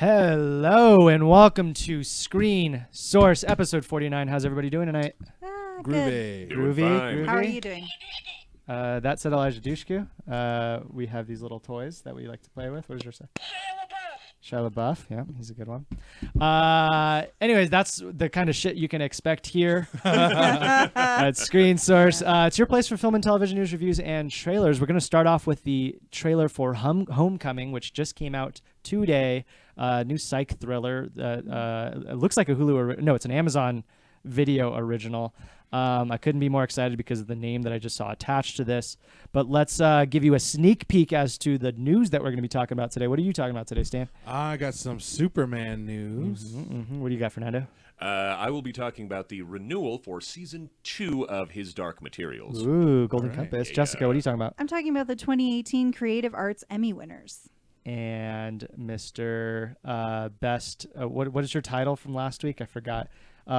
Hello and welcome to Screen Source, episode 49. How's everybody doing tonight? Groovy. Groovy. How are you doing? That said, Elijah Dushku. We have these little toys that we like to play with. What does yours say? Shia LaBeouf. Yeah, he's a good one. Anyways, that's the kind of shit you can expect here at Screen Source. It's your place for film and television news, reviews, and trailers. We're going to start off with the trailer for Homecoming, which just came out today. New psych thriller. It looks like a Hulu. No, it's an Amazon Video original. I couldn't be more excited because of the name that I just saw attached to this. But let's give you a sneak peek as to the news that we're going to be talking about today. What are you talking about today, Stan? I got some Superman news. What do you got, Fernando? I will be talking about the renewal for Season 2 of His Dark Materials. Ooh, Golden All right. Compass. Jessica, what are you talking about? I'm talking about the 2018 Creative Arts Emmy winners. And Mr. Best, what is your title from last week? I forgot.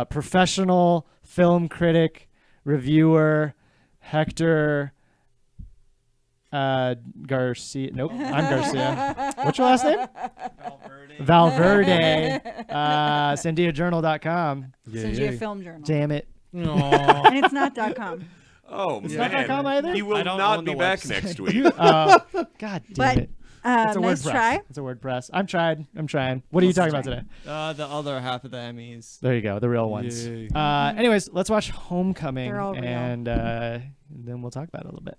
Professional film critic, reviewer, Hector Garcia. Nope, I'm Garcia. What's your last name? Valverde. SandiaJournal.com. Sandia Film Journal. Damn it. Aww. And it's not .com. Oh, It's man. not .com either? He will I don't not own be the back website. next week. God damn But it. It's a nice WordPress. try. It's a WordPress. I'm trying. What are you talking about today? The other half of the Emmys. There you go, the real ones. Yay. Anyways, let's watch Homecoming, They're all real. and then we'll talk about it a little bit.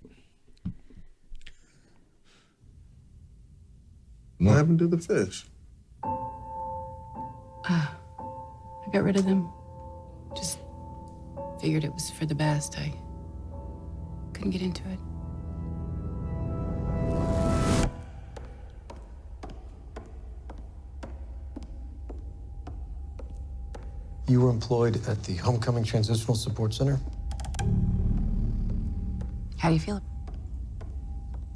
What happened to the fish? I got rid of them. Just figured it was for the best. I couldn't get into it. You were employed at the Homecoming Transitional Support Center? How do you feel?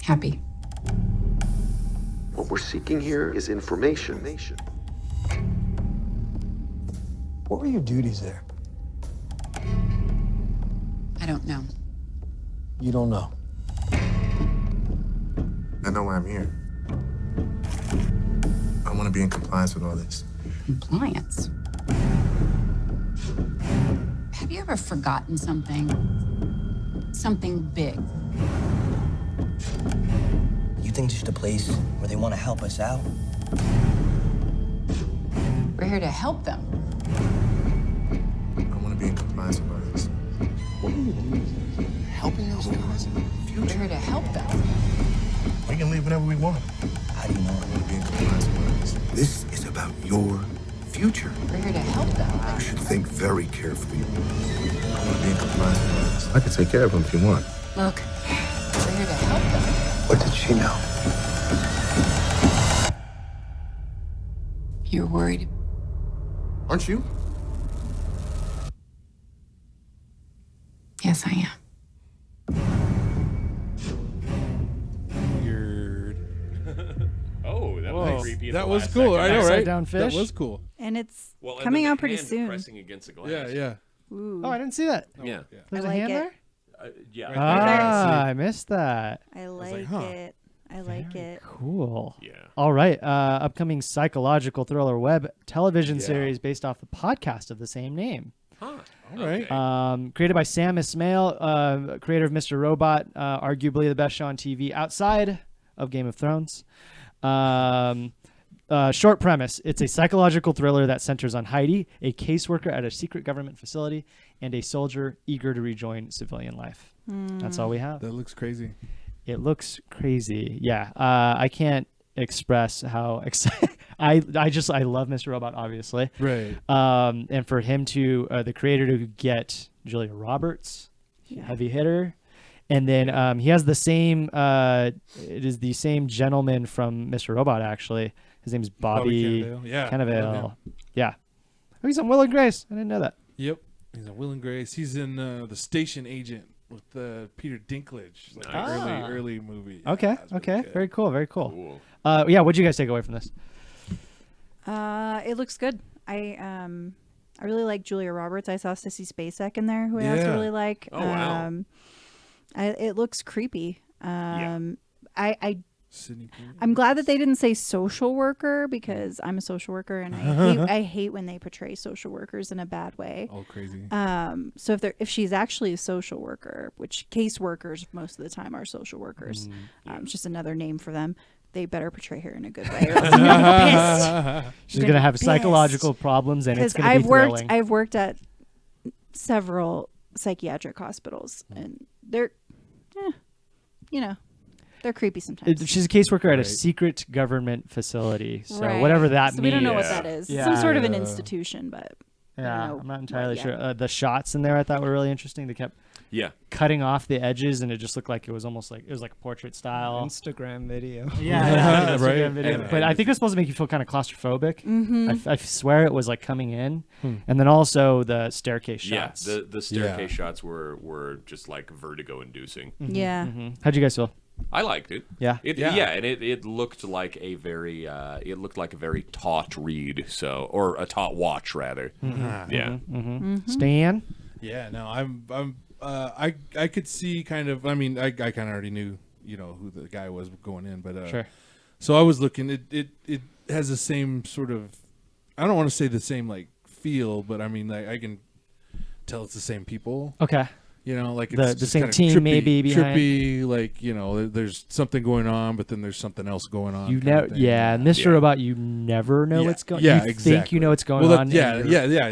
Happy. What we're seeking here is information. What were your duties there? I don't know. You don't know. I know why I'm here. I want to be in compliance with all this. Compliance. Have you ever forgotten something? Something big. You think this is the place where they want to help us out? We're here to help them. I want to be in compliance with all this. What were your duties there? Helping those guys? We're here to help them. We can leave whenever we want. How do you know? I want to be in compliance with all this. This is about your future. We're here to help them. You should think very carefully. I want to be in compliance with all this. I can take care of them if you want. Look, we're here to help them. What did she know? You're worried? Aren't you? Yes, I am. Weird. Oh, that was creepy. in That the was last cool. second. I know, Upside right? down fish? That was cool. And it's Well, and coming then the out pretty hand soon. pressing against the glass. Yeah. Ooh. Oh, I didn't see that. Yeah. There's I a like hand it. there? Yeah. I missed that. I like like, huh. it. I like it. Cool. Yeah. All right. Upcoming psychological thriller web television Yeah. series based off the podcast of the same name. Huh. All right. Okay. Created by Sam Ismail, creator of Mr. Robot, arguably the best show on TV outside of Game of Thrones. Short premise. It's a psychological thriller that centers on Heidi, a caseworker at a secret government facility, and a soldier eager to rejoin civilian life. That's all we have. That looks crazy. It looks crazy. Yeah. I can't express how excited. I love Mr. Robot, obviously. Right. And for him to, the creator to get Julia Roberts, heavy hitter. And then he has the same, it is the same gentleman from Mr. Robot, actually. His name's Bobby Cannavale. Yeah. Cannavale. love him. Yeah. Oh, he's on Will and Grace. I didn't know that. Yep. He's in Will and Grace. He's in The Station Agent with Peter Dinklage. Like Nice. early movie. Okay. Yeah, it's really good. Very cool. Very cool. Cool. Yeah. What'd you guys take away from this? It looks good. I really like Julia Roberts. I saw Sissy Spacek in there, who I also Yeah. really like. Oh, wow. It looks creepy. I Sidney Poitier. I'm glad that they didn't say social worker because I'm a social worker and I hate when they portray social workers in a bad way. All crazy. So if she's actually a social worker, which caseworkers most of the time are social workers, it's just another name for them. They better portray her in a good way, or else I'm gonna be pissed. She's gonna have psychological problems, and it's gonna be thrilling. I've worked at several psychiatric hospitals, and they're, they're creepy sometimes. She's a caseworker at a secret government facility, so whatever that means. We don't know what that is. Yeah. Some sort of an institution, but yeah, I'm not entirely sure. The shots in there I thought were really interesting. They kept cutting off the edges, and it just looked like it was almost like a portrait style Instagram video. Yeah, Instagram right. video. But I think it was supposed to make you feel kind of claustrophobic. Mm-hmm. I swear it was like coming in, and then also the staircase shots. Yeah, the staircase shots were just like vertigo inducing. Yeah. How'd you guys feel? I liked it. Yeah. And it looked like a very taut read, or a taut watch rather. Yeah. Stan? Yeah, no, I could see kind of. I mean, I kind of already knew, who the guy was going in, but Sure. So I was looking. It has the same sort of. I don't want to say the same like feel, but I mean, like I can tell it's the same people. Okay. Like The it's just same kinda team trippy, maybe behind. trippy, like there's something going on, but then there's something else going on. You kind know, of thing. Mr. Robot, you never know what's going on. Yeah, you exactly. think you know what's going well, on. Yeah.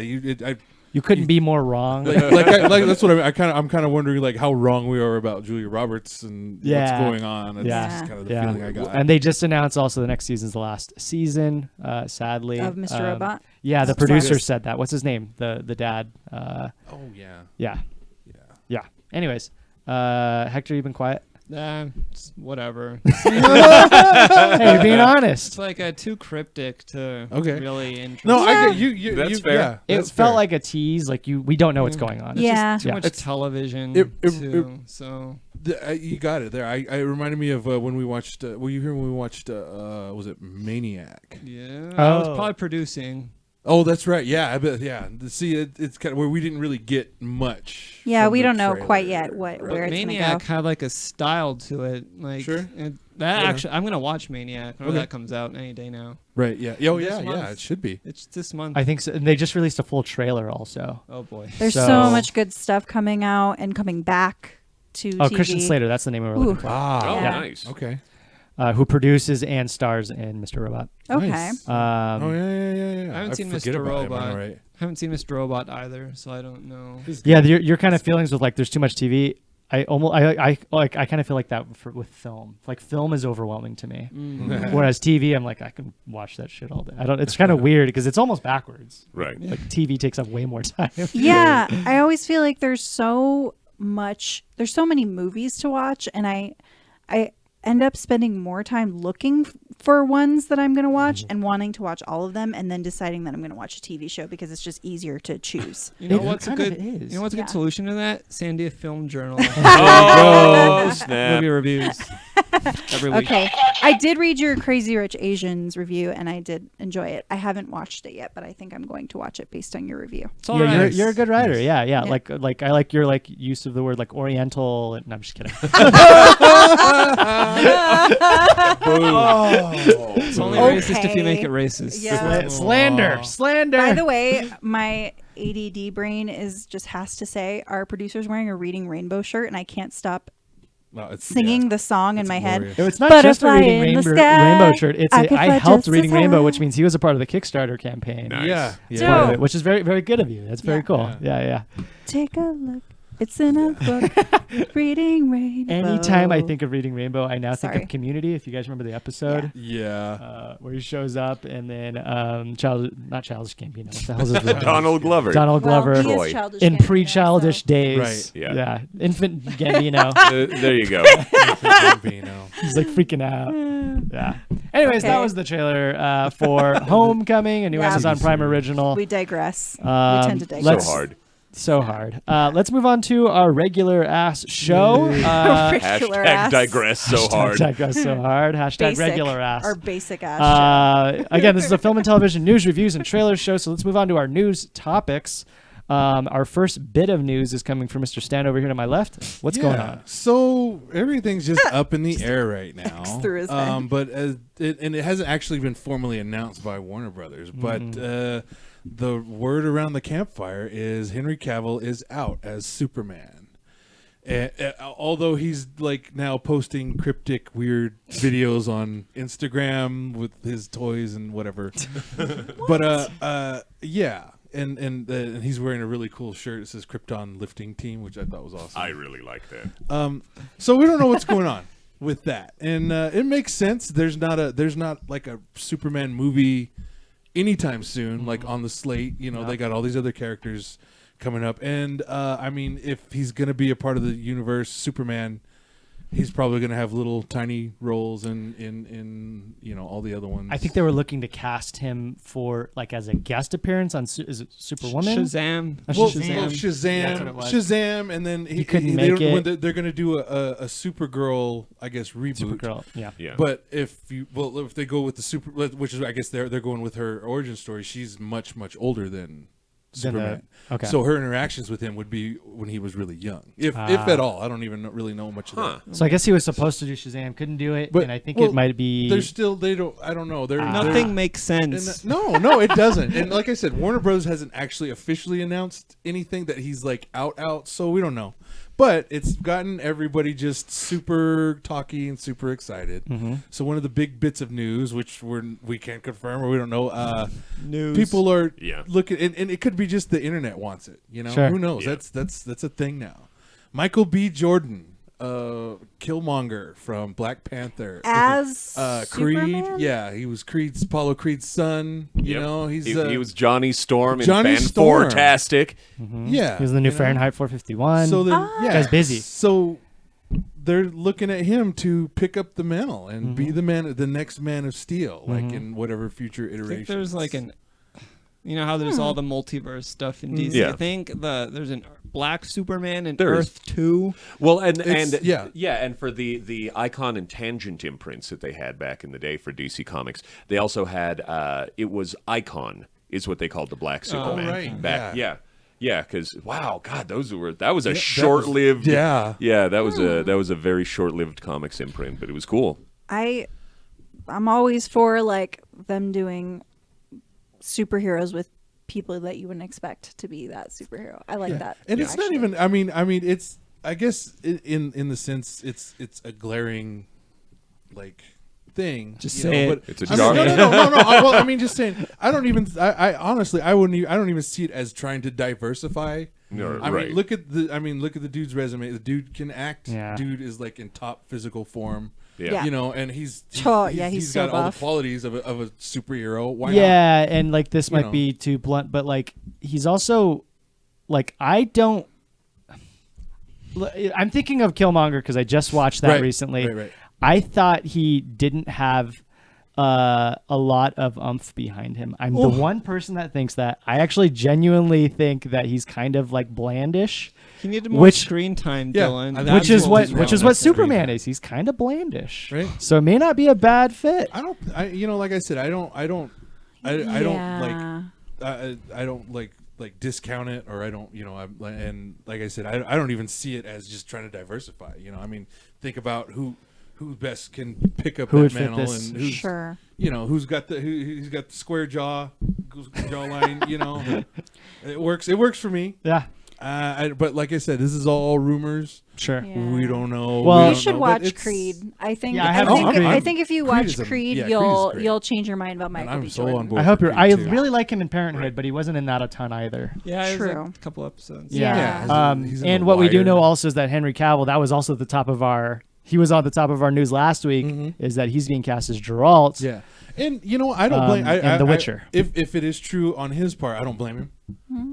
You couldn't be more wrong. Like that's what I'm kind of wondering, like how wrong we are about Julia Roberts and what's going on. That's just kind of the feeling I got. And they just announced also the next season's the last season. Sadly, Of Mr. Robot. Yeah, the producer said that. What's his name? The dad. Oh yeah. Yeah. Anyways, Hector, you've been quiet. It's whatever. Hey, you're being honest. It's like too cryptic to Okay. really interest. No, I get you. That's fair. Yeah, It that's felt fair. like a tease. Like we don't know what's going on. It's Yeah. just too Yeah. much television too. So You got it there. It reminded me of when we watched. Were you here when we watched? Was it Maniac? yeah, I was probably producing. Oh, that's right. Yeah, I bet. Yeah. See, it's kind of where we didn't really get much. Yeah, from we the don't know trailer. quite yet where it's Maniac gonna go. had like a style to it. Like Sure. that actually, I'm gonna watch Maniac. When Okay. that comes out any day now. Right. Yeah. Oh, This yeah. month. Yeah. It should be. It's this month. I think so. And they just released a full trailer also. Oh boy. There's So- so much good stuff coming out and coming back to Oh, TV. Christian Slater. That's the name we were looking for. Ah. Oh, Yeah. nice. Okay. Who produces and stars in Mr. Robot. Okay. Nice. Oh yeah. I haven't seen forget Mr. about him, Robot. right. Haven't seen Mr. Robot either, so I don't know. Yeah, your kind of feelings with like there's too much TV. I kind of feel like that with film. Like film is overwhelming to me, whereas TV, I'm like I can watch that shit all day. It's kind of weird because it's almost backwards. Right. Like TV takes up way more time. Yeah, I always feel like there's so many movies to watch, and I end up spending more time looking for ones that I'm going to watch and wanting to watch all of them, and then deciding that I'm going to watch a TV show because it's just easier to choose. You know It what's a kind of good? is. You know what's a Yeah. good solution to that? Sandia Film Journal. Oh, snap. Movie reviews every week. Okay, I did read your Crazy Rich Asians review, and I did enjoy it. I haven't watched it yet, but I think I'm going to watch it based on your review. It's all Yeah, right. you're a good writer. Nice. Yeah. Yeah. Like I like your like use of the word like Oriental. And, no, I'm just kidding. It's only racist if you make it racist. Yeah. Slander. By the way, my ADD brain has to say our producer's wearing a Reading Rainbow shirt, and I can't stop No, it's singing the song in my head. glorious. It's not just a Butterfly Reading in the Rainbow, sky. Rainbow shirt. It's I could I fly helped just Reading as Rainbow, high. which means he was a part of the Kickstarter campaign. Nice. Yeah. It's Yeah. part of Dope. it, which is very, very good of you. That's very Yeah. cool. Yeah. Take a look. It's in a book. Reading Rainbow. Anytime I think of Reading Rainbow, I now think Sorry. of Community. If you guys remember the episode. Yeah. Where he shows up and then not Childish Gambino. What the hell is his real name? Donald Glover. Donald Glover Well, he is Troy. childish in Gambino, pre-childish so- days. Right. Yeah. Infant Gambino. There you go. He's like freaking out. Yeah. Anyways, that Okay. was the trailer for Homecoming, a new Yeah. Amazon Prime original. We digress. We Um, tend to digress. let's- So hard. So hard. Let's move on to our regular ass show. Regular Hashtag ass. digress so hard. Digress so hard. Hashtag Basic. regular ass. Our basic ass Again, this is a film and television news reviews and trailers show. So let's move on to our news topics. Our first bit of news is coming from Mr. Stan over here to my left. What's going on? So everything's just up in the air right now. through his head. But it hasn't actually been formally announced by Warner Brothers. But the word around the campfire is Henry Cavill is out as Superman. Although he's like now posting cryptic, weird videos on Instagram with his toys and whatever. But yeah. And he's wearing a really cool shirt. It says Krypton Lifting Team, which I thought was awesome. I really like that. So we don't know what's going on with that, and it makes sense. There's not like a Superman movie anytime soon, like on the slate. You know, they got all these other characters coming up, and I mean, if he's gonna be a part of the universe, Superman, he's probably going to have little tiny roles in you know, all the other ones. I think they were looking to cast him for like as a guest appearance on is it Superwoman? Shazam. Well, Shazam. That's what it was. Shazam, and then he couldn't make it. When they're going to do a Supergirl, I guess, reboot. Supergirl, yeah. But if they go with the which is I guess they're going with her origin story, she's much older than Superman. Okay. So her interactions with him would be when he was really young, if at all. I don't even really know much of that. So I guess he was supposed to do Shazam, couldn't do it, But- and I think well, it might be. They're still they don't. I don't know. Nothing makes sense. No, it doesn't. And like I said, Warner Bros. Hasn't actually officially announced anything that he's like out, so we don't know. But it's gotten everybody just super talky and super excited. So one of the big bits of news, which we can't confirm or we don't know, News. people are looking, and it could be just the internet wants it. You know, Sure. who knows? Yeah. That's a thing now. Michael B. Jordan, Killmonger from Black Panther, As Creed. Superman? Yeah, he was Apollo Creed's son. You Yep. know, he was Johnny Storm in Johnny Storm. Fantastic. Yeah, he was the new you know? Fahrenheit 451. So then, yeah, Guy's busy. So they're looking at him to pick up the mantle and be the next Man of Steel, like in whatever future I iteration. think there's like you know how there's all the multiverse stuff in DC. Yeah. I think there's an Black Superman in There is. Earth 2. Well, and for the Icon and Tangent imprints that they had back in the day for DC Comics, they also had it was Icon is what they called the Black Superman. right. Back, yeah, because that was a short-lived. That was a very short-lived comics imprint, but it was cool. I'm always for like them doing superheroes with people that you wouldn't expect to be that superhero. I like that. And it's not even. I mean, it's. I guess in the sense it's a glaring, like, thing. Just you say know, it. But, It's a I mean, jargon. no. Well, I mean, just saying. I don't even. I honestly, I wouldn't. I don't even see it as trying to diversify. No, I right. mean, look at the dude's resume. The dude can act. Yeah. Dude is like in top physical form. Yeah. You know, and he's he's got so all buff. the qualities of a superhero. Why not? Yeah, and like this might know. be too blunt, but like he's also like I'm thinking of Killmonger because I just watched that recently. Right. I thought he didn't have a lot of oomph behind him. I'm the one person that thinks that. I actually genuinely think that he's kind of like blandish. He needed more screen time, Yeah, Dylan. I think Which is That's what wrong. Superman is. He's kind of blandish, Right. So it may not be a bad fit. Like I said, I don't like discount it, or I don't, and like I said, I don't even see it as just trying to diversify. You know, I mean, think about who best can pick up Who that would fit mantle, this? and who's, Sure. who's got the square jawline. You know, it works for me. Yeah, but like I said, this is all rumors. sure. Yeah. We don't know. Well, we You don't should know, but watch it's- Creed. I think. Yeah, I I haven't think, seen I Creed. think if you Creed watch is Creed, Creed is you'll great. change your mind about Michael I'm B. so Jordan. on board. I hope with you're. Creed I too. really like him in Parenthood, but he wasn't in that a ton either. Yeah, it was True. a couple episodes. Yeah. Yeah, he's in And The what we do Wire. know also is that Henry Cavill, that was also at the top of our. He was on the top of our news last week. Is that he's being cast as Geralt? Yeah, and I don't blame. and The Witcher. If it is true on his part, I don't blame him.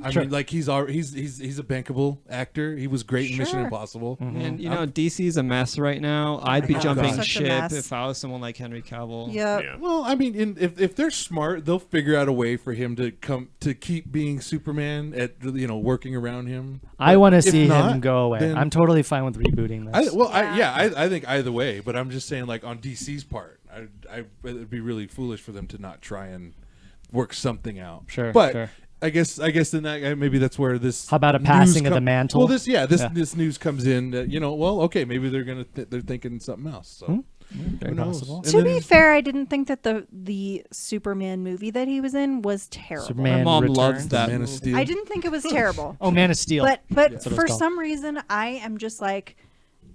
I Sure. mean, like he's a bankable actor. He was great in Mission Sure. Impossible. And DC's a mess right now. I'd be Oh, jumping such a ship mess. if I was someone like Henry Cavill. Yep. Yeah. Well, I mean, if they're smart, they'll figure out a way for him to keep being Superman at working around him. I want to If see not, him go away. then- I'm totally fine with rebooting this. I think either way, but I'm just saying, like on DC's part, it'd be really foolish for them to not try and work something out. Sure, but sure. I guess in that maybe that's where this. How about a news passing of the mantle? Well, this news comes in. Well, okay, maybe they're gonna they're thinking something else. So Very who knows? possible. And To then- be fair, I didn't think that the Superman movie that he was in was terrible. Superman My mom Returns. loves that Man of movie. Steel. I didn't think it was terrible. Oh, Man of Steel. But That's what it was for called. some reason, I am just like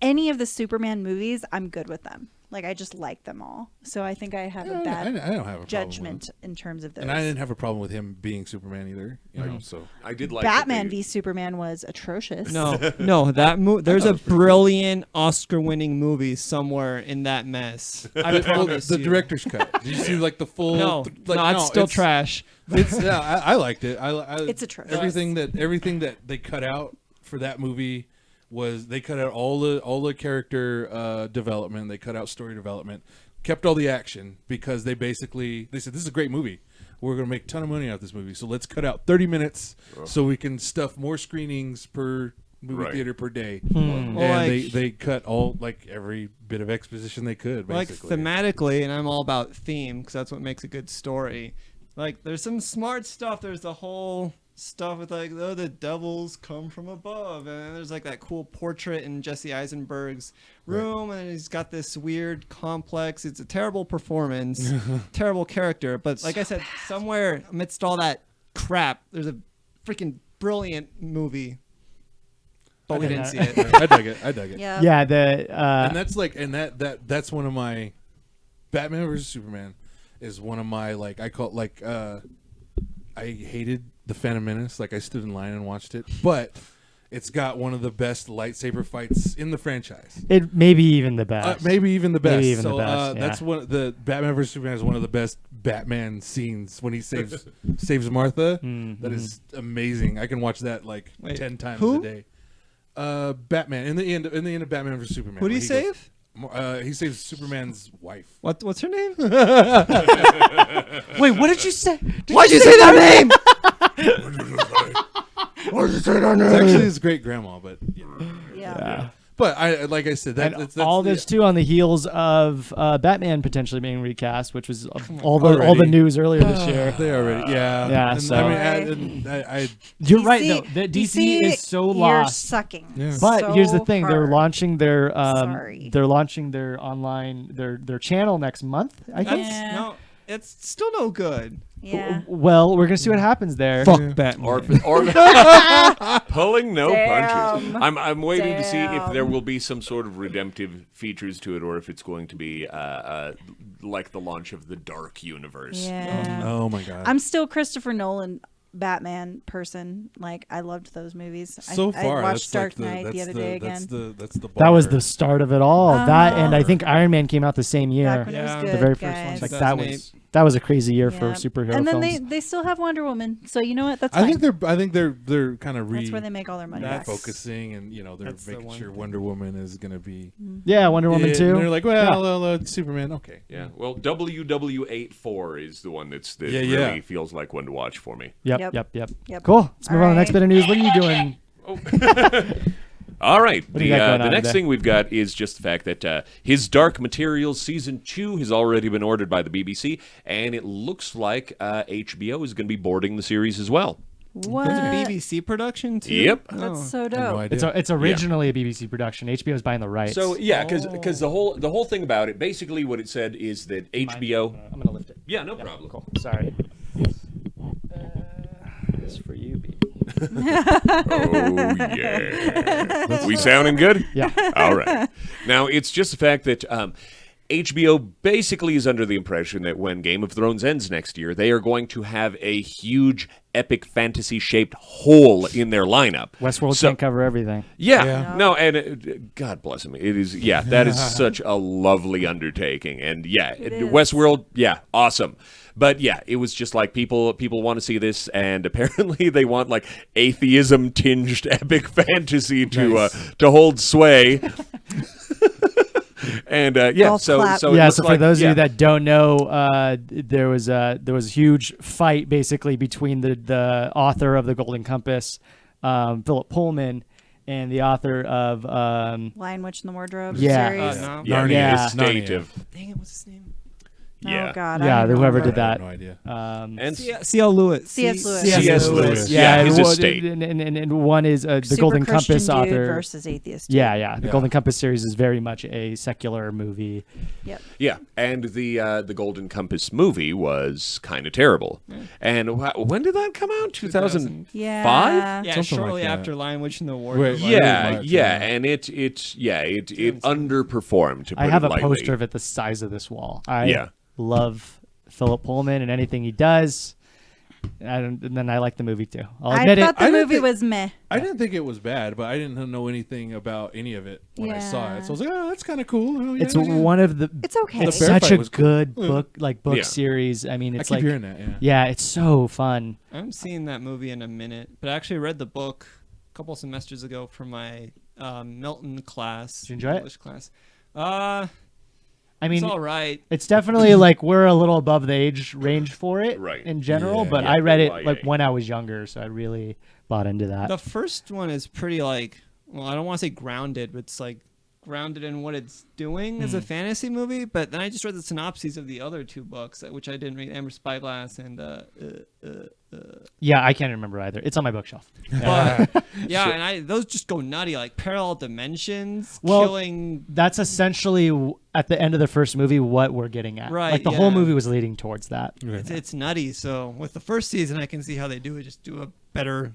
any of the Superman movies. I'm good with them. Like I just like them all. So I think I have a bad I don't have a problem with judgment in terms of those. And I didn't have a problem with him being Superman either. You know, so I did like Batman that they- v Superman was atrocious. No, that there's a brilliant Oscar-winning movie somewhere in that mess. I well, promise the you. director's cut. Did you see like the full? No, like, it's still trash. It's I liked it. It's atrocious. Everything that they cut out for that movie was they cut out all the character development. They cut out story development, kept all the action because they said this is a great movie. We're going to make a ton of money out of this movie, so let's cut out 30 minutes so we can stuff more screenings per movie theater per day. And they cut all like every bit of exposition they could. Basically. Like thematically, and I'm all about theme because that's what makes a good story. Like there's some smart stuff. There's the whole stuff with like, oh, the devils come from above, and then there's like that cool portrait in Jesse Eisenberg's room, and he's got this weird complex. It's a terrible performance, terrible character, but like I said, somewhere amidst all that crap, there's a freaking brilliant movie. But we didn't see it. I dug it. Yeah. Yeah, and that's like, and that's one of my Batman versus Superman is one of my like I call it like I hated the Phantom Menace. Like I stood in line and watched it, but it's got one of the best lightsaber fights in the franchise. It maybe even the best. Maybe even the best. Maybe even the best, yeah. That's one. The Batman vs Superman is one of the best Batman scenes when he saves Martha. That is amazing. I can watch that like 10 times a day. Batman in the end of Batman vs Superman. Who do you save? He saves Superman's wife. What's her name? Wait, what did you say? Why'd you say that name? Why did you say that name? It's actually his great grandma, but Yeah. But like I said, that's all this too on the heels of Batman potentially being recast, which was all the news earlier this year. They already, yeah. And So I mean, you're right though. The DC is so You're lost. sucking. Yeah. But so here's the thing: hard. they're launching their Sorry. they're launching their online their channel next month. I think. Yeah. No, it's still no good. Yeah. Well, we're gonna see what happens there. Fuck Batman. Or pulling no Damn. punches. I'm waiting to see if Damn. there will be some sort of redemptive features to it, or if it's going to be like the launch of the Dark Universe. Yeah. oh my god. I'm still Christopher Nolan Batman person. Like I loved those movies. So far, I watched that's Dark like Knight the other day again. That's the That was bar. the start of it all. That and I think Iron Man came out the same year. Back when it was Yeah. good, The very first guys. one. Like 2008. that was a crazy year for Yeah. superhero And then films. they still have Wonder Woman. So you know what? That's I fine. think they're kind of That's where they make all their money back. focusing, and they're That's the making one sure thing. Wonder Woman is gonna be. Yeah, Wonder Woman And 2. they're like, well, Superman, okay. Yeah. Well, WW84 is the one that really feels like one to watch for me. Yep. Yep. Cool. Let's move All on to the next right. bit of news. What are you doing? All right. do you got going The on next today? thing we've got is just the fact that his Dark Materials Season 2 has already been ordered by the BBC, and it looks like HBO is going to be boarding the series as well. What? It's a BBC production too. Yep. Oh. That's so I had no dope. idea. It's originally a BBC production. HBO is buying the rights. So yeah, because the whole thing about it, basically what it said is that HBO. I'm gonna lift it. Yeah, no problem. Cool. Sorry. It's for you, baby. Oh yeah. We sounding good? Yeah. All right. Now it's just the fact that HBO basically is under the impression that when Game of Thrones ends next year, they are going to have a huge, epic, fantasy-shaped hole in their lineup. Westworld can't cover everything. Yeah. No, and God bless him. It is, that is such a lovely undertaking. And Westworld, awesome. But yeah, it was just like people want to see this, and apparently they want like atheism tinged epic fantasy to hold sway. And so for like, those of you that don't know, there was a huge fight basically between the author of the Golden Compass, Philip Pullman, and the author of Lion, Witch, and the Wardrobe Yeah. series. No. the Yeah. estate of Dang it, what's his name? Yeah. Oh God. Yeah, I don't whoever know. did I have that. no idea. And C.L. Lewis. C.S. Lewis. C.S. Lewis. Yeah, Yeah, his and, estate. and one is the Super Golden Christian Compass dude author versus atheist. Dude. Yeah. The Yeah. Golden Compass series is very much a secular movie. Yep. Yeah, and the Golden Compass movie was kind of terrible. And when did that come out? 2005. Yeah. Yeah, Something shortly like that. after Lion Witch and the Right. Wardrobe. Yeah, March, yeah, yeah. and it underperformed. To put I have it a lightly. poster of it the size of this wall. I Yeah. love Philip Pullman and anything he does. And then I like the movie too. I'll I admit thought it. the I didn't movie think- was meh. I didn't think it was bad, but I didn't know anything about any of it when I saw it. So I was like, oh, that's kind of cool. Oh, yeah, It's yeah. one of the. It's okay. It's The bear such fight a was cool. good book Yeah. series. I mean, I it's keep like hearing that. Yeah. yeah, it's so fun. I haven't seen that movie in a minute, but I actually read the book a couple semesters ago for my Milton class. Did you enjoy it? English class. I mean, It's all right. it's definitely like we're a little above the age range for it, Right. in general. Yeah. But Yeah, I read it YA. like when I was younger, so I really bought into that. The first one is pretty like, well, I don't want to say grounded, but it's like grounded in what it's doing as a fantasy movie. But then I just read the synopses of the other two books, which I didn't read, Amber Spyglass and Yeah, I can't remember either. It's on my bookshelf. but yeah, and those just go nutty, like parallel dimensions, Well, killing. That's essentially at the end of the first movie what we're getting at. Right, Like the whole yeah. movie was leading towards that. It's nutty. So with the first season, I can see how they do it. Just do a better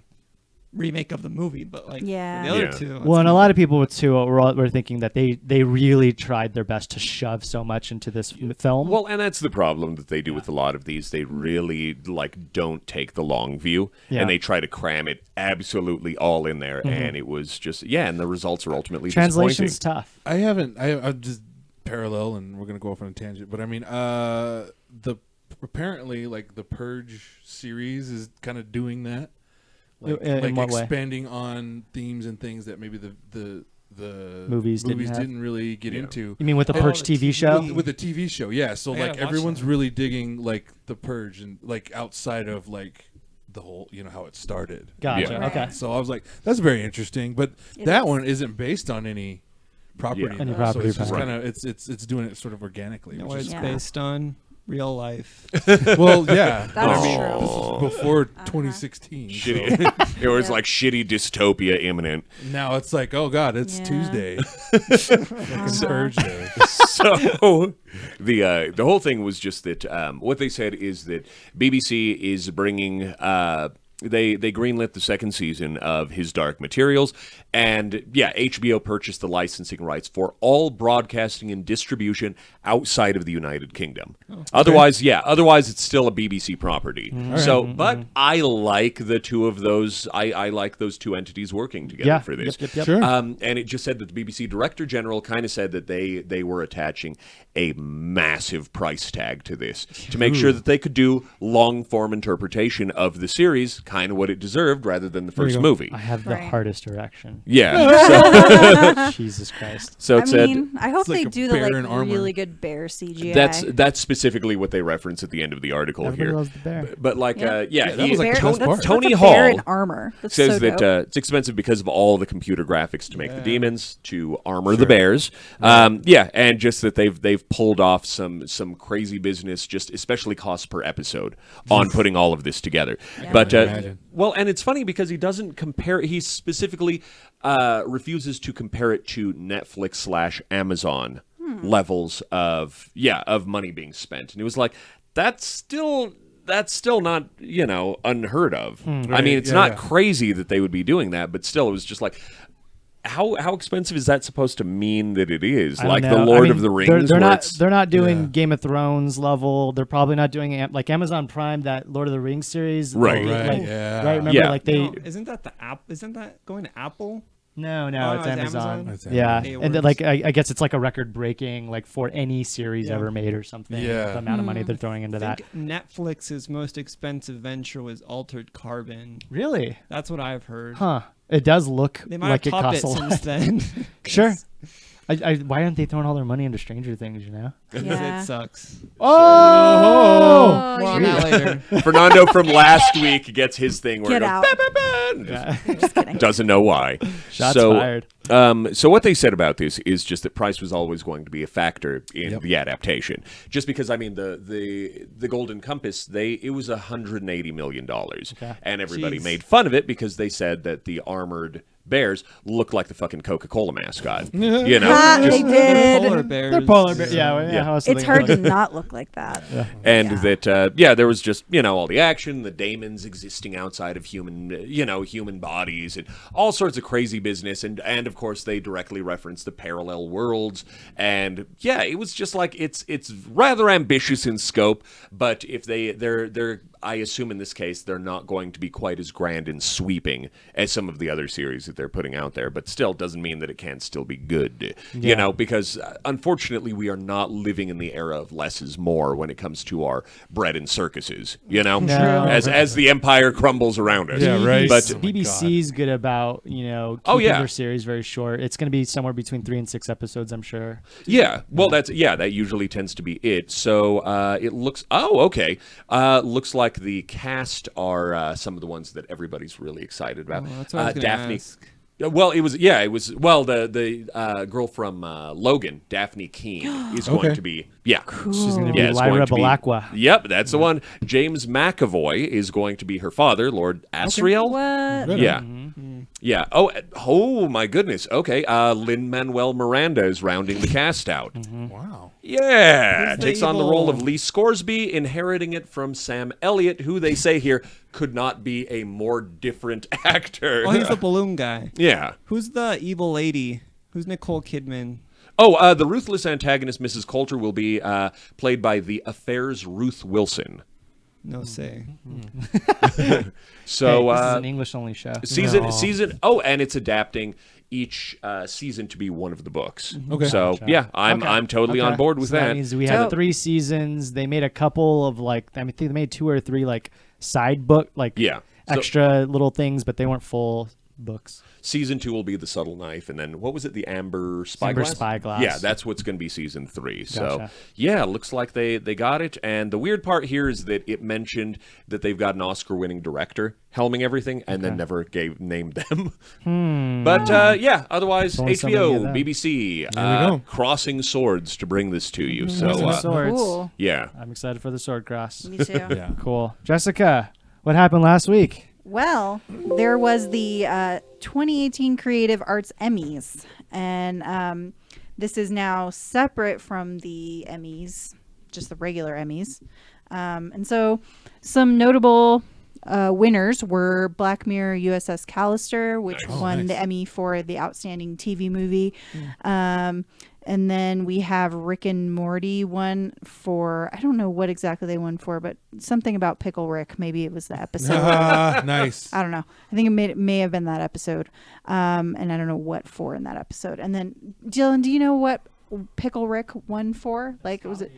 remake of the movie. But like Yeah. for the other Yeah. two, Well, and a lot of people too were thinking that they really tried their best to shove so much into this film. Well, and that's the problem that they do with a lot of these. They really don't take the long view, Yeah. and they try to cram it absolutely all in there, and it was just and the results are ultimately Translation's disappointing. tough. I'm just parallel, and we're gonna go off on a tangent. But I mean, apparently like the Purge series is kind of doing that, In what way? expanding on themes and things that maybe the Movies didn't have? didn't really get into. You mean with the Oh, Purge the TV show? With the TV show, yeah. So I gotta like watch everyone's that. really digging like the Purge and like outside of like the whole, how it started. Gotcha. Yeah. Okay. So I was like, that's very interesting, but It that is. one isn't based on any property. Yeah. Any though. property, So it's just right. kind of it's doing it sort of organically. you know which what is it's Yeah. based on? Real life. well, yeah. That's I mean, true. this was before 2016. so Shitty. It was Yeah. like shitty dystopia imminent. now it's like, oh god, it's Yeah. Tuesday. Fucking Purge Day. So the whole thing was just that what they said is that BBC is bringing they greenlit the second season of His Dark Materials, and HBO purchased the licensing rights for all broadcasting and distribution outside of the United Kingdom. Otherwise it's still a BBC property. So, but I like the two of those. I like those two entities working together Yeah. for this. Yep. Sure. And it just said that the BBC Director General kind of said that they were attaching a massive price tag to this to make sure that they could do long form interpretation of the series, kind of what it deserved, rather than the first movie. I have the Right. hardest erection. Yeah, Jesus Christ. so I it said mean, I hope It's like they a do the bear in armor. really good bear CGI. that's specifically what they reference at the end of the article Everybody here. loves the bear. But like, Yeah. that was like the Bear- best part. that's Tony a bear in Hall armor. That's says so that dope. it's expensive because of all the computer graphics to make the demons, to armor the bears. And just that they've pulled off some crazy business, just especially cost per episode on putting all of this together. But Imagine. well, and it's funny because he doesn't compare. He specifically refuses to compare it to Netflix / Amazon levels of money being spent, and he was like, that's still not unheard of. I Right, mean, it's yeah, not yeah. crazy that they would be doing that, but still, it was just like, how expensive is that supposed to mean that it is? I don't Like know. the I Lord mean, of the Rings, They're where not. it's- They're not doing Yeah. Game of Thrones level. They're probably not doing like Amazon Prime, that Lord of the Rings series. Right. Like, Right, yeah. Right. Remember, Yeah. like they. No, isn't that the app? Isn't that going to Apple? No, Oh, it's no, it's Amazon. Amazon? It's Yeah, Hey, it and then, works. like I guess it's like a record breaking, like for any series Yeah. ever made or something. Yeah. The amount of money they're throwing into I that. think Netflix's most expensive venture was Altered Carbon. Really? That's what I've heard. Huh. It does look They might like it have topped costs it a lot. since then. Sure. Why aren't they throwing all their money into Stranger Things? Yeah. It sucks. Oh. More on that later. Fernando from last week gets his thing where Get it goes, out. "Bah, bah, bah," and Just kidding. doesn't know why. Shots so, fired. So what they said about this is just that price was always going to be a factor in the adaptation. Just because, I mean, the Golden Compass, it was $180 million. And everybody made fun of it because they said that the armored bears look like the fucking Coca-Cola mascot. You know, They did. Polar bears. They're polar bears. Yeah. how else do It's they hard look? to not look like that. and that there was just all the action, the daemons existing outside of human bodies, and all sorts of crazy business, and of course they directly reference the parallel worlds, and it was just like it's rather ambitious in scope, but if they're I assume in this case they're not going to be quite as grand and sweeping as some of the other series that they're putting out there, but still doesn't mean that it can't still be good. Because unfortunately we are not living in the era of less is more when it comes to our bread and circuses, as the empire crumbles around us. Yeah, right. But BBC's good about keeping their series very short. It's going to be somewhere between 3 and 6 episodes, I'm sure. Well, that usually tends to be it. So it looks looks like the cast are some of the ones that everybody's really excited about. That's what I was gonna Daphne. ask. Well, it was the girl from Logan, Daphne Keene, is going to be Cool. She's going to be it's Lyra going to be- Belacqua. Yep, that's the one. James McAvoy is going to be her father, Lord Asriel. What? Yeah. Yeah. Oh my goodness. Okay. Lin-Manuel Miranda is rounding the cast out. Wow. Yeah. Who's the Takes on the role of evil- Lee Scoresby, inheriting it from Sam Elliott, who they say here could not be a more different actor. Oh, he's the balloon guy. Yeah. Who's the evil lady? Who's Nicole Kidman? Oh, the ruthless antagonist, Mrs. Coulter, will be played by The Affair's Ruth Wilson. No say. So This is an English-only show. season. Oh, and it's adapting each season to be one of the books. Okay. So Gotcha. I'm totally on board with So that that. means we have Dope. 3 seasons. They made a couple of I think they made 2 or 3 side book Yeah. So- extra little things, but they weren't full books. Season 2 will be The Subtle Knife, and then what was it? The Amber Spyglass? Spyglass. Yeah, that's what's going to be season 3. So Gotcha. looks like they got it. And the weird part here is that it mentioned that they've got an Oscar-winning director helming everything, and then never named them. But otherwise only so many of HBO, them. BBC, go. crossing swords to bring this to you. So Crossing swords. Cool. yeah. I'm excited for the sword cross. Me too. Yeah. Cool. Jessica, what happened last week? Well, there was the 2018 Creative Arts Emmys, and this is now separate from the Emmys, just the regular Emmys. And so some notable winners were Black Mirror USS Callister, which won the Emmy for the Outstanding TV Movie. And then we have Rick and Morty won for, I don't know what exactly they won for, but something about Pickle Rick. Maybe it was the episode. Nice. I don't know. I think it may have been that episode. And I don't know what for in that episode. And then, Dylan, do you know what Pickle Rick won for? Was it?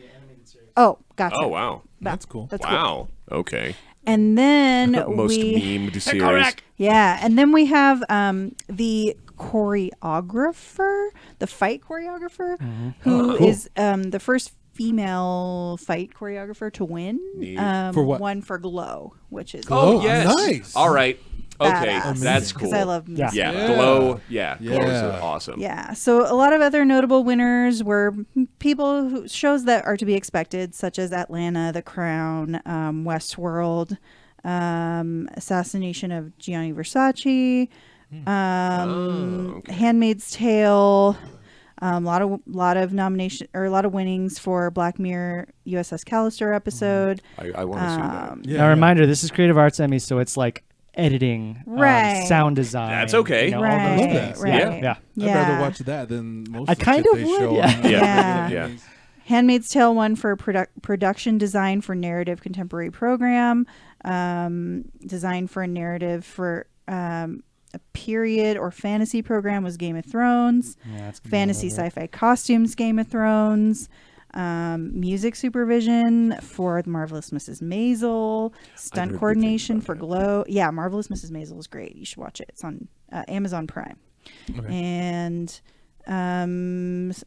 Oh, gotcha. Oh, wow. That's cool. That's cool. Wow. Okay. And then Most we, memed series. yeah, and then we have the choreographer, the fight choreographer, who is the first female fight choreographer to win. Neat. For what? One for Glow, which is Glow? Oh, yes. Nice. All right. Okay. badass, That's 'cause cool. I love Yeah. music. Yeah, Yeah. Glow. Yeah, Yeah. Glow's awesome. Yeah, so a lot of other notable winners were shows that are to be expected, such as Atlanta, The Crown, Westworld, Assassination of Gianni Versace, okay. Handmaid's Tale. A lot of nomination or a lot of winnings for Black Mirror USS Callister episode. I want to see that. Yeah. Now, reminder: this is Creative Arts Emmy, so it's editing, Right. sound design. That's okay. all Right, those love things. that. right. Yeah. I'd rather watch that than most I of the kind shit of they would, show yeah. on Yeah. Yeah. Handmaid's Tale won for production design for narrative contemporary program, design for a narrative for a period or fantasy program was Game of Thrones, Yeah, that's gonna be fantasy a little bit. sci-fi costumes Game of Thrones, music supervision for The Marvelous Mrs. Maisel, heard stunt good coordination things for about Glow. Yeah, Marvelous Mrs. Maisel is great. You should watch it. It's on Amazon Prime. Okay. And Godless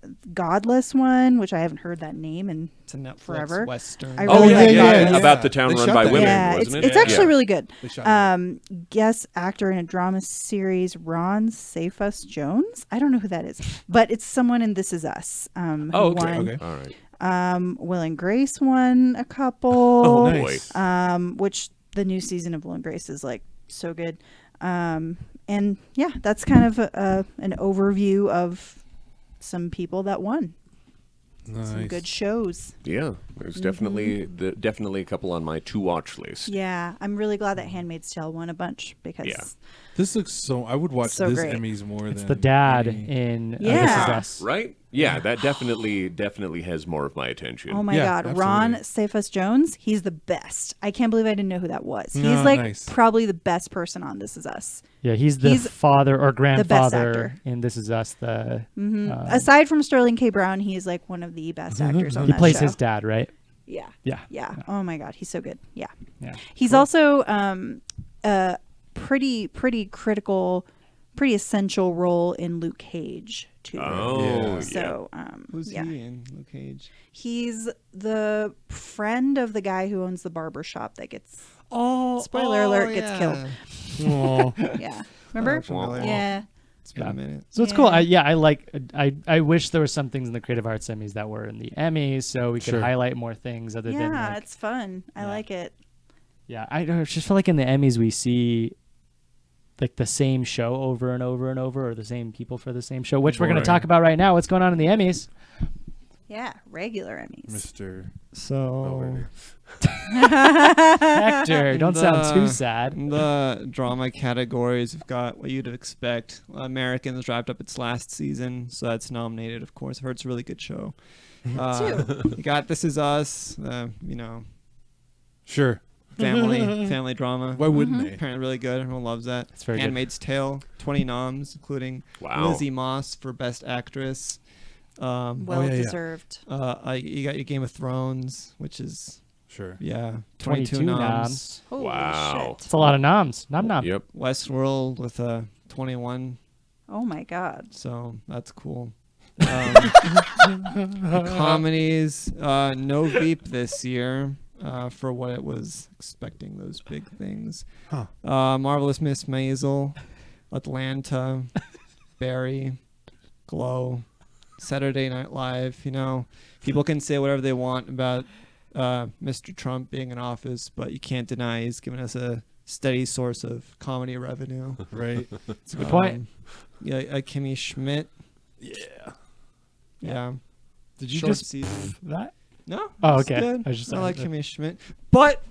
one, which I haven't heard that name in It's a Netflix forever. Western. I Oh really yeah, like yeah, that. about the town They run shot by that. women, Yeah, wasn't it's it? actually Yeah. really good. They shot it. Guest actor in a drama series, Ron Cephas Jones. I don't know who that is, but it's someone in This Is Us. Who Oh, okay. won. Okay. All right. Will and Grace won a couple. Oh nice. boy. Which the new season of Will and Grace is like so good. And yeah, that's kind of an overview of some people that won. Some good shows. Yeah, there's definitely a couple on my to-watch list. Yeah, I'm really glad that Handmaid's Tale won a bunch because Yeah. This looks so. I would watch So this great. Emmys more It's than the dad any- in Yeah. This Is Us. Right? Yeah, that definitely has more of my attention. oh my Yeah, god, absolutely. Ron Cephas Jones, he's the best. I can't believe I didn't know who that was. No, He's like nice. probably the best person on This Is Us. Yeah, he's the He's father or best grandfather actor. in This Is Us. Aside from Sterling K. Brown, he's like one of the best actors on He that plays show. his dad, right? Yeah. Yeah. Yeah. Oh my god, he's so good. Yeah. Yeah. He's also a pretty critical, pretty essential role in Luke Cage too. Oh, yeah. So Who's yeah. he in Luke Cage? He's the friend of the guy who owns the barber shop that gets Spoiler alert, gets killed. Oh. Yeah. Remember? familiar. Yeah. It's been a minute. So it's cool. Yeah. I wish there were some things in the Creative Arts Emmys that were in the Emmys, so we could Sure. highlight more things other than Yeah, like, it's fun. I like it. yeah. I just feel like in the Emmys we see like the same show over and over and over, or the same people for the same show, which we're going to Boring. talk about right now. What's going on in the Emmys? Yeah, regular Emmys. Mr. So Hector, don't sound too The- sad. the drama categories have got what you'd expect. Americans wrapped up its last season, so that's nominated, of course. I've heard it's a really good show. You got This Is Us, Sure. family drama. Why wouldn't they? Apparently really good. Everyone loves that. It's very good. Handmaid's Tale, 20 noms, including Wow. Lizzie Moss for Best Actress. Well yeah. deserved. You got your Game of Thrones, which is Sure. 22 22 noms. noms. Holy Wow. shit. It's a lot of noms. Nom nom. Yep. Westworld with 21. Oh my god. So that's cool. Comedies, no Veep this year for what it was expecting, those big things. Huh. Marvelous Miss Maisel, Atlanta, Barry, Glow, Saturday Night Live. People can say whatever they want about Mr. Trump being in office, but you can't deny he's given us a steady source of comedy revenue. Right. That's a good point. Yeah, Kimmy Schmidt. Yeah. Did you Short just season. that? No. Oh, it's okay. good. I was just I like saying Kimmy Schmidt, but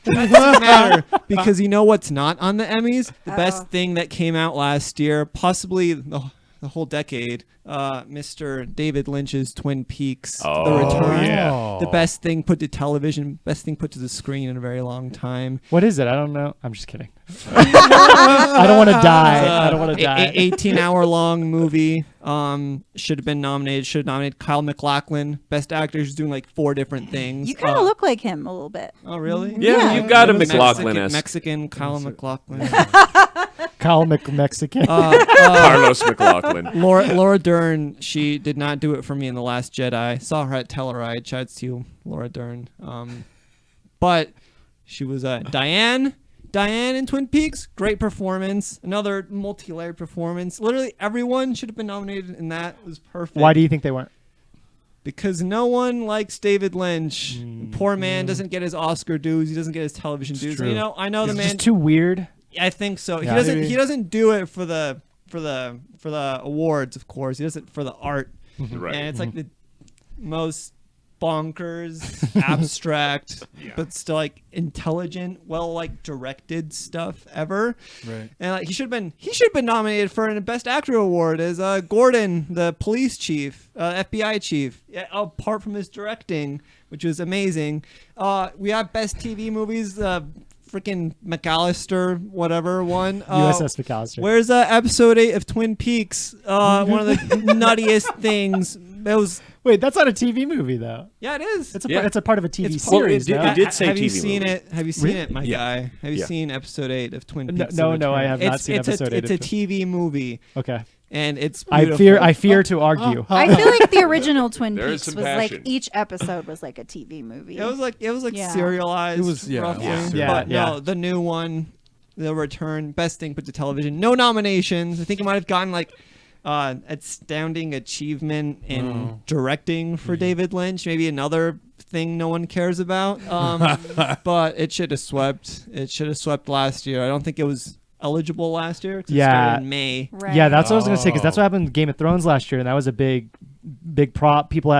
that doesn't matter because you know what's not on the Emmys? The best thing that came out last year, possibly the whole decade, Mr. David Lynch's Twin Peaks: The Oh, Return. yeah. The best thing put to television, best thing put to the screen in a very long time. What is it? I don't know. I'm just kidding. I don't want to die. I don't want to die. 18-hour-long movie. Should have been nominated. Should have nominated Kyle MacLachlan, best actor. Who's doing like 4 different things. You kind of look like him a little bit. Oh, really? Yeah, you've got a McLaughlin-esque. Mexican Kyle MacLachlan. Kyle Mexican. Carlos McLaughlin. Laura Dern, she did not do it for me in The Last Jedi. Saw her at Telluride. Shouts to you, Laura Dern. But she was Diane in Twin Peaks. Great performance. Another multi-layered performance. Literally everyone should have been nominated in that. It was perfect. Why do you think they weren't? Because no one likes David Lynch. Poor man doesn't get his Oscar dues. He doesn't get his television dues. true. I know the It's man. just too weird. I think so. Yeah. He doesn't do it for the awards, of course. He does it for the art. Right. And it's like the most bonkers, abstract, but still like intelligent, directed stuff ever. Right. And he should have been nominated for a Best Actor award as Gordon, the police chief, FBI chief. Yeah, apart from his directing, which was amazing. We have Best TV movies. Freaking McAllister, whatever one. USS McAllister. Where's episode 8 of Twin Peaks? One of the nuttiest things. It was. Wait, that's not a TV movie though. Yeah, it is. It's a Yeah. it's a part of a TV It's series. Well, no? it did say Have you TV seen movie. it? Have you seen it, my Yeah. guy? Have you Yeah. seen episode 8 of Twin No, Peaks? no, The no, I Return? have not seen episode 8 It's of a TV movie. Okay. and it's I beautiful. fear to argue. I feel like the original Twin There is Peaks some was passion. like each episode was like a TV movie. It was like Yeah. serialized. It was- yeah, roughly. yeah. But Yeah. no, the new one, the return, best thing put to television. No nominations. I think it might have gotten like astounding achievement in directing for David Lynch. Maybe another thing no one cares about. But it should have swept. It should have swept last year. I don't think it was eligible last year. It started in May. Right. Yeah, that's what I was gonna say because that's what happened with Game of Thrones last year, and that was a big prop. People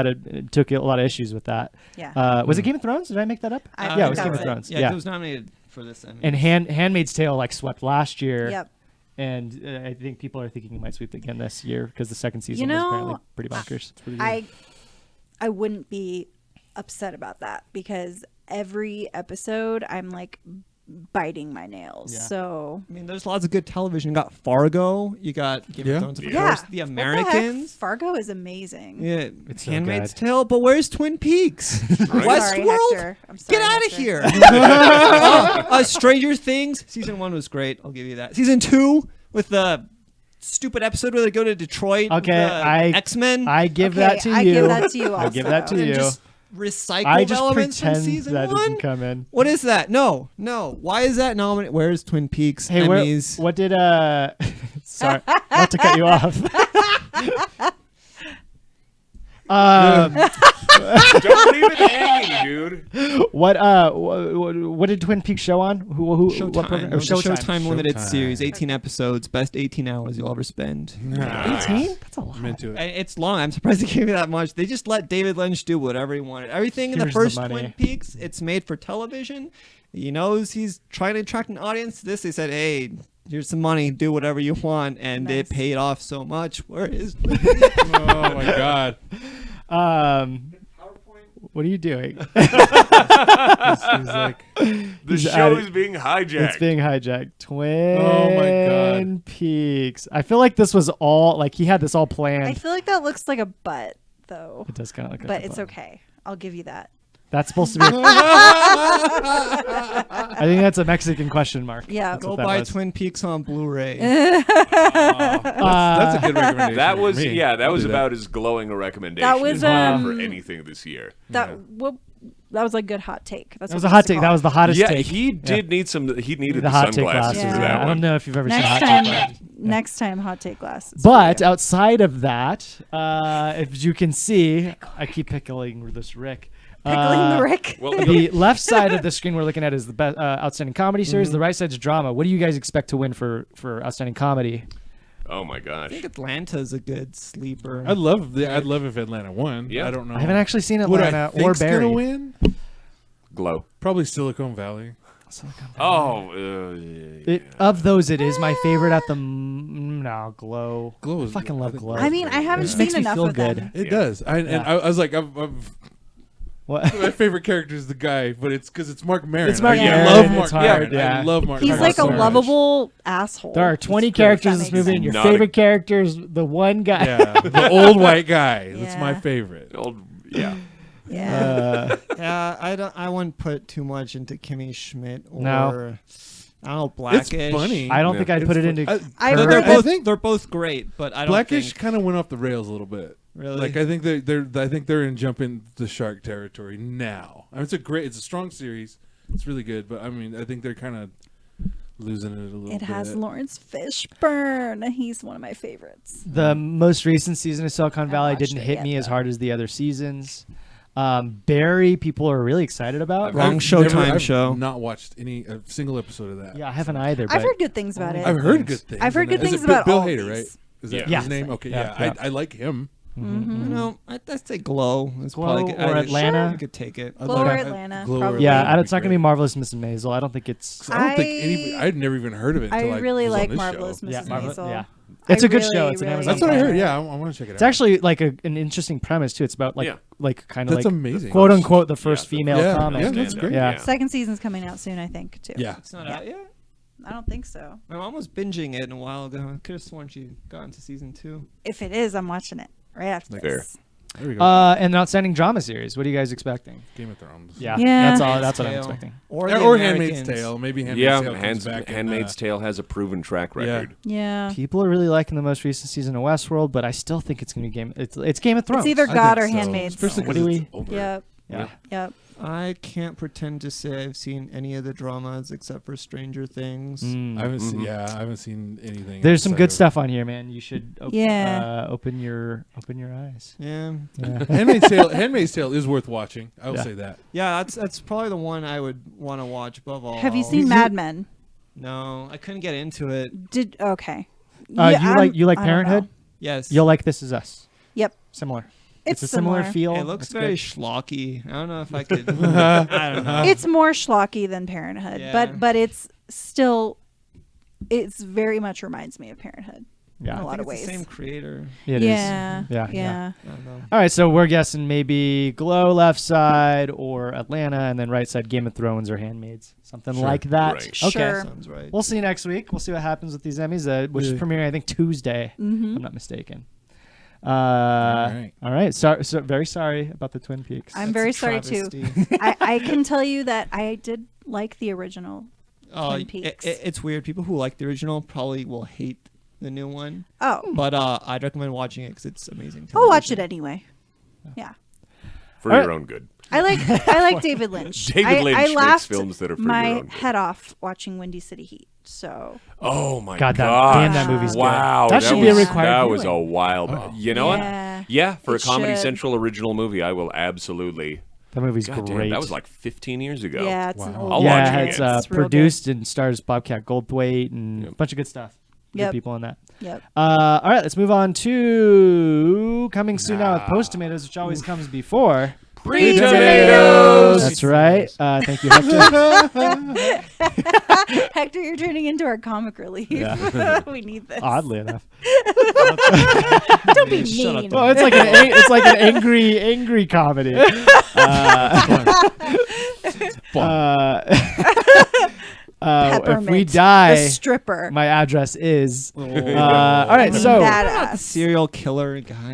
took a lot of issues with that. Yeah. Was it Game of Thrones? Did I make that up? I Yeah, think it was that Game was of it. Thrones. Yeah, Yeah, it was nominated for this Emmy. and Handmaid's Tale like swept last year. Yep. And I think people are thinking it might sweep again this year because the second season You was know, apparently pretty bonkers. I wouldn't be upset about that because every episode I'm like biting my nails. Yeah. So I mean, there's lots of good television. You got Fargo. You got Game of Thrones, of yeah, course. The What Americans. heck? Fargo is amazing. Yeah, It's so Handmaid's good. Tale. But where's Twin Peaks? I'm sorry, Westworld. Hector. I'm sorry, Get out of Hector. here. Stranger Things. Season 1 was great. I'll give you that. Season 2 with the stupid episode where they go to Detroit. Okay, X-Men. I give Okay, that to you. I give that to you I give that to also. you. Just recycled I just elements from pretend season that 1. didn't come in. What is that? No. Why is that nominated? Where's Twin Peaks? Hey, Emmys. what did sorry, not to cut you off. Don't leave it hanging, dude. What did Twin Peaks show on? Who Showtime. what program? It was a Showtime limited Showtime. series, 18 episodes, best 18 hours you'll ever spend. 18? That's a lot. I'm into it. And it's long. I'm surprised they gave me that much. They just let David Lynch do whatever he wanted. Everything in the Here's the first money. Twin Peaks, it's made for television. He knows he's trying to attract an audience. This, they said, hey, here's some money, do whatever you want, and it paid off so much. Where is Oh my god. What are you doing? He's like, The He's show out- is being hijacked. It's being hijacked. Twin Oh my God. Peaks. I feel like this was all like he had this all planned. I feel like that looks like a butt though. It does kind of look like But a it's bummer. okay. I'll give you that. That's supposed to be. I think that's a Mexican question mark. Yeah. That's Go what that buy was. Twin Peaks on Blu-ray. that's a good recommendation. That for was me. that I'll was do about as glowing a recommendation That was, as for anything this year. That was a good hot take. That's That was what a we hot used to take. call That it. was the hottest Yeah, take. he did need some. He needed the the hot take sunglasses glasses. for Yeah. that I one. don't know if you've ever seen Next hot time, take glasses. next time, hot take glasses. But outside of that, if you can see, I keep pickling this Rick. Pickling the Rick. Well, The left side of the screen we're looking at is the best outstanding comedy series. The right side's drama. What do you guys expect to win for outstanding comedy? oh my I gosh. think Atlanta's a good sleeper. I'd love if Atlanta won. Yeah. I don't know. I haven't actually seen What I Atlanta or think's Barry. gonna win? Glow. Probably Silicon Valley. Oh, Of those, it is my favorite at the no Glow. Glow I is- fucking love Glow. I mean, I haven't It makes seen me enough feel of good. them. It Yeah. does. And Yeah. I was like, What? my favorite character is the guy, but it's because it's Mark Maron. It's Mark I Maron, love it's Mark hard, Maron. yeah. I love Mark He's Maron like so a much. lovable asshole. There are 20 If characters in that this makes movie, and your sense. Not a- favorite character is the one guy. Yeah, the old white guy. That's my Yeah. favorite. old, yeah. Yeah. Yeah, I wouldn't put too much into Kimmy Schmidt or No. I don't know, Blackish. It's funny. I don't Yeah. think I'd It's put it fun- into. I've They're, heard I both think- they're both great, but I don't Blackish think kind of went off the rails a little bit. really. Like I think they're in jumping the shark territory now. I mean, it's a strong series. It's really good, but I mean, I think they're kind of losing it a little bit. It has Lawrence Fishburne. He's one of my favorites. The most recent season of Silicon Valley watched didn't it hit yet, me as though. hard as the other seasons. Barry, people are really excited about. Wrong I've Showtime I've show. Not watched a single episode of that. Yeah, I haven't either. But I've heard good things about it. I've heard good things. I've heard and good is things it Bill- about Bill all Hader, these. right? Is that Yeah. his name? Okay, Yeah, yeah. yeah. I like him. Mm-hmm. No, I'd say Glow. It's Glow probably good. or Atlanta? You could take it. I'd Glow or like- Atlanta, Glow or probably. yeah, Atlanta would it's not be gonna be great. Marvelous Mrs. Maisel. I don't think it's. 'Cause I don't think I- I'd never even heard of it until Yeah, I really was on like this Marvelous show. Mrs. Marvelous- Maisel. yeah. It's I a good really, show. It's an really Amazon That's what I like heard. it. Yeah, I want to check it out. It's actually like an interesting premise too. It's about like Yeah. kind of That's like amazing. quote unquote the first Yeah, female yeah, comic. yeah, that's great. Yeah. Second season's coming out soon, I think, too. Yeah. It's not Yeah. out yet. I don't think so. My mom was binging it a while ago. I could have sworn she got into season 2. If it is, I'm watching it right after Fair. this. There we go. And an outstanding drama series. What are you guys expecting? Game of Thrones. Yeah, Yeah. that's all. That's what I'm Tale. expecting. Or, the Or Handmaid's Americans. Tale. Maybe Handmaid's Yeah, Tale comes back. Handmaid's Tale has a proven track record. Yeah. People are really liking the most recent season of Westworld, but I still think it's gonna be it's Game of Thrones. It's either I God think or so. Handmaid's. Especially What 'cause do it's we- older. Yep. yeah. Yep. I can't pretend to say I've seen any of the dramas except for Stranger Things. Mm. I haven't seen. Yeah, I haven't seen anything. There's some outside good of- stuff on here, man. You should Yeah. open your eyes. Yeah. Yeah. Handmaid's Tale is worth watching. I will Yeah. say that. Yeah, that's probably the one I would want to watch above all. Have you seen Mad Men? No, I couldn't get into it. Okay. You like I don't Parenthood? know. Yes. You'll like This Is Us. Yep. Similar. It's a similar similar. feel. It looks It's very good. schlocky. I don't know if I could. I don't know. It's more schlocky than Parenthood, Yeah. but it's still, it's very much reminds me of Parenthood Yeah. in a I lot think of it's ways. the same creator. It is. Yeah. Yeah. Yeah. I don't know. All right, so we're guessing maybe Glow left side or Atlanta, and then right side Game of Thrones or Handmaids, something like that. Right. Okay, Sure. Sounds right. we'll see you next week. We'll see what happens with these Emmys, which is premiering I think Tuesday, if I'm not mistaken. right. All right. So very sorry about the Twin Peaks. I'm That's very a sorry too. travesty. I can tell you that I did like the original Twin it- Peaks. it's weird. People who like the original probably will hate the new one. Oh, But I'd recommend watching it because it's amazing. I'll watch it television. anyway. Yeah. For All your right. own good. I like David Lynch. David Lynch I makes laughed films that are for my your own good. head off watching Windy City Heat. So Oh my God, God! damn, that movie's good. Wow, That should be a was- required That was viewing. a wild. You know Yeah. what? Yeah, for a It Comedy should. Central original movie, I will absolutely. That movie's God damn, great. that was like 15 years ago. yeah, it's an Wow. old I'll movie. watch yeah, it it's again. It's real good. produced and stars Bobcat Goldthwait and a bunch of good stuff. Good Yep. people in that. Yep. All right, let's move on to coming soon now with Post Tomatoes, which always comes before. Pre-tomatoes. That's right. Thank you, Hector. Hector, you're turning into our comic relief. Yeah. We need this. Oddly enough. Don't be Shut up, mean. Well, it's like an angry comedy. If we Peppermint, die, the stripper. my address is. All right, so Badass. Serial killer guy.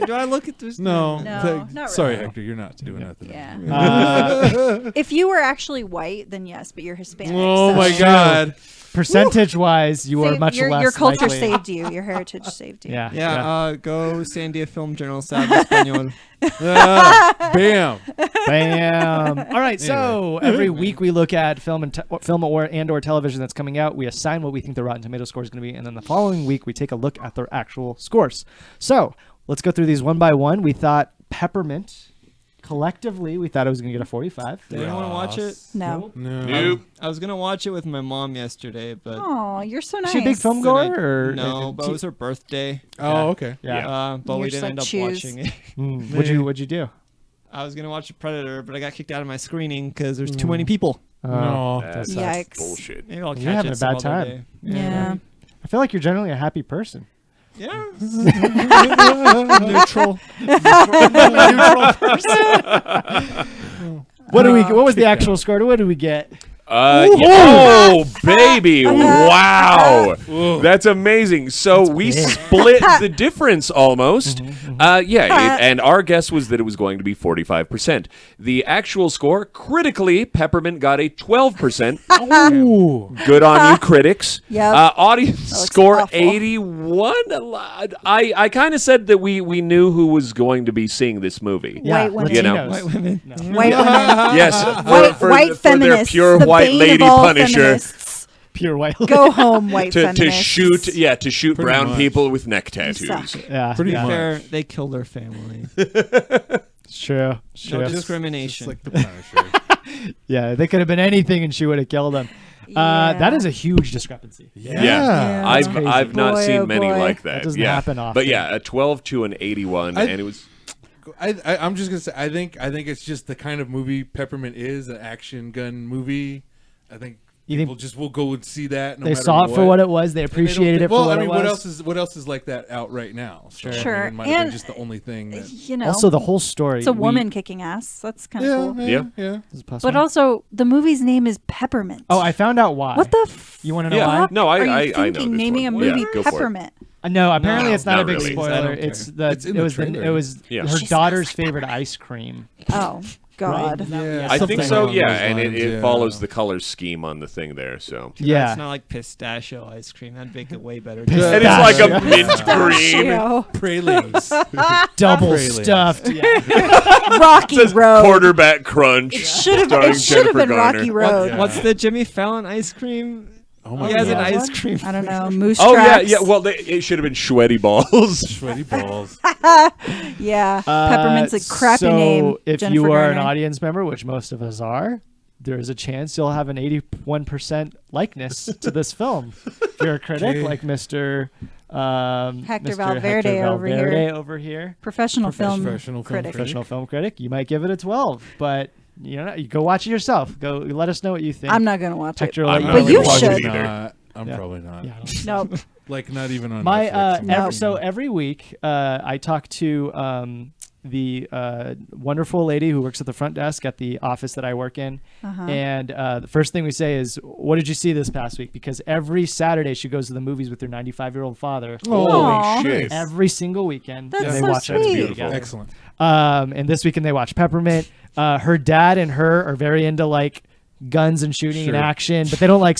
Do I look at this? No. No, not Sorry, really. Hector. You're not doing nothing. Yeah. If you were actually white, then yes, but you're Hispanic. Oh so my God. percentage-wise, you are Save- much less your culture likely. saved you. Your heritage saved you. Yeah. Yeah, go Sandia Film Journal Sabe Español. Bam. Bam. All right. So every week we look at film or television that's coming out. We assign what we think the Rotten Tomato score is going to be, and then the following week we take a look at their actual scores. So let's go through these one by one. We thought Peppermint. Collectively, we thought it was going to get a 45. Did anyone want to watch it? No. Nope. I was gonna watch it with my mom yesterday, but Oh, you're so Is nice. she a big film goer? Or no, but it was her birthday. Oh, okay. Yeah. But we You're didn't end up so choose. watching it. What'd you do? I was gonna watch Predator, but I got kicked out of my screening because there's too many people. No. That's Yikes. bullshit. Maybe I'll catch You're having it a some bad other time. day. Yeah. I feel like you're generally a happy person. Yeah. Neutral. What was the actual score? What did we get? Oh, baby. Wow. That's amazing. So we split the difference almost. And our guess was that it was going to be 45%. The actual score, critically, Peppermint got a 12%. Good on you, critics. Yep. Audience looks score awful. 81. I kind of said that we knew who was going to be seeing this movie. White women. You know. Latinos. White women. White women. Yes, White for their feminists. pure the white bane lady of all punisher. feminists. Pure white. Go home, white to feminists. shoot Pretty brown much. people with neck tattoos. suck. Yeah. Pretty yeah. much. Fair, they killed their family. It's true. It's No true. discrimination. Just like the Punisher. Yeah, they could have been anything and she would have killed them. Yeah. That is a huge discrepancy. Yeah. Yeah. I've Crazy. I've not Boy, seen oh many boy. like that. That doesn't yeah. happen often. But yeah, a 12 to an 81, and it was. I'm just gonna say I think it's just the kind of movie Peppermint is, an action gun movie. I think You think people just will go and see that. No they matter saw it for what it was. They And they don't appreciated think- it for well, what I mean, it was. what else is like that out right now? So, Sure. it might have been And- just the only thing. That, You know. Also, the whole story. it's a woman kicking ass. That's kind of cool. yeah. But also, the movie's name is Peppermint. Oh, I found out why. What the You want to know Yeah. why? No, are you I know thinking this naming one. a movie Yeah, go for it. Peppermint? No, apparently No, it's not a not big really. I spoiler. don't It's care. the It's in it the was trailer. it was Yeah. her She daughter's favorite ice cream. Oh God. Yeah, I think something so, along yeah, those and lines, it yeah. follows the color scheme on the thing there. So Yeah. It's not like pistachio ice cream. That'd make it way better. and it's like a mint green. Pistachio. Pralines. Double Praline. stuffed. Yeah. Rocky Road. Quarterback crunch. Should have starring it should have Jennifer been Garner. Rocky Road. Yeah. What's the Jimmy Fallon ice cream? Oh my He has an God. ice cream. I don't know. Moose Oh yeah, tracks. yeah. Well, it should have been sweaty balls. Sweaty balls. Yeah. Peppermint's a crappy so name. if Jennifer you are an Garner. audience member, which most of us are, there is a chance you'll have an 81% likeness to this film. If you're a critic, Okay. like Mr. Hector Mr. Valverde Hector over here. Valverde over here, Professional film Professional film critic. professional film critic, you might give it a 12, but you know, you go watch it yourself. Go let us know what you think. I'm not gonna watch it. Hector will let I'm you not know But what you think. watching should. it either. I'm Yeah. probably not. Yeah, I don't- Nope. Like not even on My Netflix. No. so every week I talk to the wonderful lady who works at the front desk at the office that I work in, and the first thing we say is, "What did you see this past week?" Because every Saturday she goes to the movies with her 95-year-old father. Holy Aw. shit! Every single weekend, That's and they so watch that movie sweet. together. Excellent. And this weekend they watch Peppermint. Her dad and her are very into like guns and shooting and Sure. action, but they don't like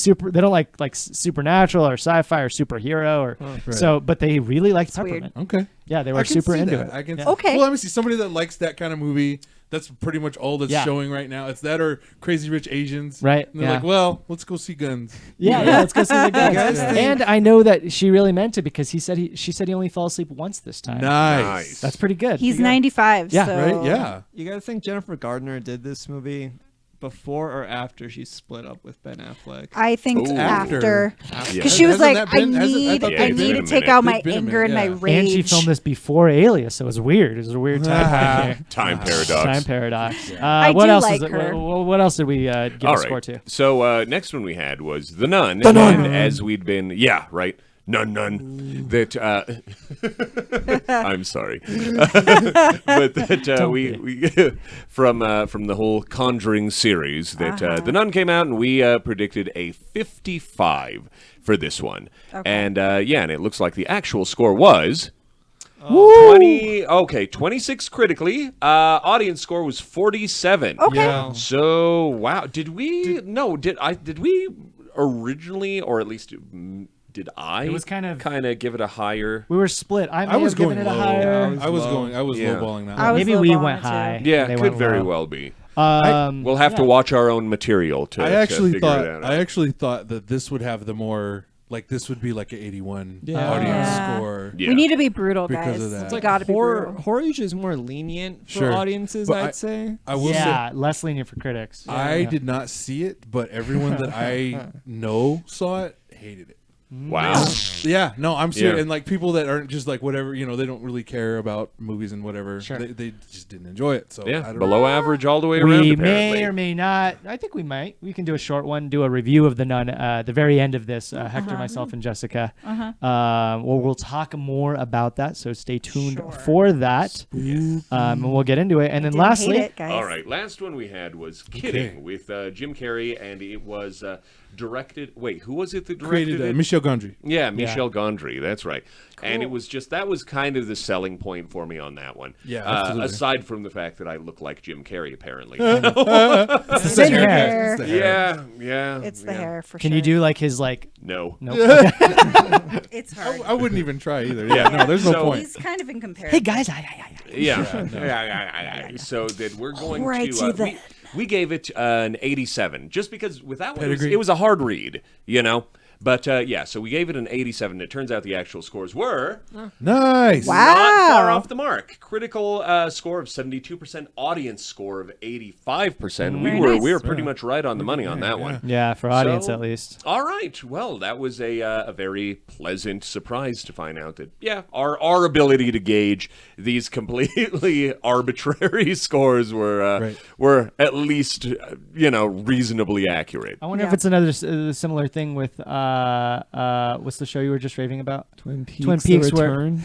supernatural or sci-fi or superhero or Right. so. But they really liked That's weird. Peppermint. Okay. Yeah, they I were can super see into that. it. I can. Yeah. Okay. Well, let me see somebody that likes that kind of movie. That's pretty much all that's Yeah. showing right now. It's that or Crazy Rich Asians. Right, And they're yeah. like, well, let's go see guns. Yeah, let's go see the guys. guys think- And I know that she really meant it because she said he only fell asleep once this time. Nice. That's pretty good. He's Pretty good. 95. Yeah. So. Right? Yeah. You guys think Jennifer Gardner did this movie before or after she split up with Ben Affleck? I think Ooh. after, Yeah. because she was Hasn't like, that been- I hasn't- I need, thought I they'd need been to a take minute. out my They'd been a anger and minute, my yeah. And she rage. filmed this before Alias, so it was weird. It was a weird timeline here. Time paradox. Time paradox. I What do else like is it? her. What else did we give All a right. score to? So next one we had was The Nun. The Nun. And as we'd been, yeah, right. Nun. That I'm sorry, but that we from the whole Conjuring series that The Nun came out and we predicted a 55 for this one, and and it looks like the actual score was. 26 critically. Audience score was 47. Okay. Yeah. So wow, did we originally, or at least did I? It was kind of- give it a higher. We were split. I may I was have given going it a low. higher. I was low. Yeah. lowballing that. I was Maybe we lowballing went it, too. high. Yeah, and they could went very low. well be. We'll We'll have to watch our own material to. I actually to figure thought. it out. I actually thought that this would have the more. Like this would be like an 81 Yeah. audience Yeah. score. Yeah. We need to be brutal, Because guys. of that. It's It's gotta be horror, brutal. horror usually is more lenient for Sure. audiences, But I'd say. I will Yeah, say less lenient for critics. I Yeah. did not see it, but everyone that I know saw it hated it. Wow. Yeah, no, I'm serious. Yeah. And like people that aren't just like whatever, they don't really care about movies and whatever. Sure. They just didn't enjoy it. So I Yeah, don't below average all the way around. We apparently. may or may not. I think we might. We can do a short one, do a review of The Nun. The very end of this, Hector, myself, and Jessica. We'll talk more about that. So stay tuned for that. And we'll get into it. And then Didn't hate lastly, it, guys. All right, last one we had was Kidding with Jim Carrey, and it was directed. Wait, who was it that directed created it? Michel Gondry. Yeah, Michel Gondry. That's right. And it was just that was kind of the selling point for me on that one. Yeah, absolutely. Aside from the fact that I look like Jim Carrey, apparently. It's the hair. hair. It's the hair. yeah. It's the yeah. hair for can sure. you do like his like? No. Nope. It's hard. I wouldn't even try either. Yeah, no, there's no So- point. He's kind of in comparison. Hey guys, Yeah. So that we're going Alrighty to. then. We gave it an 87, just because with that one Pedigree. it was a hard read, But so we gave it an 87. It turns out the actual scores were Nice. Wow. not far off the mark. Critical score of 72%, audience score of 85%. Very We nice. were pretty much right on the money on that one. yeah, for audience So- at least. All right. Well, that was a very pleasant surprise to find out that, our ability to gauge these completely arbitrary scores were at least, reasonably accurate. I wonder if Yeah. it's another similar thing with what's the show you were just raving about? Twin Peaks, Twin Peaks The where- Return.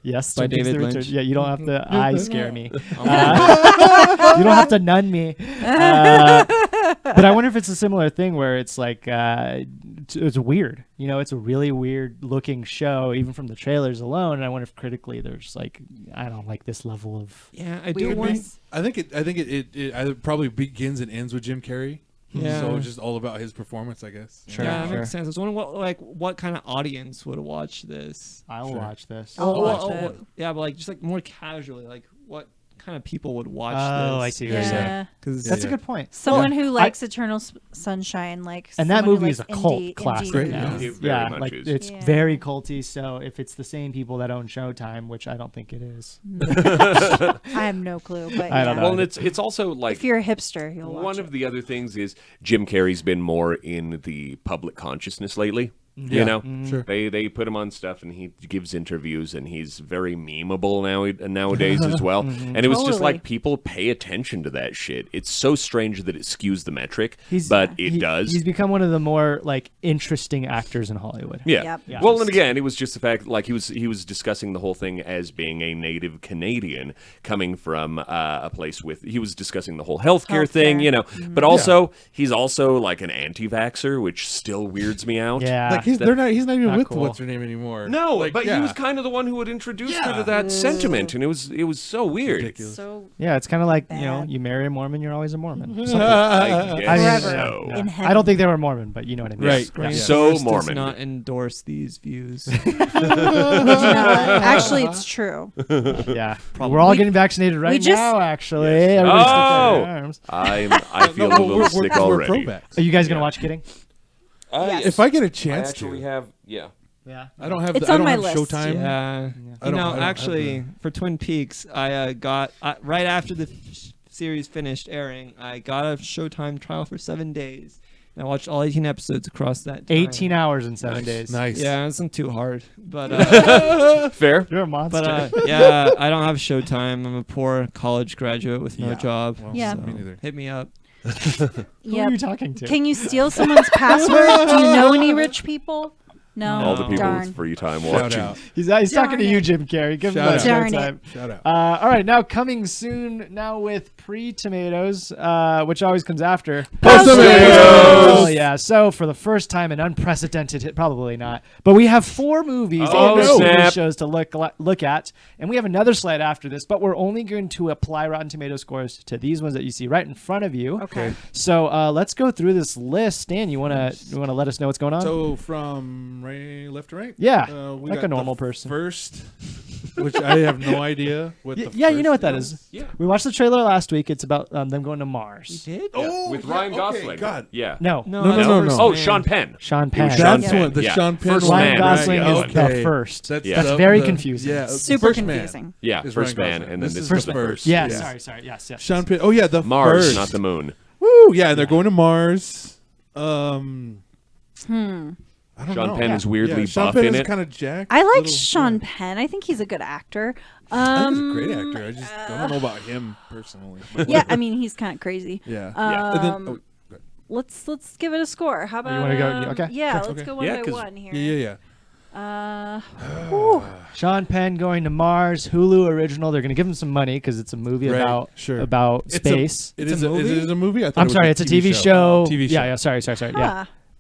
Yes, By Twin Peaks: David The Return. Lynch. Yeah, you don't have to eye scare me. You don't have to nun me. But I wonder if it's a similar thing where it's like it's weird. You know, it's a really weird looking show, even from the trailers alone. And I wonder if critically there's like, I don't like this level of I do want. I think it probably begins and ends with Jim Carrey. Yeah. So it's just all about his performance, I guess. Sure. Yeah, that makes sense. I was wondering what kind of audience would watch this. I'll watch this. I'll watch it. Yeah, but like just like more casually, like what kind of people would watch this? Oh, I see what you're saying. Yeah. Because That's a good point. Someone who likes Eternal Sunshine, like, And that someone who movie is a likes cult indie classic Great, now. movies. It very much like is. it's Yeah. very culty. So if it's the same people that own Showtime, which I don't think it is, I have no clue, but I don't know. Well, and it's also like if you're a hipster, you'll watch one it. of the other things is Jim Carrey's been more in the public consciousness lately. Yeah, You know, sure. they put him on stuff, and he gives interviews, and he's very memeable nowadays as well. And it was just Totally. like people pay attention to that shit. It's so strange that it skews the metric, He's- but it he- does. He's become one of the more like interesting actors in Hollywood. Yeah. Yep. Yeah. Well, and again, it was just the fact, like he was discussing the whole thing as being a native Canadian coming from a place with. He was discussing the whole healthcare thing, Healthcare. you know. But also, he's also like an anti-vaxxer, which still weirds me out. Yeah. Like he's not even Not with cool. what's her name anymore. No, Like, but yeah. he was kind of the one who had introduced her to that sentiment, and it was so weird. Ridiculous. So Yeah, it's kind of like, you know, Bad. you marry a Mormon, you're always a Mormon. Something. I guess I mean, Forever. so. yeah. In I heaven. don't think they were Mormon, but you know what I mean. Right. Yeah. So Does Mormon. not endorse these views. actually, it's true. Yeah. We're all getting vaccinated right just- now, actually. Everybody's sticking Oh! their arms. I feel No, a little sick we're already. pro-vax. Are you guys going to watch Kidding? Yes. If I get a I chance actually to, have, yeah. Yeah. I don't have. It's I on don't my have list. Showtime. Yeah. I You don't- know, I don't have actually, for Twin Peaks, I got right after the series finished airing, I got a Showtime trial for 7 days. And I watched all 18 episodes across that time. 18 hours in 7 days. Nice. Yeah, it wasn't too hard, but Fair. You're a monster. but yeah, I don't have Showtime. I'm a poor college graduate with no Yeah. job. Well, Yeah. me neither. Hit me up. Who Yep. are you talking to? Can you steal someone's password? Do you know any rich people? No. All the people Darn. with free time Shout watching. out. He's talking to Darn you, it. Jim Carrey. Give him Shout that out. Darn showtime. Shout out. All right, now coming soon, now with pre-tomatoes, which always comes after. Post-tomatoes! Oh, yeah. So for the first time, an unprecedented hit, probably not, but we have 4 movies Oh, and TV snap. shows to look at, and we have another slide after this, but we're only going to apply Rotten Tomato scores to these ones that you see right in front of you. Okay. So let's go through this list. Dan, you wanna let us know what's going on? So from left to right. Yeah, we like got a normal the person. First, which I have no idea what. The Yeah, you know what first that is. Yeah. We watched the trailer last week. It's about them going to Mars. Did? Oh, With yeah, Ryan okay, Gosling. God. Yeah. No, No, No, that's no, the no. first Oh, man. Sean Penn. Sean It was Penn. Sean That's Penn. one. The Yeah. Sean Penn First one. Ryan man, Gosling right? is Okay. the first. That's, Yeah. That's very confusing. Yeah, Super first man confusing. Yeah, is first Ryan man, Gosling. and then This this is is the the first. Yeah, Yeah. sorry. Yes. Sean Penn. Oh yeah, the Mars, first. not the moon. Woo! Yeah, and they're going to Mars. I don't Sean know. Penn is weirdly Sean buff Penn in is it. kind of jacked. I like little- Sean yeah. Penn. I think he's a good actor. I think he's a great actor. I just don't know about him personally. But Yeah, whatever. I mean he's kind of crazy. Yeah. Yeah. And then, Um, oh, go ahead. Let's give it a score. How about you wanna go- okay. Yeah, Sure. let's Okay. go one Yeah, by 'cause- one here. Yeah. Sean Penn going to Mars, Hulu original. They're going to give him some money because it's a movie Right, about sure. about It's space. It It's is a a movie? It is a movie. I thought I'm it was sorry, it's a TV show. TV show. Yeah. Sorry.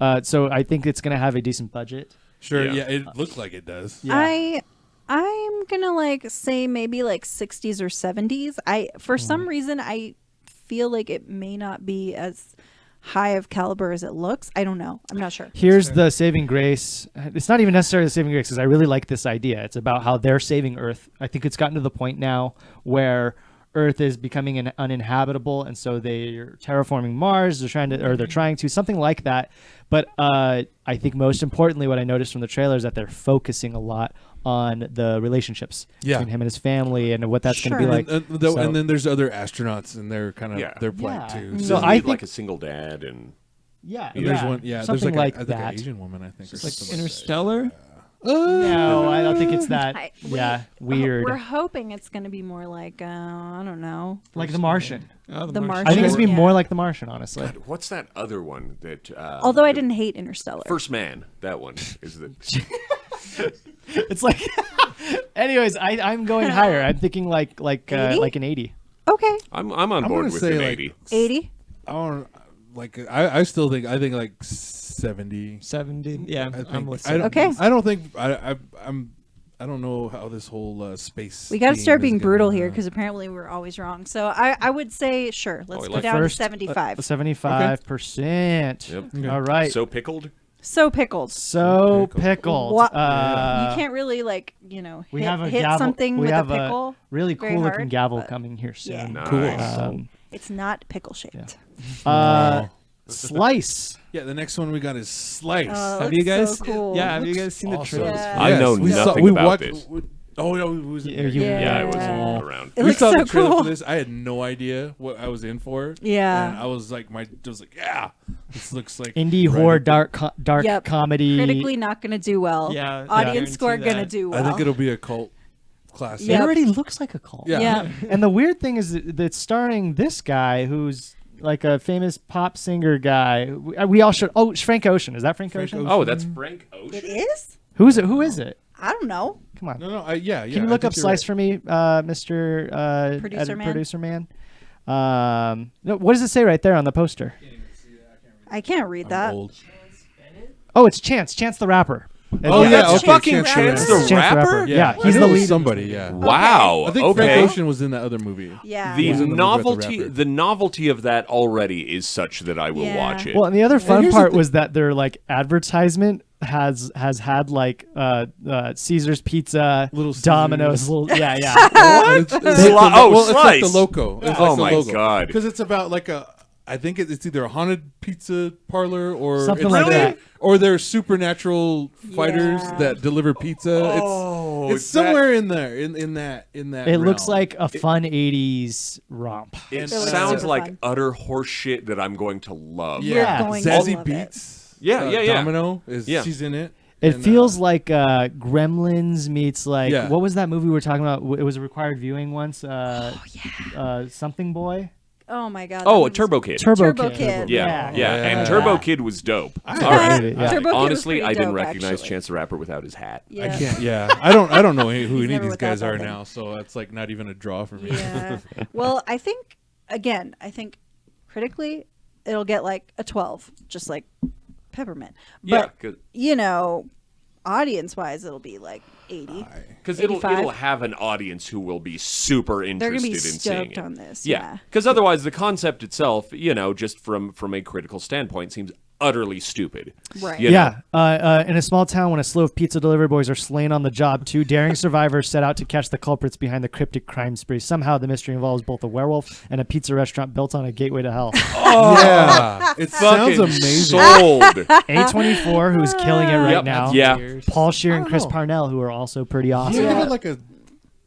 Yeah. So I think it's going to have a decent budget. Sure. Yeah. Yeah. It looks like it does. Yeah. I'm gonna say maybe like 60s or 70s. For some reason I feel like it may not be as high of caliber as it looks. I don't know. I'm not sure. Here's the saving grace. It's not even necessarily the saving grace because I really like this idea. It's about how they're saving Earth. I think it's gotten to the point now where Earth is becoming uninhabitable, and so they're terraforming Mars. They're trying to something like that. But I think most importantly, what I noticed from the trailer is that they're focusing a lot on the relationships between him and his family and what that's going to be Sure. like. And then there's other astronauts, and they're kind of Yeah. they're playing Yeah. too. So Doesn't I need, think like a single dad and yeah, And there's one. Yeah. There's something like, like I think that. an Asian woman. I think. Or Like something Interstellar? No, I don't think it's that. Weird. We're hoping it's gonna be more like I don't know. Like The Martian. Oh, The Martian. I think it's gonna be Yeah. more like The Martian, honestly. God, what's that other one that? Although I didn't hate Interstellar. First Man, that one is the. It's like. Anyways, I'm going higher. I'm thinking like 80? like an 80. Okay, I'm on I'm board gonna with say an like 80. 80. I don't. like I still think like 70. 70. Yeah, I'm with I don't, Okay. I don't think I don't know how this whole space. We got to theme start is being gonna, brutal here because apparently we're always wrong. So I would say sure. Let's go down to 75. 75%. Yep. Okay. All right. So pickled. So pickled. So pickled. What? You can't really we hit, have a hit gavel. something we with have a pickle. really very cool looking hard, gavel but- coming here soon. Yeah. Nice. It's not pickle shaped. Slice. Yeah, the next one we got is Slice. Have you guys? So cool. Yeah, have you guys seen the awesome. trailer? Yeah. I know we nothing we about watched, this. Oh no, we was Yeah, you- Yeah, I wasn't Yeah. around. It we looks saw so the trailer cool. for this. I had no idea what I was in for. Yeah. and I was like, yeah, this looks like Indie right horror, up the- dark Yep. comedy. Critically not going to do well. Yeah, Audience guarantee score going to that. do well. I think it'll be a cult classic. It Yep. already looks like a cult. Yeah. Yeah. And the weird thing is that it's starring this guy who's like a famous pop singer guy. We all should. Oh, it's Frank Ocean. Is that Frank Frank Ocean? Ocean. Oh, that's Frank Ocean. It is? Who is it? Who is it? I don't know. Come on. No, yeah. Can you look up Slice for me, Mr. Producer man? Producer man? No, what does it say right there on the poster? I can't read that. Old. Oh, it's Chance the rapper. Oh Yeah. yeah, That's okay, fucking Chance Chance the the Rapper. Rapper? Yeah, I he's knew the it was lead. somebody. Yeah, Wow. I think okay. Frank Ocean was in that other movie. Yeah. The He was in the movie about the novelty, rapper. the novelty of that already is such that I will Yeah. watch it. Well, and the other fun here's the part thing- was that their like advertisement has had like Caesar's Pizza, Little Caesars. Domino's, What? yeah. It's like Sli- oh, it's like the Slice. loco. It's Oh like the my logo. God. Because it's about like I think it's either a haunted pizza parlor or Something it's like that. or they're supernatural fighters Yeah. that deliver pizza. Oh, it's somewhere in there in that. It looks realm. like a fun '80s romp. It looks sounds super like fun. utter horseshit that I'm going to love. You're Yeah. going to Zazie love it. Beetz. Yeah, yeah. Domino is Yeah. she's in it. It And, feels like Gremlins meets like Yeah. what was that movie we were talking about? It was a required viewing once. Something Boy. Oh my god. Oh, that a one's- Turbo Kid. Turbo Kid. Yeah, yeah, and Yeah. Turbo Kid was dope. I All like right. it, yeah. Turbo Kid was Honestly, pretty I didn't dope, recognize actually. Chance the Rapper without his hat. I Yeah. can't. Yeah, I don't know who He's any of never these without guys that are thing. now. So that's like not even a draw for me. Yeah. Well, I think critically, it'll get like a 12, just like Peppermint. Yeah, But you know, audience-wise, it'll be like 80. because 85. it'll have an audience who will be super interested They're gonna be in seeing stoked it. on this. Yeah, Yeah. because otherwise the concept itself, just from a critical standpoint, seems utterly stupid. Right. You know? Yeah. In a small town, when a slew of pizza delivery boys are slain on the job, two daring survivors set out to catch the culprits behind the cryptic crime spree. Somehow, the mystery involves both a werewolf and a pizza restaurant built on a gateway to hell. Yeah, it sounds Fucking amazing. Sold. A24, who's killing it right Yep. now. Yeah. Paul Scheer and Chris Oh. Parnell, who are also pretty Yeah, awesome. give it like a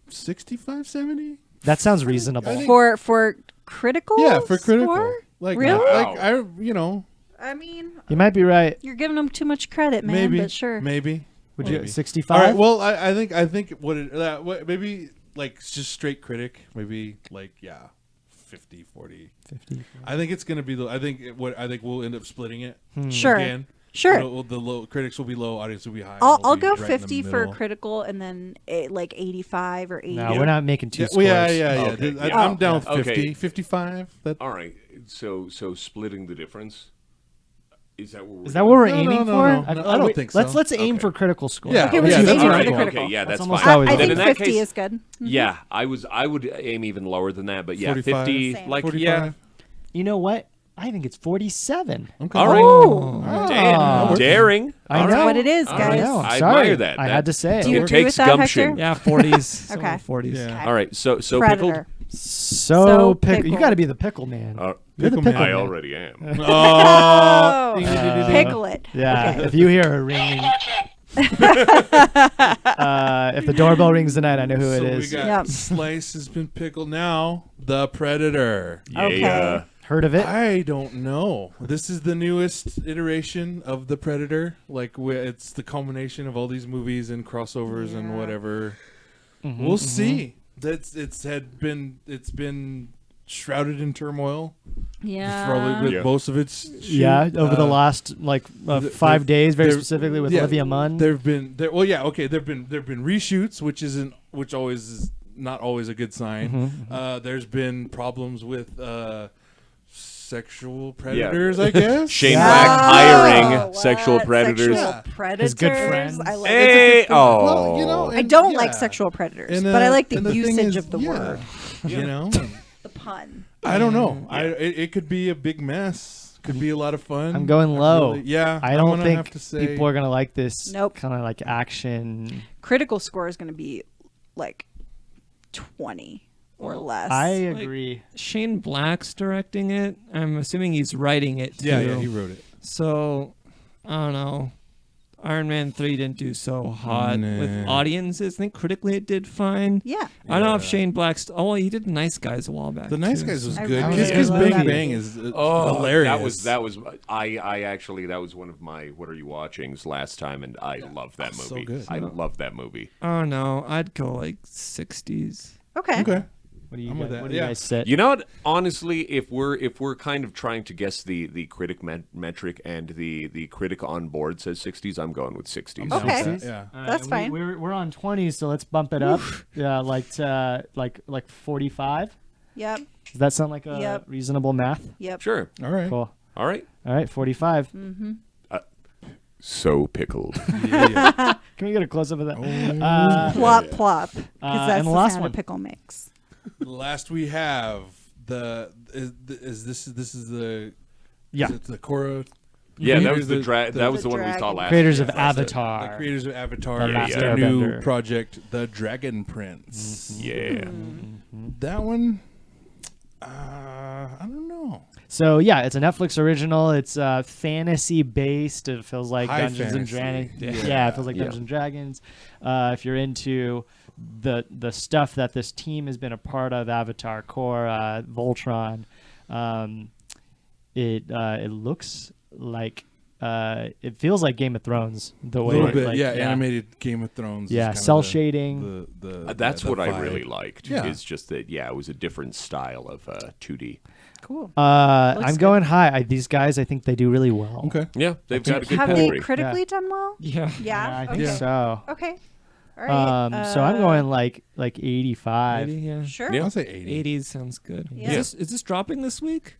65, 70? That sounds reasonable. For critical. Yeah, for critical. score? Like, Really? like I mean, You might be right. you're giving them too much credit, man. maybe, But sure. maybe. Would Maybe. you 65? All right. Well, I think maybe like just straight critic. Maybe like 50, 40. 50. I think it's gonna be I think we'll end up splitting it. Sure. Again. Sure. The low critics will be low, audience will be high. I'll We'll be go right in the 50 for middle. critical, and then like 85 or 80. No, we're not making two Yeah, scores. well, yeah. Okay, Dude, yeah. I'm down with Okay. 50, 55. That All right. So splitting the difference. Is that what we're Is that what we're No, aiming no, for? no. I don't think so. Let's aim Okay. for critical score. Yeah. Okay, we're yeah, just that's aiming all for right. critical. Okay, yeah, that's almost fine. always I Then think in that 50 case- is good. Mhm. Yeah, I would aim even lower than that, but yeah, 45? 50. Same. Like 45? You know what? I think it's 47. Okay. All right. Oh. Damn, daring. I All know. right. what it is, All guys. I right. know. I Sorry. admire that. I That- had to say Do you It agree takes with that, gumption. Hector? Yeah, 40s. Okay. 40s. Yeah. All right, so pickled. Predator. So pickle. You got to be the pickle man. You're the Pickle pickle man. I man. already am. Oh, pickle it. Yeah. Okay. If you hear a ringing, if the doorbell rings tonight, I know who it So is. we got Yep. Slice has been pickled. Now the Predator. Okay. Heard of it? I don't know. This is the newest iteration of the Predator. Like it's the culmination of all these movies and crossovers and whatever. We'll see. It's been shrouded in turmoil. Yeah. Probably with Yeah. most of its shoot. Yeah, over the last like 5 days, very there- specifically with yeah, Olivia Munn. There've been reshoots, which always is not always a good sign. There's been problems with sexual predators, I guess. Shane Yeah. Black hiring What? sexual predators. Sexual predators. His good friends. I like Hey, it. oh, Well, you know, I and- don't yeah. like sexual predators, And, but I like the and thing usage is, of the yeah, word, You know, the pun. I don't know. It could be a big mess. Could be a lot of fun. I'm going low. Yeah, I I'm don't gonna think have to say, people are gonna like this. Nope. Kind of like action. Critical score is going to be like 20 or less. I agree. Shane Black's directing it. I'm assuming he's writing it too. Yeah, he wrote it. So, I don't know. Iron Man 3 didn't do so hot with Nah. audiences. I think critically it did fine. Yeah. I don't know if Shane Black's... Oh, well, he did Nice Guys a while back. The Nice too, Guys so- was I good. really His love Bang that Bang movie. is hilarious. That was I actually that was one of my what are you watchings last time, and I love that so movie. good. I love that movie. Oh, no. I'd go like 60s. Okay. Okay. What do you I'm with guys, that, what do you yeah. guys sit? You know what? Honestly, if we're kind of trying to guess the critic metric and the critic on board says 60s, I'm going with 60s. Okay. Yeah. All That's fine. We're on 20s, so let's bump it up. Yeah, like 45. Yep. Does that sound like a Yep. reasonable math? Yep. Sure. All right. Cool. All right. All right, 45. So pickled. Yeah. Can we get a close up of that? Plop, plop. Because that's and the the last sound one. a pickle makes. Last we have the this is the Yeah. is it the Korra. Yeah, that was Creators that was the one we saw dragon. last. Creators year. of Avatar. The creators of Avatar, The Last their new Airbender. project, The Dragon Prince. Yeah. That one, I don't know. So yeah, it's a Netflix original. It's fantasy based. It feels like High Dungeons and fantasy. Dragons. Yeah. Yeah, it feels like Yeah. Dungeons and Dragons. If you're into the stuff that this team has been a part of, Avatar, Korra, Voltron, it looks like it feels like Game of Thrones. The A way, little bit, like, animated Game of Thrones. is Yeah, kinda cell the- shading. That's the what I vibe. really liked. Yeah. Is just that it was a different style of 2D. Cool. I'm Looks going high. These guys, I think they do really well. Okay. Yeah, they've got a good Have they pedigree. critically done well? Yeah. Yeah. I think okay. so. Okay. All right. So I'm going like 85. 80, yeah. Sure. I'll say 80. 80s sounds good. Yeah. Is this dropping this week?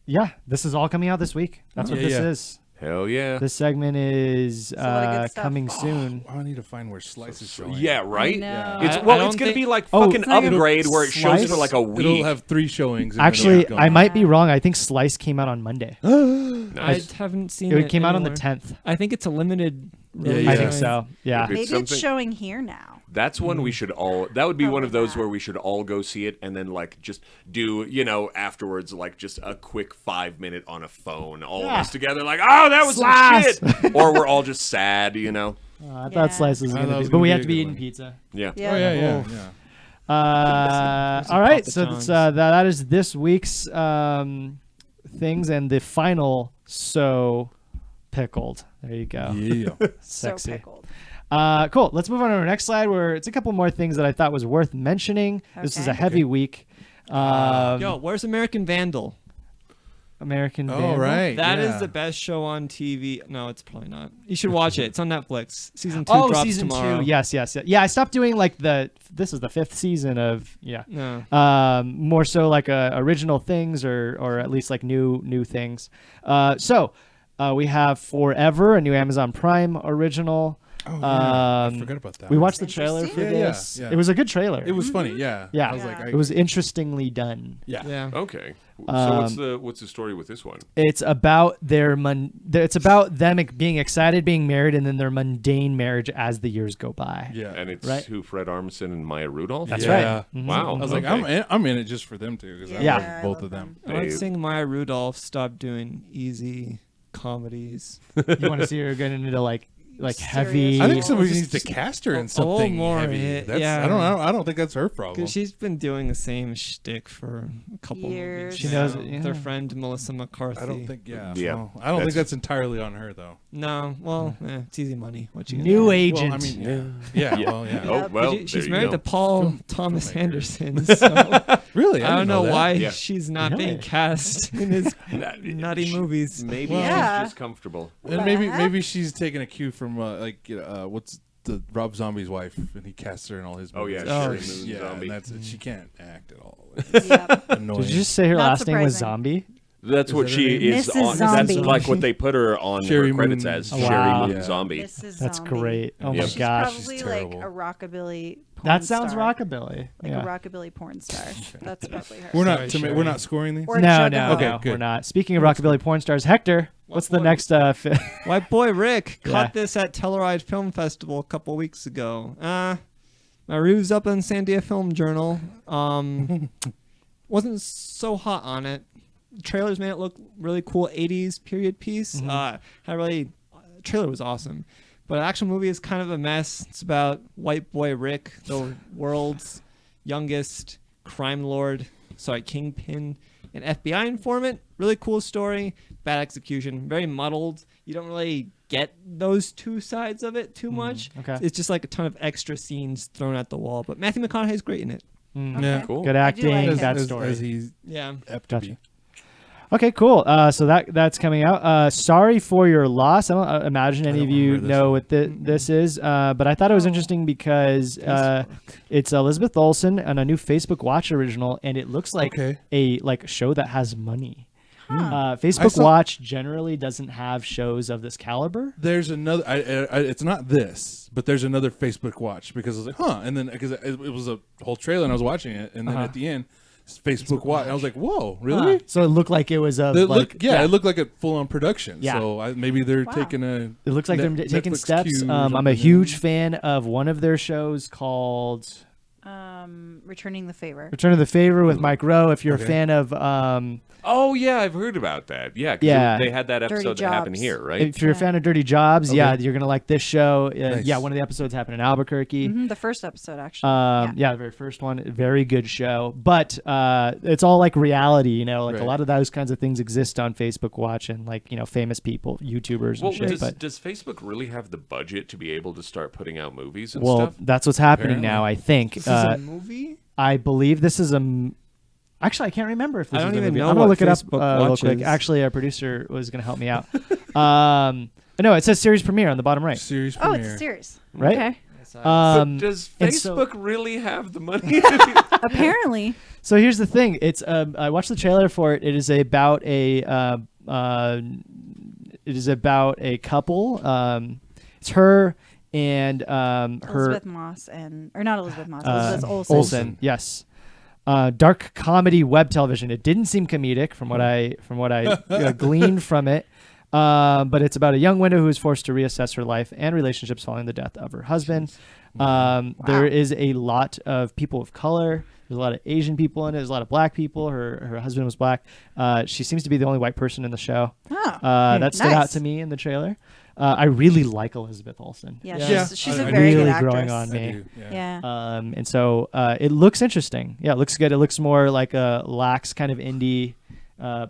Yeah, this is all coming out this week. That's what Yeah, this yeah. is. Hell yeah. This segment is a lot of good stuff. coming soon. I need to find where Slice is showing. Yeah, right. know. It's I well, don't it's gonna think- be like Oh, fucking it's not gonna- Upgrade where it shows it for Slice? like a week. It'll have 3 showings. and Actually, it'll be I gone. might be wrong. I think Slice came out on Monday. Nice. I haven't seen it. It came out on the anywhere. 10th. I think it's a limited. Yeah, release. yeah. I think so. Yeah. If Maybe it's it's something- showing here now. That's one we should all. That would be one of Probably those not. where we should all go see it and then like just do afterwards like just a quick 5-minute on a phone, all of Yeah. us together like that was Slash. some shit, or we're all just sad. I Yeah. thought Slice was I going thought to it be, was but gonna we be have a to be good eating one. pizza. Yeah. Yeah. Oh yeah. All right, Papa so John's. that is this week's things and the final so pickled. There you go. Yeah. Sexy. So pickled. Cool. Let's move on to our next slide where it's a couple more things that I thought was worth mentioning. This is a Okay. heavy week. Yo, where's American Vandal? American Oh Vandal. right. That is yeah. the best show on TV. No, it's probably not. You should watch it. It's on Netflix. Season 2 Oh, drops season tomorrow. 2. Yes. Yeah, I stopped doing like this is the 5th season of No. more so like original things or at least like new things. So we have Forever, a new Amazon Prime original. Oh, yeah. I forgot about that. We watched the trailer for Interesting. Yeah, this. yeah. It was a good trailer. It was funny. Yeah. Yeah. I was like, Yeah. It was interestingly done. yeah. Yeah. Okay. So Um, what's the story with this one? It's about it's about them being excited, being married, and then their mundane marriage as the years go by. Yeah. And it's right. who Fred Armisen and Maya Rudolph. That's Yeah. right. Mhm. Wow. I was like, okay. I'm in it just for them too because I Yeah. love I both love of them. I like Hey. seeing Maya Rudolph stop doing easy comedies. You want to see her getting into like heavy. I think somebody Just- needs to cast her a in little something more heavy. hit, That's, yeah. I don't think that's her problem. Because she's been doing the same shtick for a couple Years. movies. She knows now. it, yeah. Their friend Melissa McCarthy. I don't think. Yeah. Yeah. So, I don't think that's entirely on her though. No, well, it's easy money. What you gonna New do? agent. Well, I mean, yeah. Yeah. Well, yeah. Oh well, But she's there married you to go. Paul Thomas filmmaker. Anderson. So Really? I don't know that. why Yeah. she's not Really? being cast in his nutty movies. Maybe Yeah. she's just comfortable. And maybe she's taking a cue from what's the Rob Zombie's wife, and he casts her in all his Oh movies. yeah, Oh, Sherry Moon yeah. Zombie. And that's it. She can't act at all. Yep. Annoying. Did you just say her Not last name was surprising. Zombie? That's what that she her name? is Mrs. on. That's Zombie. like what they put her on Sherry her credits Moon. as. Oh, Sherry wow. Moon Yeah. Zombie. Mrs. That's Zombie. great. Oh Yep. my She's gosh. probably She's like terrible. a rockabilly porn That sounds star. rockabilly. Like Yeah. a rockabilly porn star. That's probably her. We're not. Sorry, We're Sherry. not scoring these. Or No, Juggernaut. no, Okay, no, good. we're not. Speaking of rockabilly porn stars, Hector, what's the boy. next? White Boy Rick Yeah. caught this at Telluride Film Festival a couple weeks ago. My review's up on San Diego Film Journal. Wasn't so hot on it. Trailers made it look really cool. 80s period piece. Trailer was awesome. But the actual movie is kind of a mess. It's about White Boy Rick, the world's youngest crime lord, kingpin, an FBI informant. Really cool story. Bad execution. Very muddled. You don't really get those two sides of it too much. okay. It's just like a ton of extra scenes thrown at the wall. But Matthew McConaughey's great in it. Yeah. Cool. Good I do acting, like that him. story. As he's Yeah. apt to Gotcha. be. Okay, cool. So that's coming out. Sorry for your loss. I don't imagine any don't of you remember this know one. what this is, but I thought it was interesting because it's Elizabeth Olsen on a new Facebook Watch original, and it looks like Okay. a show that has money. Huh. Facebook saw- Watch generally doesn't have shows of this caliber. There's another. It's not this, but there's another Facebook Watch because I was like, huh, and then because it was a whole trailer and I was watching it, and then at the end, it's Facebook Watch. And I was like, whoa, really? Huh. So it looked like it was a It like looked, yeah, it looked like a full-on production. Yeah. So maybe they're Wow. taking a. It looks like they're taking Netflix steps. cue or I'm a something. huge fan of one of their shows called Returning the Favor. Return of the Favor with Mike Rowe. If you're a Okay. fan of Oh yeah, I've heard about that. Yeah, 'cause Yeah. they had that Dirty episode that happened Jobs. here, right? if you're a Yeah. fan of Dirty Jobs, yeah, Okay. you're gonna like this show. Nice. Yeah, one of the episodes happened in Albuquerque. The first episode, actually. Yeah, the very first one, very good show. But it's all like reality, you know, like a Right. lot of those kinds of things exist on Facebook Watch and like famous people, YouTubers Well, and shit. But does Facebook really have the budget to be able to start putting out movies and well, stuff? that's what's happening Apparently. now. I think. This is a movie? I believe this is Actually, I can't remember if this I don't is a even movie. know I'm gonna what look it up Facebook real Watch quick. is. Actually, our producer was gonna help me out. No, it says series premiere on the bottom right. Series Oh, premiere. it's a series. Right? Okay. But does and so- Facebook really have the money? Apparently. So here's the thing. It's I watched the trailer for it. It is about a couple. It's her and her Elizabeth Moss or not Elizabeth Moss. Elizabeth Olsen. Yes. Dark comedy web television. It didn't seem comedic from what I gleaned from it. But it's about a young widow who is forced to reassess her life and relationships following the death of her husband. There is a lot of people of color. There's a lot of Asian people in it. There's a lot of black people. Her husband was black. She seems to be the only white person in the show. Oh, That stood out nice. to me in the trailer. I really like Elizabeth Olsen. Yeah, Yeah. she's I a very really good actress. growing on I me. do, yeah. Yeah. And so it looks interesting. Yeah, it looks good. It looks more like a lax kind of indie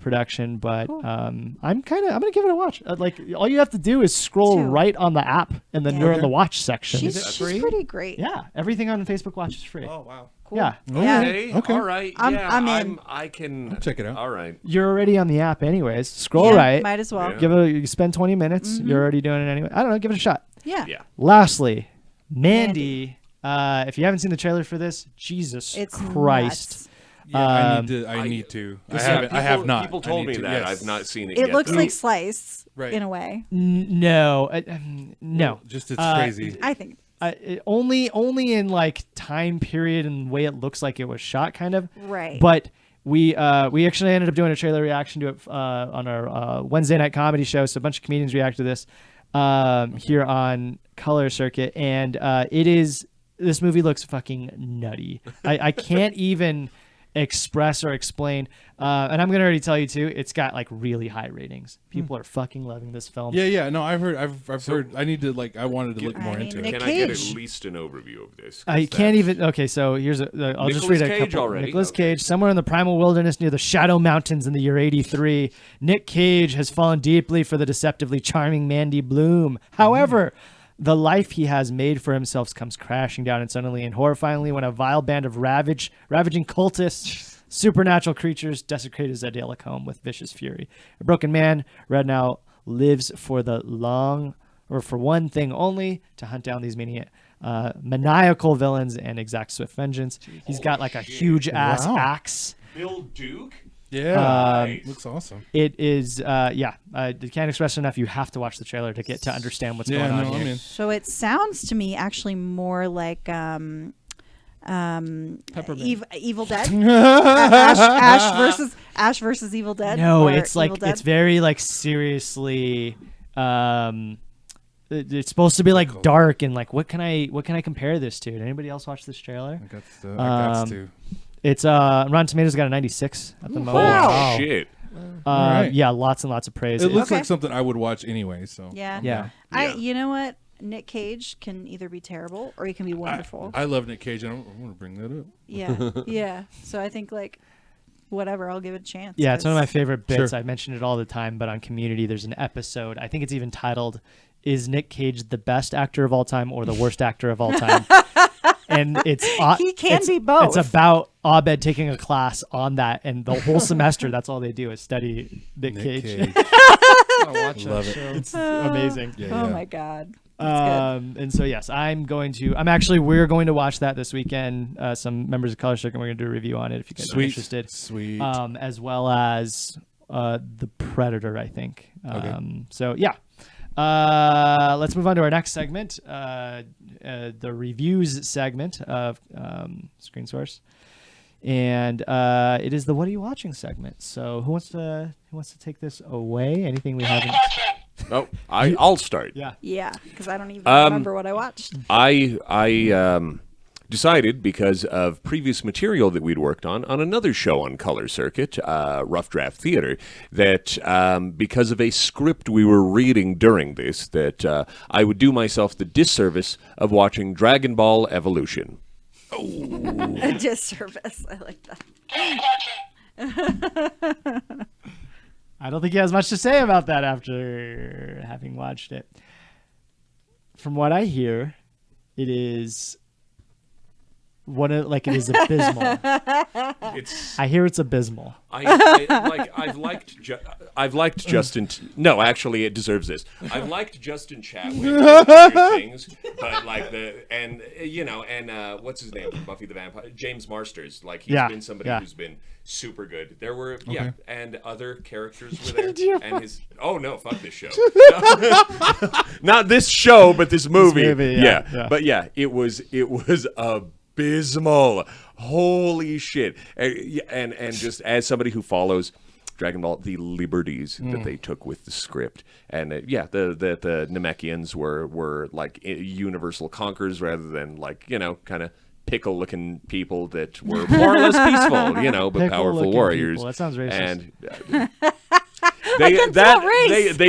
production, but I'm gonna give it a watch. Like all you have to do is scroll Two. right on the app, and then you're in Okay. the watch section. She's pretty great. Yeah, everything on Facebook Watch is free. Oh, wow. Cool. Yeah, Yeah. Okay. All right. I'm- yeah, I'm in. I can I'll check it out. All right. you're already on the app anyways. Scroll Yeah, right. Might as well. Yeah. Give it. You spend 20 minutes. You're already doing it anyway. I don't know. Give it a shot. Yeah. Yeah. Lastly, Mandy. If you haven't seen the trailer for this, Jesus It's Christ. nuts. Yeah, Um, I need to. I Yeah, haven't. I have people- not. People I told need me to, that. yes. I've not seen it It yet. looks though. like Slice Right. in a way. No, no. Just it's Uh, crazy. I think. Only in like time period and way it looks like it was shot, kind of. Right. But we actually ended up doing a trailer reaction to it on our Wednesday night comedy show. So a bunch of comedians react to this here on Color Circuit, and this movie looks fucking nutty. I can't even express or explain. And I'm gonna already tell you too. It's got like really high ratings. People are fucking loving this film. Yeah. No, I've heard. I've heard. I need to I wanted to look I more mean, into Nick it. Can I get Cage. at least an overview of this? 'Cause I can't that's- even. Okay, so here's I'll just Nicolas read a Cage couple. already? Nicolas Okay. Cage, somewhere in the primal wilderness near the Shadow Mountains in the year 83, Nick Cage has fallen deeply for the deceptively charming Mandy Bloom. However, the life he has made for himself comes crashing down and suddenly and horrifyingly when a vile band of ravaging cultists. Supernatural creatures desecrate his idyllic home with vicious fury. A broken man, Red now lives for one thing only: to hunt down these maniacal villains and exact swift vengeance. He's got like a huge ass Wow. axe. Bill Duke. Yeah, looks awesome. It is, I can't express enough. You have to watch the trailer to understand what's going on here. So it sounds to me actually more like Evil Dead. Ash versus Evil Dead. No, it's like Evil Dead? it's very like seriously. It's supposed to be like dark and like what can I compare this to? Did anybody else watch this trailer? I got to. It's Rotten Tomatoes got a 96 at the moment. Wow. Shit. Right. Yeah, lots and lots of praise. It looks like something I would watch anyway. So yeah. You know what? Nick Cage can either be terrible or he can be wonderful. I love Nick Cage, and I want to bring that up. Yeah. So I think like whatever, I'll give it a chance. Yeah, it's one of my favorite bits. Sure. I mentioned it all the time, but on Community, there's an episode. I think it's even titled, "Is Nick Cage the best actor of all time or the worst actor of all time?" And He can be both. It's about Abed taking a class on that, and the whole semester, that's all they do is study Nick Cage. I watch that Love it. show. It's amazing. Oh my God. That's good. And so yes, we're going to watch that this weekend. Some members of Color Circuit, we're going to do a review on it if you guys are interested. Sweet. As well as The Predator, I think. Okay. So yeah. Let's move on to our next segment, the reviews segment of Screen Source, and it is the "What are you watching?" segment. So who wants to take this away? Anything we haven't? Oh, I'll start. Yeah, because I don't even remember what I watched. I decided, because of previous material that we'd worked on another show on Color Circuit, Rough Draft Theater, that because of a script we were reading during this, that I would do myself the disservice of watching Dragon Ball Evolution. A disservice. I like that. I don't think he has much to say about that after having watched it. From what I hear, it is it is abysmal. I hear it's abysmal. I've liked Justin. No, actually, it deserves this. I've liked Justin Chatwin in other things, but like what's his name from Buffy the Vampire? James Marsters. Like he's been somebody who's been super good. There were and other characters were there. And his fuck this show. Not this show, but this movie. Yeah. But yeah, it was abysmal. Holy shit. And just as somebody who follows Dragon Ball, the liberties that they took with the script, and the Namekians were like universal conquerors rather than like kind of pickle looking people that were more or less peaceful, but powerful warriors. People. That sounds racist. And they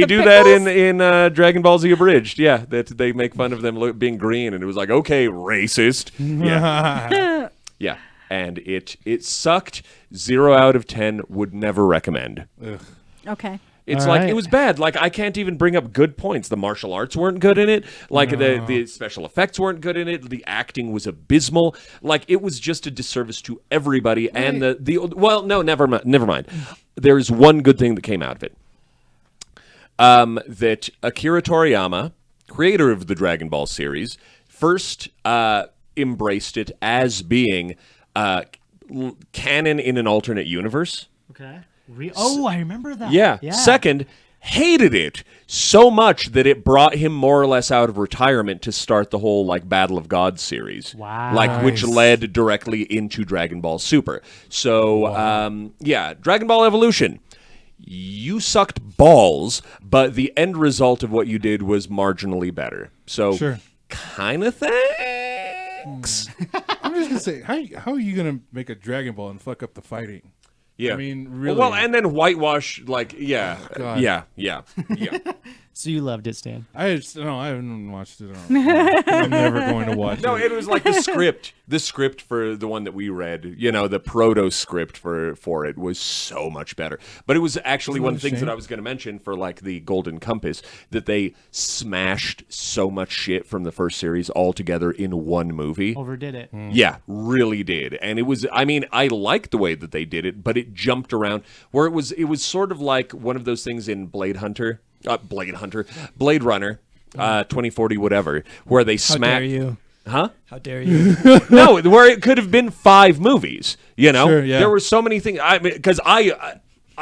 do that in Dragon Ball Z Abridged. Yeah, that they make fun of them being green, and it was like, okay, racist. Yeah, yeah, and it sucked. 0 out of 10. Would never recommend. Ugh. Okay. It's it was bad. Like, I can't even bring up good points. The martial arts weren't good in it. Like, the special effects weren't good in it. The acting was abysmal. Like, it was just a disservice to everybody. And never mind. There's one good thing that came out of it. That Akira Toriyama, creator of the Dragon Ball series, first embraced it as being canon in an alternate universe. Okay. I remember that. Yeah. Second, hated it so much that it brought him more or less out of retirement to start the whole like Battle of Gods series. Wow. Like which led directly into Dragon Ball Super. So Dragon Ball Evolution. You sucked balls, but the end result of what you did was marginally better. So kind of thanks. I'm just gonna say, how are you gonna make a Dragon Ball and fuck up the fighting? Yeah. I mean, really. Well, and then whitewash, like, yeah. So you loved it, Stan? I haven't watched it. I'm never going to watch it. No, it was like the script for the one that we read, the proto script for it was so much better. But it was actually one of the things that I was going to mention for like the Golden Compass, that they smashed so much shit from the first series all together in one movie. Overdid it. Yeah, really did. And it was, I mean, I liked the way that they did it, but it jumped around where it was sort of like one of those things in Blade Runner, 2040, whatever, where they smack. How dare you? Huh? How dare you? No, where it could have been 5 movies. You know, Sure, yeah. there were so many things. Because I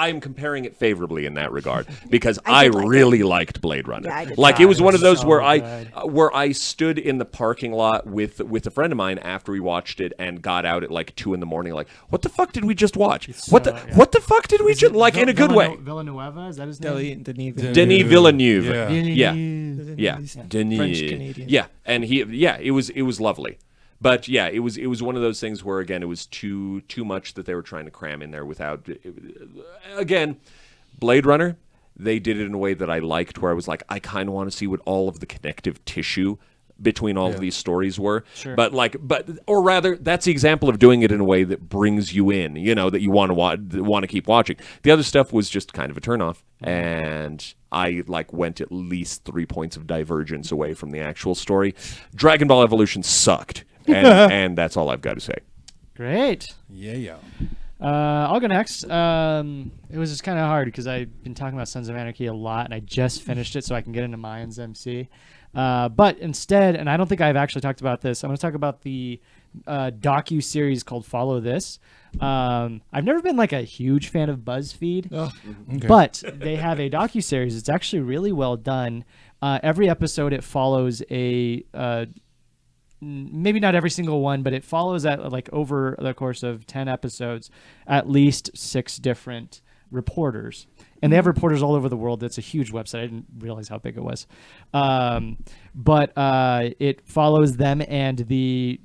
am comparing it favorably in that regard because I did like really liked Blade Runner. Yeah, I did Like too. it was one of those so where good. I stood in the parking lot with a friend of mine after we watched it and got out at like 2 a.m. Like, what the fuck did we just watch? What the fuck did we just like in a good way? Villanueva, is that his name? Denis Villeneuve. Yeah. Yeah. Denis. French Canadian. Yeah, and it was lovely. But yeah, it was one of those things where again it was too much that they were trying to cram in there without. Again, Blade Runner, they did it in a way that I liked, where I was like, I kind of want to see what all of the connective tissue between all of these stories were. Sure. Or rather, that's the example of doing it in a way that brings you in. You know, that you want to keep watching. The other stuff was just kind of a turnoff, and I went at least 3 points of divergence away from the actual story. Dragon Ball Evolution sucked. And that's all I've got to say. Great. Yeah. I'll go next. It was just kind of hard because I've been talking about Sons of Anarchy a lot, and I just finished it so I can get into Mayans MC. But instead, and I don't think I've actually talked about this, I'm going to talk about the docu-series called Follow This. I've never been a huge fan of BuzzFeed, but they have a docu-series. It's actually really well done. Every episode, it follows maybe not every single one, but it follows at over the course of 10 episodes, at least 6 different reporters. And they have reporters all over the world. That's a huge website. I didn't realize how big it was. But it follows them and the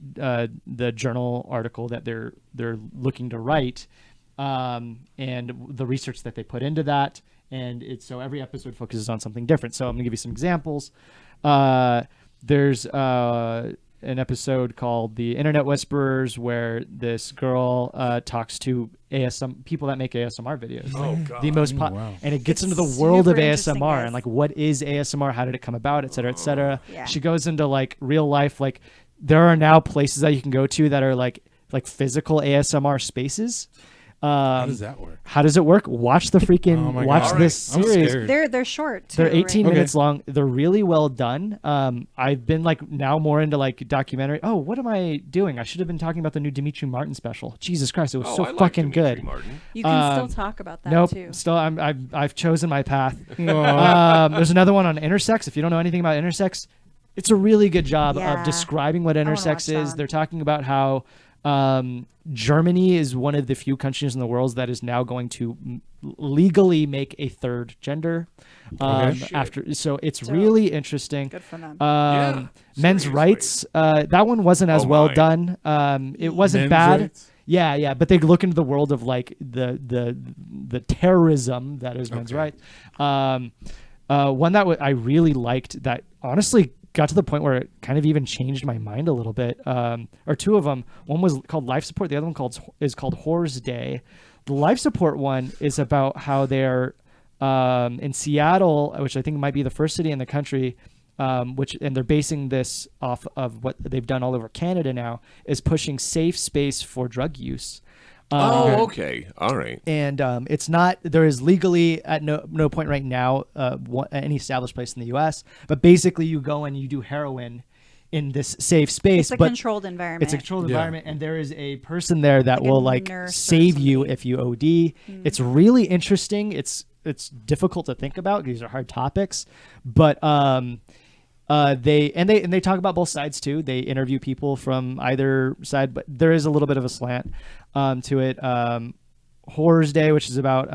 journal article that they're looking to write, and the research that they put into that. And so every episode focuses on something different. So I'm gonna give you some examples. There's an episode called The Internet Whisperers, where this girl talks to people that make ASMR videos. Oh, God. The most wow. And it gets It's into the world of super interesting, ASMR guys. and what is ASMR, how did it come about, et cetera, et cetera. Yeah. She goes into real life. There are now places that you can go to that are like physical ASMR spaces. How does that work? How does it work? Watch the freaking Oh my watch God. this I'm series. scared. They're short too. They're 18 right? minutes long. They're really well done. I've been now more into documentary. Oh, what am I doing? I should have been talking about the new Dimitri Martin special. Jesus Christ, it was so I like fucking Dimitri good. Martin. You can still talk about that Nope. too. Still, I've chosen my path. There's another one on intersex. If you don't know anything about intersex, it's a really good job Yeah. of describing what wanna watch intersex that is. one. They're talking about how Germany is one of the few countries in the world that is now going to legally make a third gender. So it's really interesting. Good for them. Men's seriously. rights. That one wasn't as Oh well my. Mm. done. It wasn't Men's bad. rights? Yeah, but they look into the world of the terrorism that is men's rights. One that I really liked that honestly got to the point where it kind of even changed my mind a little bit. Or 2 of them. One was called Life Support. The other one is called Horror's Day. The Life Support one is about how they're in Seattle, which I think might be the first city in the country, and they're basing this off of what they've done all over Canada now, is pushing safe space for drug use. Okay. All right. And it's not, there is legally at no point right now any established place in the U.S., but basically you go and you do heroin in this safe space. It's a but controlled environment. It's a controlled environment, and there is a person there that will nurse or save you somebody. if you OD. It's really interesting. It's difficult to think about. These are hard topics, but they talk about both sides too. They interview people from either side, but there is a little bit of a slant to it. Horror's Day, which is about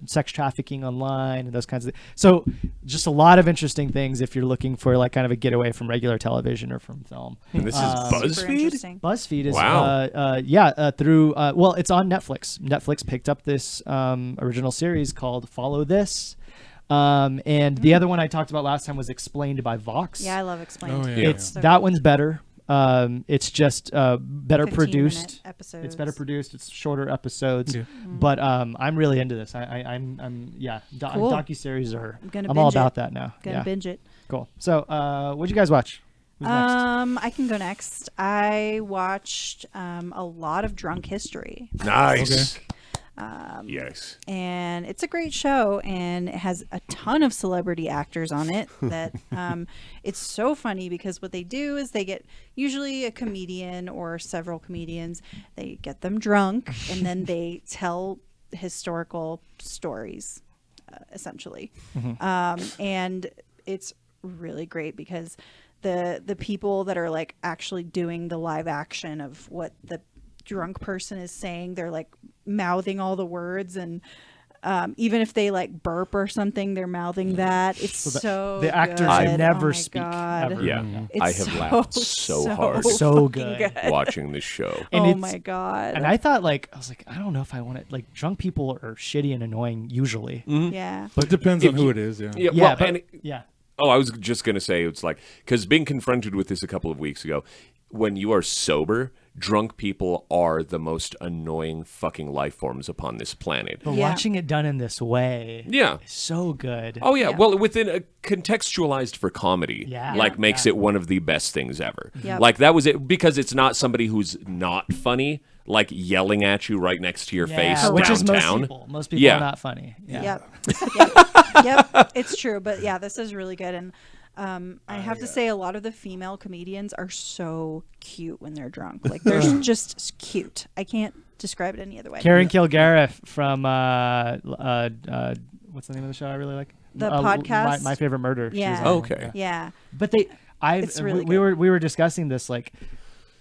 sex trafficking online and those kinds of things. So just a lot of interesting things if you're looking for kind of a getaway from regular television or from film. And this is Super BuzzFeed? interesting. BuzzFeed is Wow. through it's on Netflix. Netflix picked up this original series called Follow This. And the other one I talked about last time was Explained by Vox. Yeah, I love explaining. Oh, yeah. It's that one's better. It's just better 15-minute produced. episodes. It's better produced. It's shorter episodes. Yeah. But I'm really into this. I'm Cool. docuseries are. I'm gonna I'm all binge it. about that now. Gonna Yeah, binge it. cool. So what'd you guys watch? Who's next? I can go next. I watched a lot of Drunk History. Nice. Yes. And it's a great show, and it has a ton of celebrity actors on it. That it's so funny because what they do is they get usually a comedian or several comedians. They get them drunk, and then they tell historical stories, essentially. And it's really great because the people that are like actually doing the live action of what the drunk person is saying, they're like mouthing all the words, and even if they like burp or something, they're mouthing that. It's so the actors good. never Oh my speak God. ever. Yeah. It's I have laughed so hard So fucking good. watching this show. And Oh it's- my God. And I thought I was like, I don't know if I want to, like, drunk people are shitty and annoying usually. Yeah. But it depends If on who it is. Yeah. Yeah. Yeah, Well, but, and yeah. oh, I was just gonna say it's like because being confronted with this a couple of weeks ago, when you are sober, drunk people are the most annoying fucking life forms upon this planet. But Yeah. watching it done in this way, Yeah. is so good. Oh yeah. Yeah. Well, within a contextualized for comedy, Yeah. like makes it one of the best things ever. Yep. Like that was it because it's not somebody who's not funny, like yelling at you right next to your face Yeah, which downtown. is most people. Most people Yeah. are not funny. Yeah. Yep. It's true. But yeah, this is really good. And I have to say, a lot of the female comedians are so cute when they're drunk. Like, they're just cute. I can't describe it any other way. Karen Kilgariff from what's the name of the show I really like? The podcast? My Favorite Murder. She was Yeah. on Oh, there. okay. Yeah. But It's really we were discussing this, like,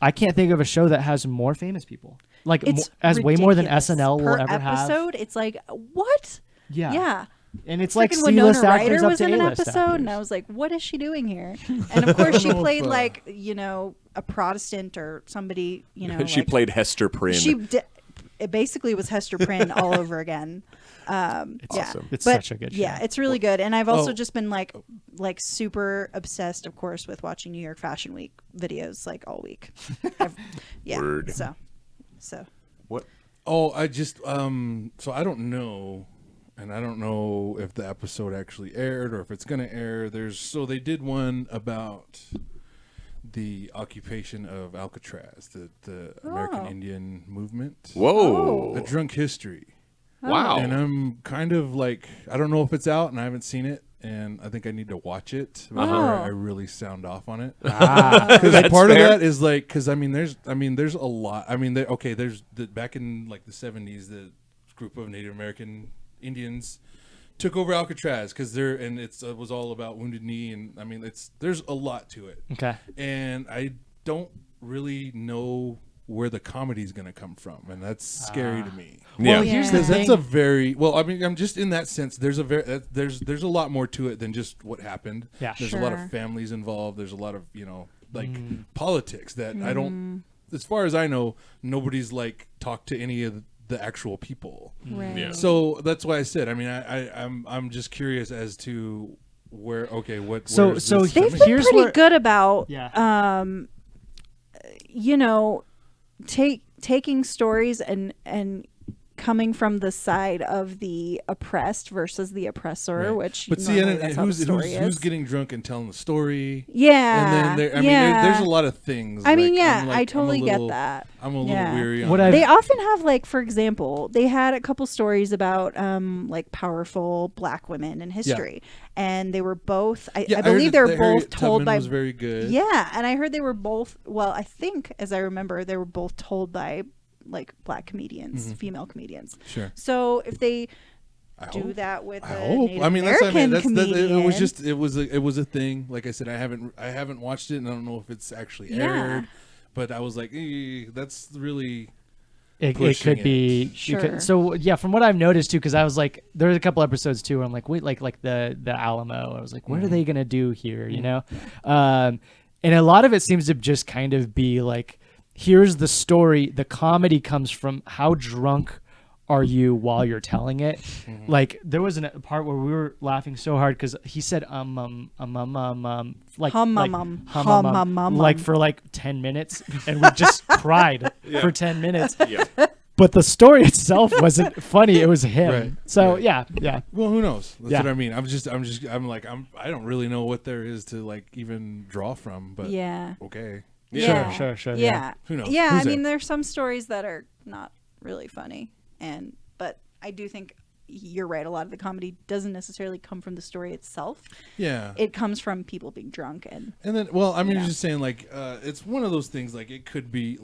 I can't think of a show that has more famous people. Like, It's as way more than ridiculous. SNL will Per ever have. episode, it's like, what? Yeah. Yeah. And it's like Freaking Winona C-list actors Ryder up was to in an A-list episode, actors. and I was like, what is she doing here? And of course, she played like, a Protestant or somebody, She like, played Hester Prynne. it basically was Hester Prynne all over again. It's yeah. awesome. It's But, such a good show. Yeah, it's really good. And I've also Oh. just been like super obsessed, of course, with watching New York Fashion Week videos like all week. Yeah. Word. So What? Oh, I just so I don't know, and I don't know if the episode actually aired or if it's gonna air. They did one about the occupation of Alcatraz, the American Indian movement, Whoa. the drunk history. Wow. And I'm kind of like, I don't know if it's out, and I haven't seen it, and I think I need to watch it before I really sound off on it. Because That's part fair. of that is like, because there's a lot. There's back in like the 70s, the group of Native American Indians took over Alcatraz it was all about Wounded Knee, and there's a lot to it. Okay. And I don't really know where the comedy's going to come from, and that's scary to me. Yeah. Well, here's the Because thing. that's a very I'm just in that sense. There's a lot more to it than just what happened. Yeah. There's a lot Sure. of families involved. There's a lot of politics that I don't. As far as I know, nobody's like talked to any of the actual people. right. Yeah. So that's why I said. I'm just curious as to where. Okay, what? So- where's so this They've coming been Here's pretty where- good about Yeah. taking stories and coming from the side of the oppressed versus the oppressor, Right. which But see, normally and that's how the who's story is. getting drunk and telling the story? Yeah. And then yeah. there's a lot of things. I mean, like, yeah, I'm like- I I'm a totally little- get that. I'm a little Yeah. weary. On What that. I've- They often have, like, for example, they had a couple stories about like powerful black women in history, and they were both. I heard believe they that were Harriet both told Tubman by. was very good. Yeah, and I heard they were both. Well, I think, as I remember, they were both told by like black comedians, female comedians. Sure. So if they I do hope. that with I a hope. Native I mean, that's. I American mean, that's. comedian, It was just. It was a thing. Like I said, I haven't watched it, and I don't know if it's actually aired. But I was like, that's really. It pushing could be Sure. so yeah, from what I've noticed too, because I was like, there's a couple episodes too where I'm like, wait, like the Alamo, I was like, what are they gonna do here, you know? And a lot of it seems to just kind of be like, here's the story. The comedy comes from how drunk are you while you're telling it. Like there was a part where we were laughing so hard because he said like like for like 10 minutes, and we just cried for 10 minutes. Yeah. But the story itself wasn't funny. It was him. Right, So right. yeah. Well, who knows? That's Yeah. what I mean. I don't really know what there is to like even draw from. But Yeah. okay. Yeah. Sure. Yeah. Who knows? Yeah, Who's I mean, there? there's some stories that are not really funny, but I do think you're right. A lot of the comedy doesn't necessarily come from the story itself. Yeah. It comes from people being drunk and then, well, I mean, Yeah. just saying, like, it's one of those things. Like, it could be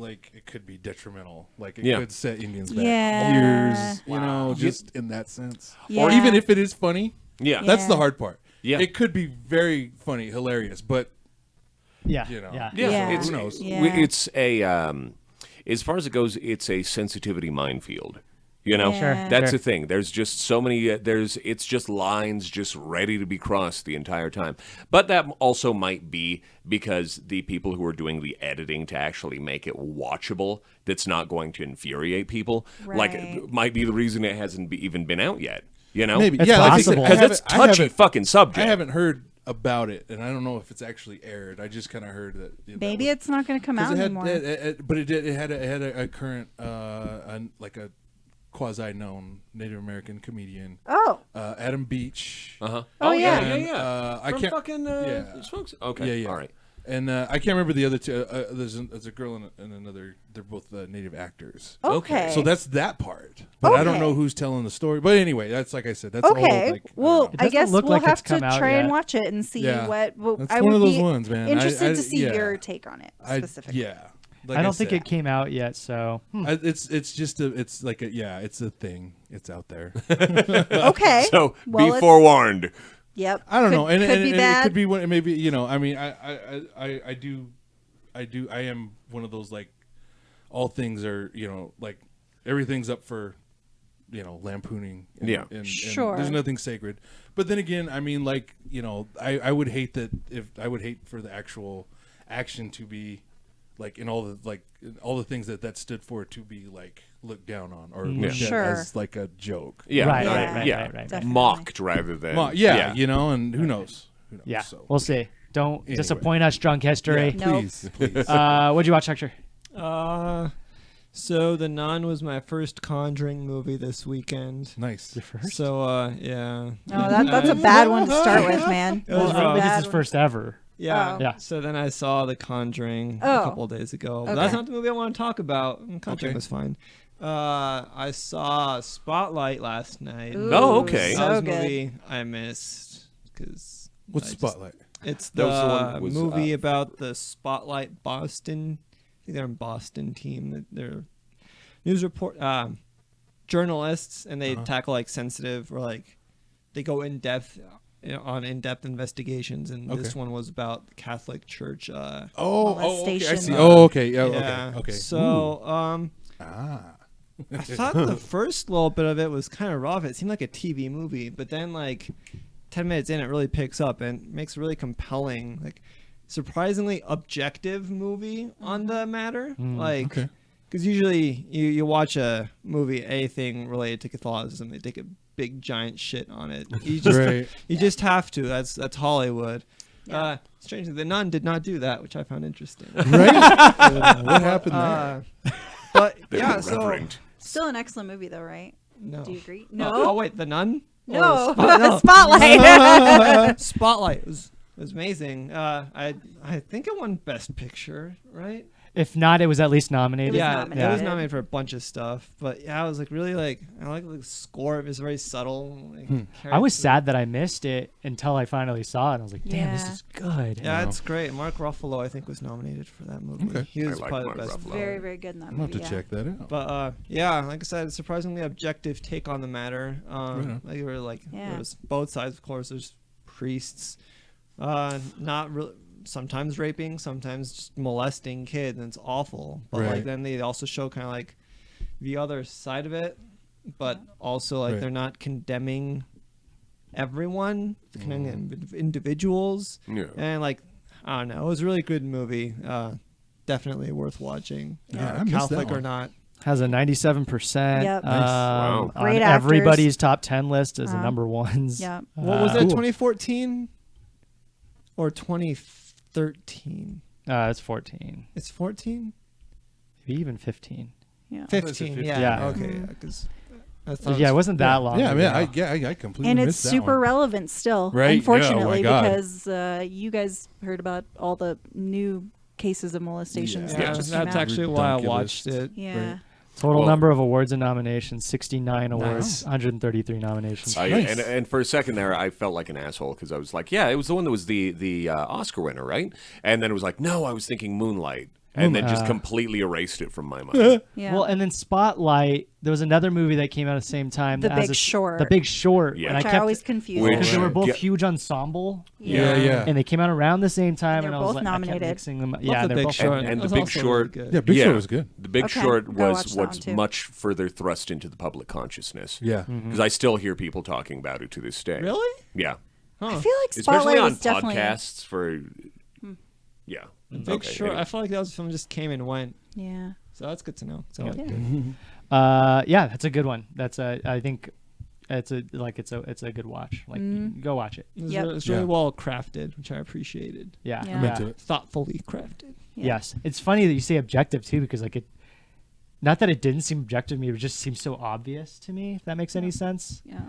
detrimental. Like, it Yeah. could set Indians back Yeah. years. You know, just in that sense. Yeah. Or even if it is funny, Yeah. that's the Yeah. hard part. Yeah. It could be very funny, hilarious, but Yeah. you know. Yeah. Yeah. It's, Who knows? Yeah. It's a as far as it goes, it's a sensitivity minefield. You know, Sure. that's Sure. the thing. There's just so many. It's just lines just ready to be crossed the entire time. But that also might be because the people who are doing the editing to actually make it watchable, that's not going to infuriate people. Like, Right. might be the reason it hasn't even been out yet. You know, Maybe. It's Yeah, like I said, possible. I because it's haven't- I touchy haven't- fucking subject. I haven't heard about it, and I don't know if it's actually aired. I just kind of heard that. maybe it's not going to come out anymore. But it did. It had a current, like a quasi-known Native American comedian, Oh. Adam Beach. Uh-huh. Oh, yeah. yeah, And, yeah. I From can't. fucking yeah. Smokes? Okay. Yeah, yeah. All right. And I can't remember the other two. There's a girl and another. They're both Native actors. Okay. So that's that part. But I don't Okay. know who's telling the story. But anyway, that's like I said. That's all. Okay. Like, Well, It I doesn't guess look we'll like have it's to come out try and yet. watch it and see Yeah. what. Well, That's I one would of those be ones, man. interested I- to see yeah. your take on it specifically. Yeah. Like I don't think said. it came out yet, so It's just it's like it's a thing. It's out there. Okay. So Well, be let's- forewarned. Yep. I don't know, and could be it bad. could be what maybe I mean I am one of those like all things are like everything's up for lampooning. And, Yeah. and Sure. there's nothing sacred, but then again, I mean like I would hate for the actual action to be like in all the things that stood for to be like looked down on or looked Sure. at as like a joke. Yeah. Right, right, yeah. right. Definitely. Mocked rather than. Yeah, and who knows? yeah, So. we'll see. Don't Anyway. disappoint us, drunk history. Yeah, Nope. please. What'd you watch, Hector? So The Nun was my first Conjuring movie this weekend. Nice. Your first? So yeah. No, that's a bad one to start with, man. It was That's a rough. I think bad it's his one. first ever. Yeah. Oh. Yeah. So then I saw The Conjuring Oh. a couple of days ago. But Okay. that's not the movie I want to talk about. Conjuring Okay. was fine. I saw Spotlight last night. Ooh, Oh, okay. So That was a good. movie I missed because What's Spotlight? It's That was the one the that was, movie about the Spotlight Boston. I think they're in Boston team. They're news report journalists, and they tackle like sensitive or like they go in depth on in-depth investigations. And this Okay. one was about the Catholic Church. Okay. I see. Molestation. Okay. Yeah. Yeah. Okay. So Ah. I thought the first little bit of it was kind of rough. It seemed like a TV movie, but then like 10 minutes in, it really picks up and makes a really compelling, like surprisingly objective movie on the matter. Like, okay. because usually you watch a movie, anything related to Catholicism, they take a big giant shit on it. You just Right. you just have to. That's Hollywood. Yeah. Strangely, The Nun did not do that, which I found interesting. Right. What happened there? But They yeah, were so reverent. Still an excellent movie, though, right? no. Do you agree? Oh, No. wait, The Nun? No. Or no. Spotlight. Spotlight was amazing. I think it won Best Picture, right? If not, it was at least nominated. was Yeah, nominated. it was nominated for a bunch of stuff. But yeah, I was like really like I like the score. It was very subtle. Like, I was character- sad that I missed it until I finally saw it. I was like, damn, this Yeah. is good. Yeah, it's great. Mark Ruffalo, I think, was nominated for that movie. Okay. He was I like probably Mark the best. Ruffalo. Very, very good in that I'm gonna have movie. to check that out. But yeah, like I said, a surprisingly objective take on the matter. on. Like, were like Yeah. there's both sides, of course. There's priests, not really. Sometimes raping, sometimes just molesting kids, and it's awful. But Right. like then they also show kind of like the other side of it, but also like Right. they're not condemning everyone, they're condemning individuals, Yeah. and like I don't know, it was a really good movie. Definitely worth watching. Yeah, I missed that Catholic or one. not. Has a 97%. Yep. Nice. Wow. On Great actors. everybody's top 10 list as the Uh-huh. number ones. Yep. What was it? Cool. 2014 or 2013? It's 14. It's 14. Maybe even 15. Yeah. 15. 15. Yeah. Yeah. Okay. Because Yeah, it wasn't that long. Yeah, ago. I completely And it's missed that super one. relevant still, Right? Yeah, oh my unfortunately, God. because you guys heard about all the new cases of molestations Yeah. that yeah, just that's came out. actually why I Redunculous. watched it. Yeah. Right. Total Well- number of awards and nominations: 69 awards, Nice. 133 nominations. And for a second there, I felt like an asshole because I was like, yeah, it was the one that was the Oscar winner, right? And then it was like, no, I was thinking Moonlight. And then just completely erased it from my mind. Yeah. Well, and then Spotlight. There was another movie that came out at the same time. The that has Big Short. The Big Short. Yeah. And Which I I kept always confuse. Which- because they were both Yeah. huge ensemble. Yeah. And they came out around the same time, they're and I was both like, I kept nominated. mixing them. Love Yeah, The they're Big both Short. nominated. And That The was Big also Short, really good. Yeah, Big Short was good. The Big Okay, Short go was watch that what's one, too. much further thrust into the public consciousness. Yeah. Mm-hmm. Because I still hear people talking about it to this day. Really? Yeah. I feel like Especially Spotlight on was definitely. podcasts for. Yeah. Big Okay, Short. anyway. I felt like that was a film just came and went. Yeah. So that's good to know. So Yeah. like, Yeah, that's a good one. That's a. I think it's a good watch. Like, go watch it. it was, Yep. it's really Yeah. well crafted, which I appreciated. Yeah. Yeah. I'm into it. Thoughtfully crafted. Yeah. Yes, it's funny that you say objective too, because like it. Not that it didn't seem objective to me, it just seems so obvious to me. If that makes any sense. Yeah.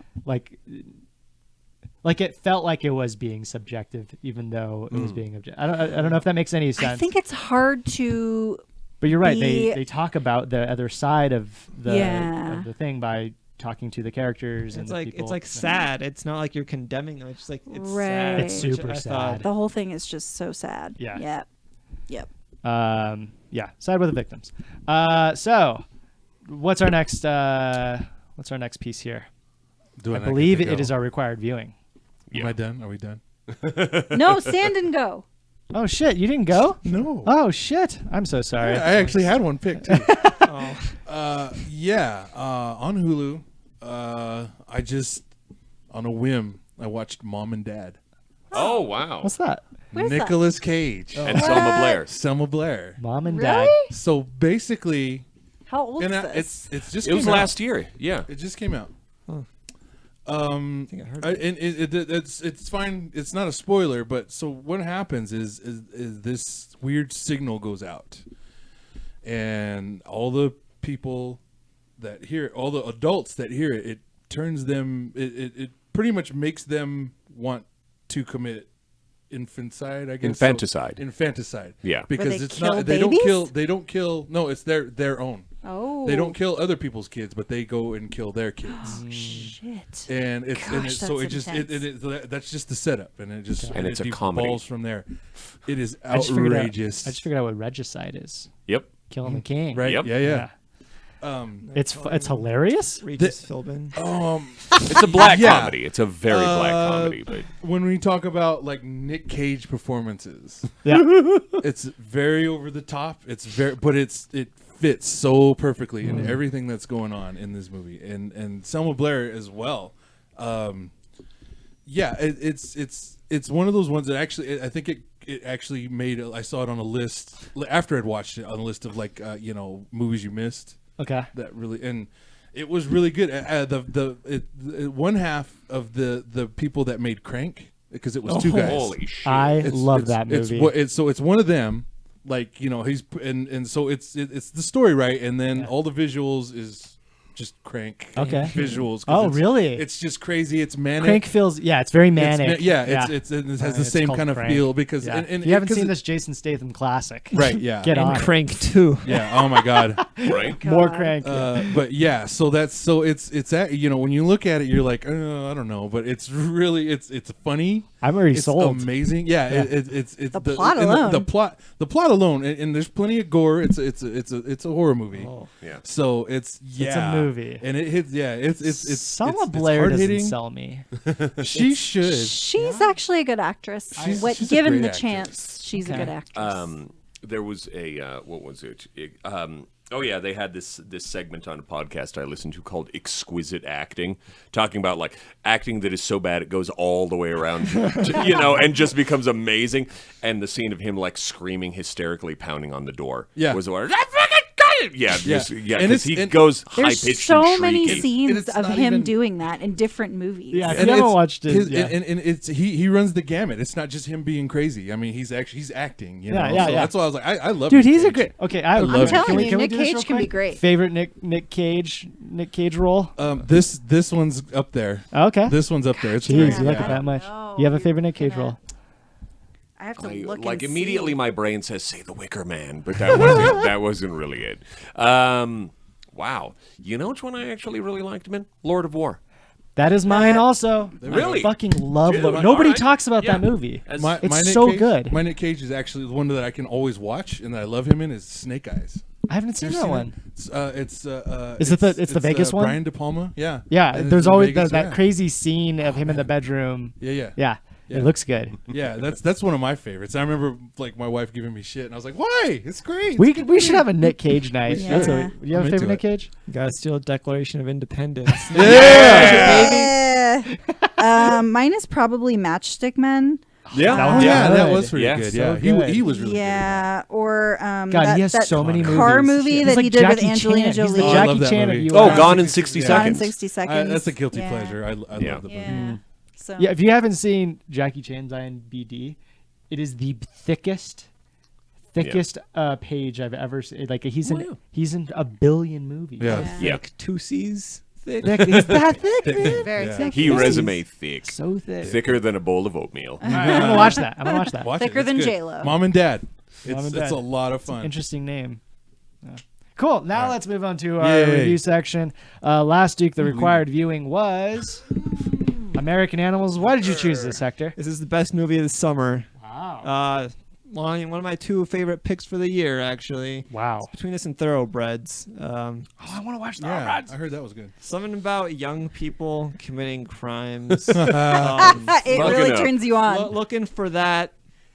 Like it felt like it was being subjective, even though it was being objective. I don't know if that makes any sense. I think it's hard to. But you're right. the- They talk about the other side of the Yeah. of the thing by talking to the characters and It's the like people. it's like sad. It's not like you're condemning them. It's just like it's Right. sad. It's which super I sad. thought- The whole thing is just so sad. Yeah. Yep. Yep. Yeah, side with the victims. So what's our next piece here? Do I not believe get to it go? is our required viewing. Am I done? Are we done? No, stand and go. Oh shit, you didn't go? No. Oh shit, I'm so sorry. I actually had one picked too. Oh. On Hulu, I just on a whim I watched Mom and Dad. Oh, wow. What's that? What is that? Nicolas Cage, And Selma Blair. Selma Blair. Mom and Really? Dad. So basically, How old and is I- this? it's just It was came out. last year. Yeah. It just came out. I think I heard. And it's fine. It's not a spoiler, but so what happens is this weird signal goes out, and all the people that hear it, all the adults that hear it, it turns them. It pretty much makes them want to commit infanticide. I guess Infanticide. Infanticide. Yeah. because they it's kill not. They babies? don't kill. They don't kill. No, it's their own. Oh. They don't kill other people's kids, but they go and kill their kids. Shit. And it's and Gosh, so that's it just intense. that's just the setup, and it just And it it's a devolves comedy. from there. It is I just figured out- outrageous. I just figured out what regicide is. Yep. Killing the king. Right? Yep. Yeah. It's hilarious. Regis Philbin. It's a black Yeah. comedy. It's a very black comedy. But When we talk about like Nick Cage performances, Yeah. it's very over the top. It's very, but it fits so perfectly in everything that's going on in this movie, and Selma Blair as well. Yeah, it's one of those ones that actually I think it actually made. I saw it on a list after I'd watched it on a list of like movies you missed. Okay. That really, and it was really good. One half of the people that made Crank, because it was two guys. holy shit. I love that movie. It's one of them. Like he's and so it's the story, right? And then all the visuals is just Crank. Okay. Visuals. 'cause Oh, it's- really? It's just crazy. It's manic. Crank feels it's very It's manic. it has the It's same called kind of Crank. feel because Yeah. and if you haven't 'cause seen it- this Jason Statham classic, right? Yeah. get on And it. Crank 2. Yeah. Oh my God. Right? More God. Crank. But yeah, so it's at when you look at it, you're like, I don't know, but it's really it's funny. I'm already It's sold. amazing. Yeah, Yeah. it's The plot and alone. The plot alone, and there's plenty of gore. It's a horror movie. Yeah. So it's a movie. and it hits. Yeah, it's Selma it's Blair doesn't hard-hitting. sell me. She should. She's actually a good actress. She's a Given great the actress. chance, she's a Okay. good actress. There was a what was it? Oh yeah, they had this segment on a podcast I listened to called "Exquisite Acting," talking about like acting that is so bad it goes all the way around, and just becomes amazing. And the scene of him like screaming hysterically, pounding on the door, Yeah. was where I fucking got it. Yeah, And because he it's- and goes high There's pitched so and many shrieky. scenes it's of not him even- doing that in different movies. Yeah, if And you haven't it's watched it, his- yeah. and it's he runs the gamut. It's not just him being crazy. I mean, he's acting. You know? Yeah, So yeah. that's why I was like, I love. Dude, Nick he's a Cage. great. Okay, I love love him. I'm telling can we, you, can we Nick do this Cage real can be quick? great. Favorite Nick Cage role? This one's up there. Okay. This one's up there. It's Jeez, great. you like I it that don't much. know. You have a You're favorite Nick Cage gonna- role? I have to I- look like and immediately see. my brain says say the Wicker Man, but that wasn't really it. Wow, wow. You know which one I actually really liked him in? Lord of War. That is mine also. Really? I fucking love Dude, Lord. Nobody alright. talks about Yeah. that movie. As- My It's Nick so Cage, good. My Nick Cage is actually the one that I can always watch and that I love him in is Snake Eyes. I haven't seen You that ever one. It's Is it the Vegas one? Brian De Palma. Yeah. Yeah, And it's there's in always Vegas, that yeah. crazy scene of him in the bedroom. Yeah. Yeah, Yeah. it looks good. Yeah, that's one of my favorites. I remember like my wife giving me shit, and I was like, "Why? It's great." We should have a Nick Cage night. Yeah. That's what you have I'm a favorite into Nick Cage? Gotta steal Declaration of Independence. Yeah. Mine is probably Matchstick Men. Yeah. That Oh was yeah, good. that was pretty Yeah, good. so Yeah, good. he was really Yeah, or God, that, he has that so many car movies. movie He's that like he did with Jackie Angelina Chan. He's Jolie. the Oh, I Jackie love that Chan of movie. you. Oh, and I. Gone in 60 Gone in Seconds. 60 Seconds. That's a guilty Yeah. pleasure. I Yeah. love the movie. Yeah. So Yeah, if you haven't seen Jackie Chan's IMDb, it is the thickest page I've ever seen. Like he's in a billion movies. Yeah. Yeah. Like 2 C's thick. Thick. He's that thick, man. very Yeah. thick. He resume thick. So thick. Thicker than a bowl of oatmeal. All right, I'm gonna watch that. Watch it. Thicker It's than good. J-Lo. Mom and Dad. Mom and It's Dad. a lot of fun. Interesting name. Yeah. Cool. Now let's move on to our Yay. review section. Last week, the required viewing was American Animals. Why did you choose this, Hector? This is the best movie of the summer. Wow. One of my 2 favorite picks for the year, actually. Wow. Between this and Thoroughbreds. Oh, I want to watch that. Yeah, I heard that was good. Something about young people committing crimes. It really up. turns you on. Looking for that.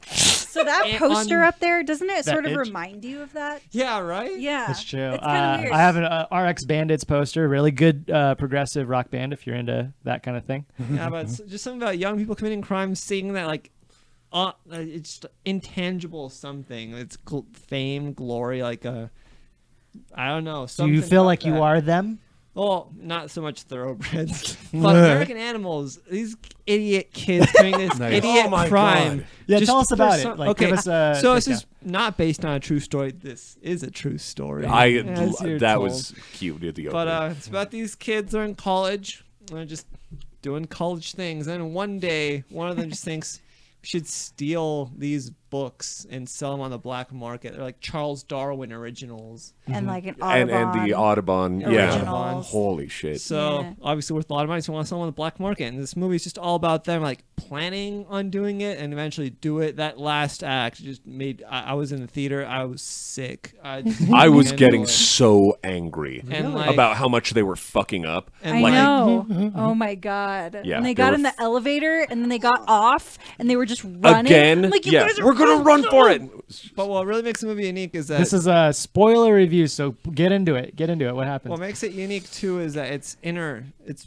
So that And poster on- up there, doesn't it That sort of itch? remind you of that? Yeah, right? Yeah. That's true. It's kind of weird. I have an RX Bandits poster. Really good progressive rock band if you're into that kind of thing. Yeah, but it's just something about young people committing crimes, seeing that, like, it's intangible something. It's fame, glory, like I don't know. Do you feel like you are them? Well, not so much Thoroughbreds, but American Animals. These idiot kids doing this Nice. idiot Oh my crime. God. Yeah, just tell us for about it. some- Like, okay, give us a so this quick, is not based on a true story. This is a true story. That as you're was cute at the But opening. it's about these kids are in college. And they're just doing college things. And one day, one of them just thinks we should steal these books and sell them on the black market. They're like Charles Darwin originals. And like an and Audubon. the Audubon, yeah. Originals. Holy shit. So Yeah. obviously worth a lot of money. So they want to sell them on the black market. And this movie is just all about them like planning on doing it and eventually do it. That last act just made. I was in the theater. I was sick. I was couldn't getting handle it. so angry And like, about how much they were fucking up. and I like, know. Oh my god. Yeah, When they they got were in the elevator and then they got off and they were just running. Again, I'm like, you yeah, guys are we're gonna run for it. But what really makes the movie unique is that This is a spoiler review, so get into it. What happens? what makes it unique too is that it's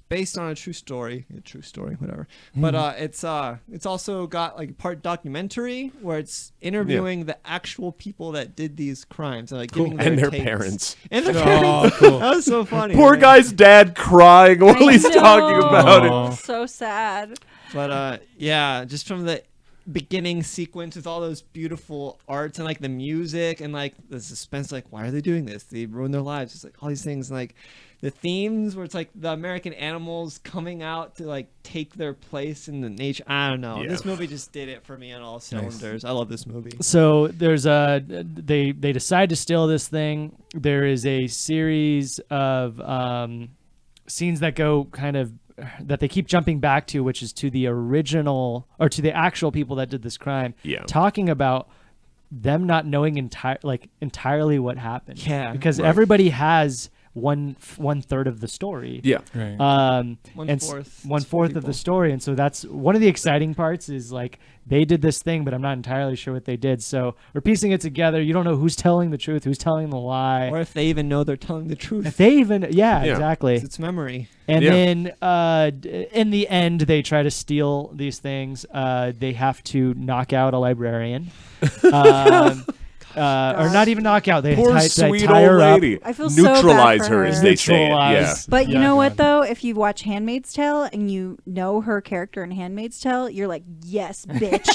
based on a true story, whatever. But it's also got like part documentary where it's interviewing the actual people that did these crimes and like giving And their takes. parents. And their Oh, parents. cool. That was so funny. Poor man. guy's dad crying while I he's talking know. about it. Aw. So sad. But yeah, just from the beginning sequence with all those beautiful arts and like the music and like the suspense, like why are they doing this? They ruin their lives. It's like all these things, and, like the themes where it's like the American animals coming out to like take their place in the nature. I don't know. Yeah. This movie just did it for me on all cylinders. I love this movie. So there's they decide to steal this thing. There is a series of scenes that go kind of that they keep jumping back to, which is to the original or to the actual people that did this crime. Yeah. Talking about them not knowing entirely what happened. Yeah, because right. everybody has one third of the story. Yeah. Right. One fourth of the story, and so that's one of the exciting parts. Is like they did this thing, but I'm not entirely sure what they did. So we're piecing it together. You don't know who's telling the truth, who's telling the lie. Or if they even know they're telling the truth. If they even, Yeah. exactly. It's memory. And Yeah. then in the end, they try to steal these things. They have to knock out a librarian. Or not even knock out. They Poor tie sweet tie old her up. lady. I feel so bad Neutralize for her, her. as they say it. Yeah. Neutralize. But you Yeah. know what though? If you watch Handmaid's Tale and you know her character in Handmaid's Tale, you're like, yes, bitch.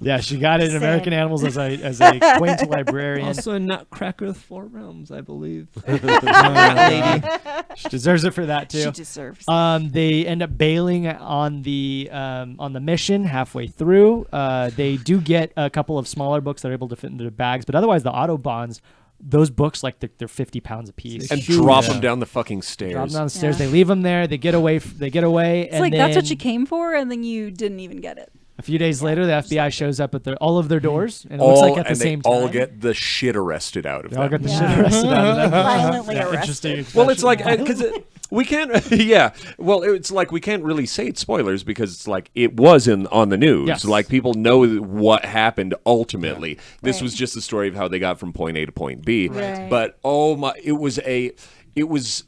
Yeah, she got it in Sad. American Animals as a quaint librarian. Also a Nutcracker with 4 realms, I believe. That lady. She deserves it for that too. She deserves. They end up bailing on the mission halfway through. They do get a couple of smaller books that are able to fit into their bags, but otherwise the Autobahns those books like they're 50 pounds a piece. And drop them down the fucking Drop stairs. them down the stairs. Yeah. They leave them there. They get away. They get away. It's and like that's what then you came for, and then you didn't even get it. A few days later, the FBI shows up at all of their doors, and it looks like at the and same they time. all get the shit arrested out of They all them. get the shit arrested out of them. Violently Yeah, arrested. interesting. Well, it's like because we can't. Yeah. Well, it's like we can't really say it's spoilers because it's like it was on the news. Yes. Like people know what happened ultimately. This Right. was just the story of how they got from point A to point B. Right. But oh my, it was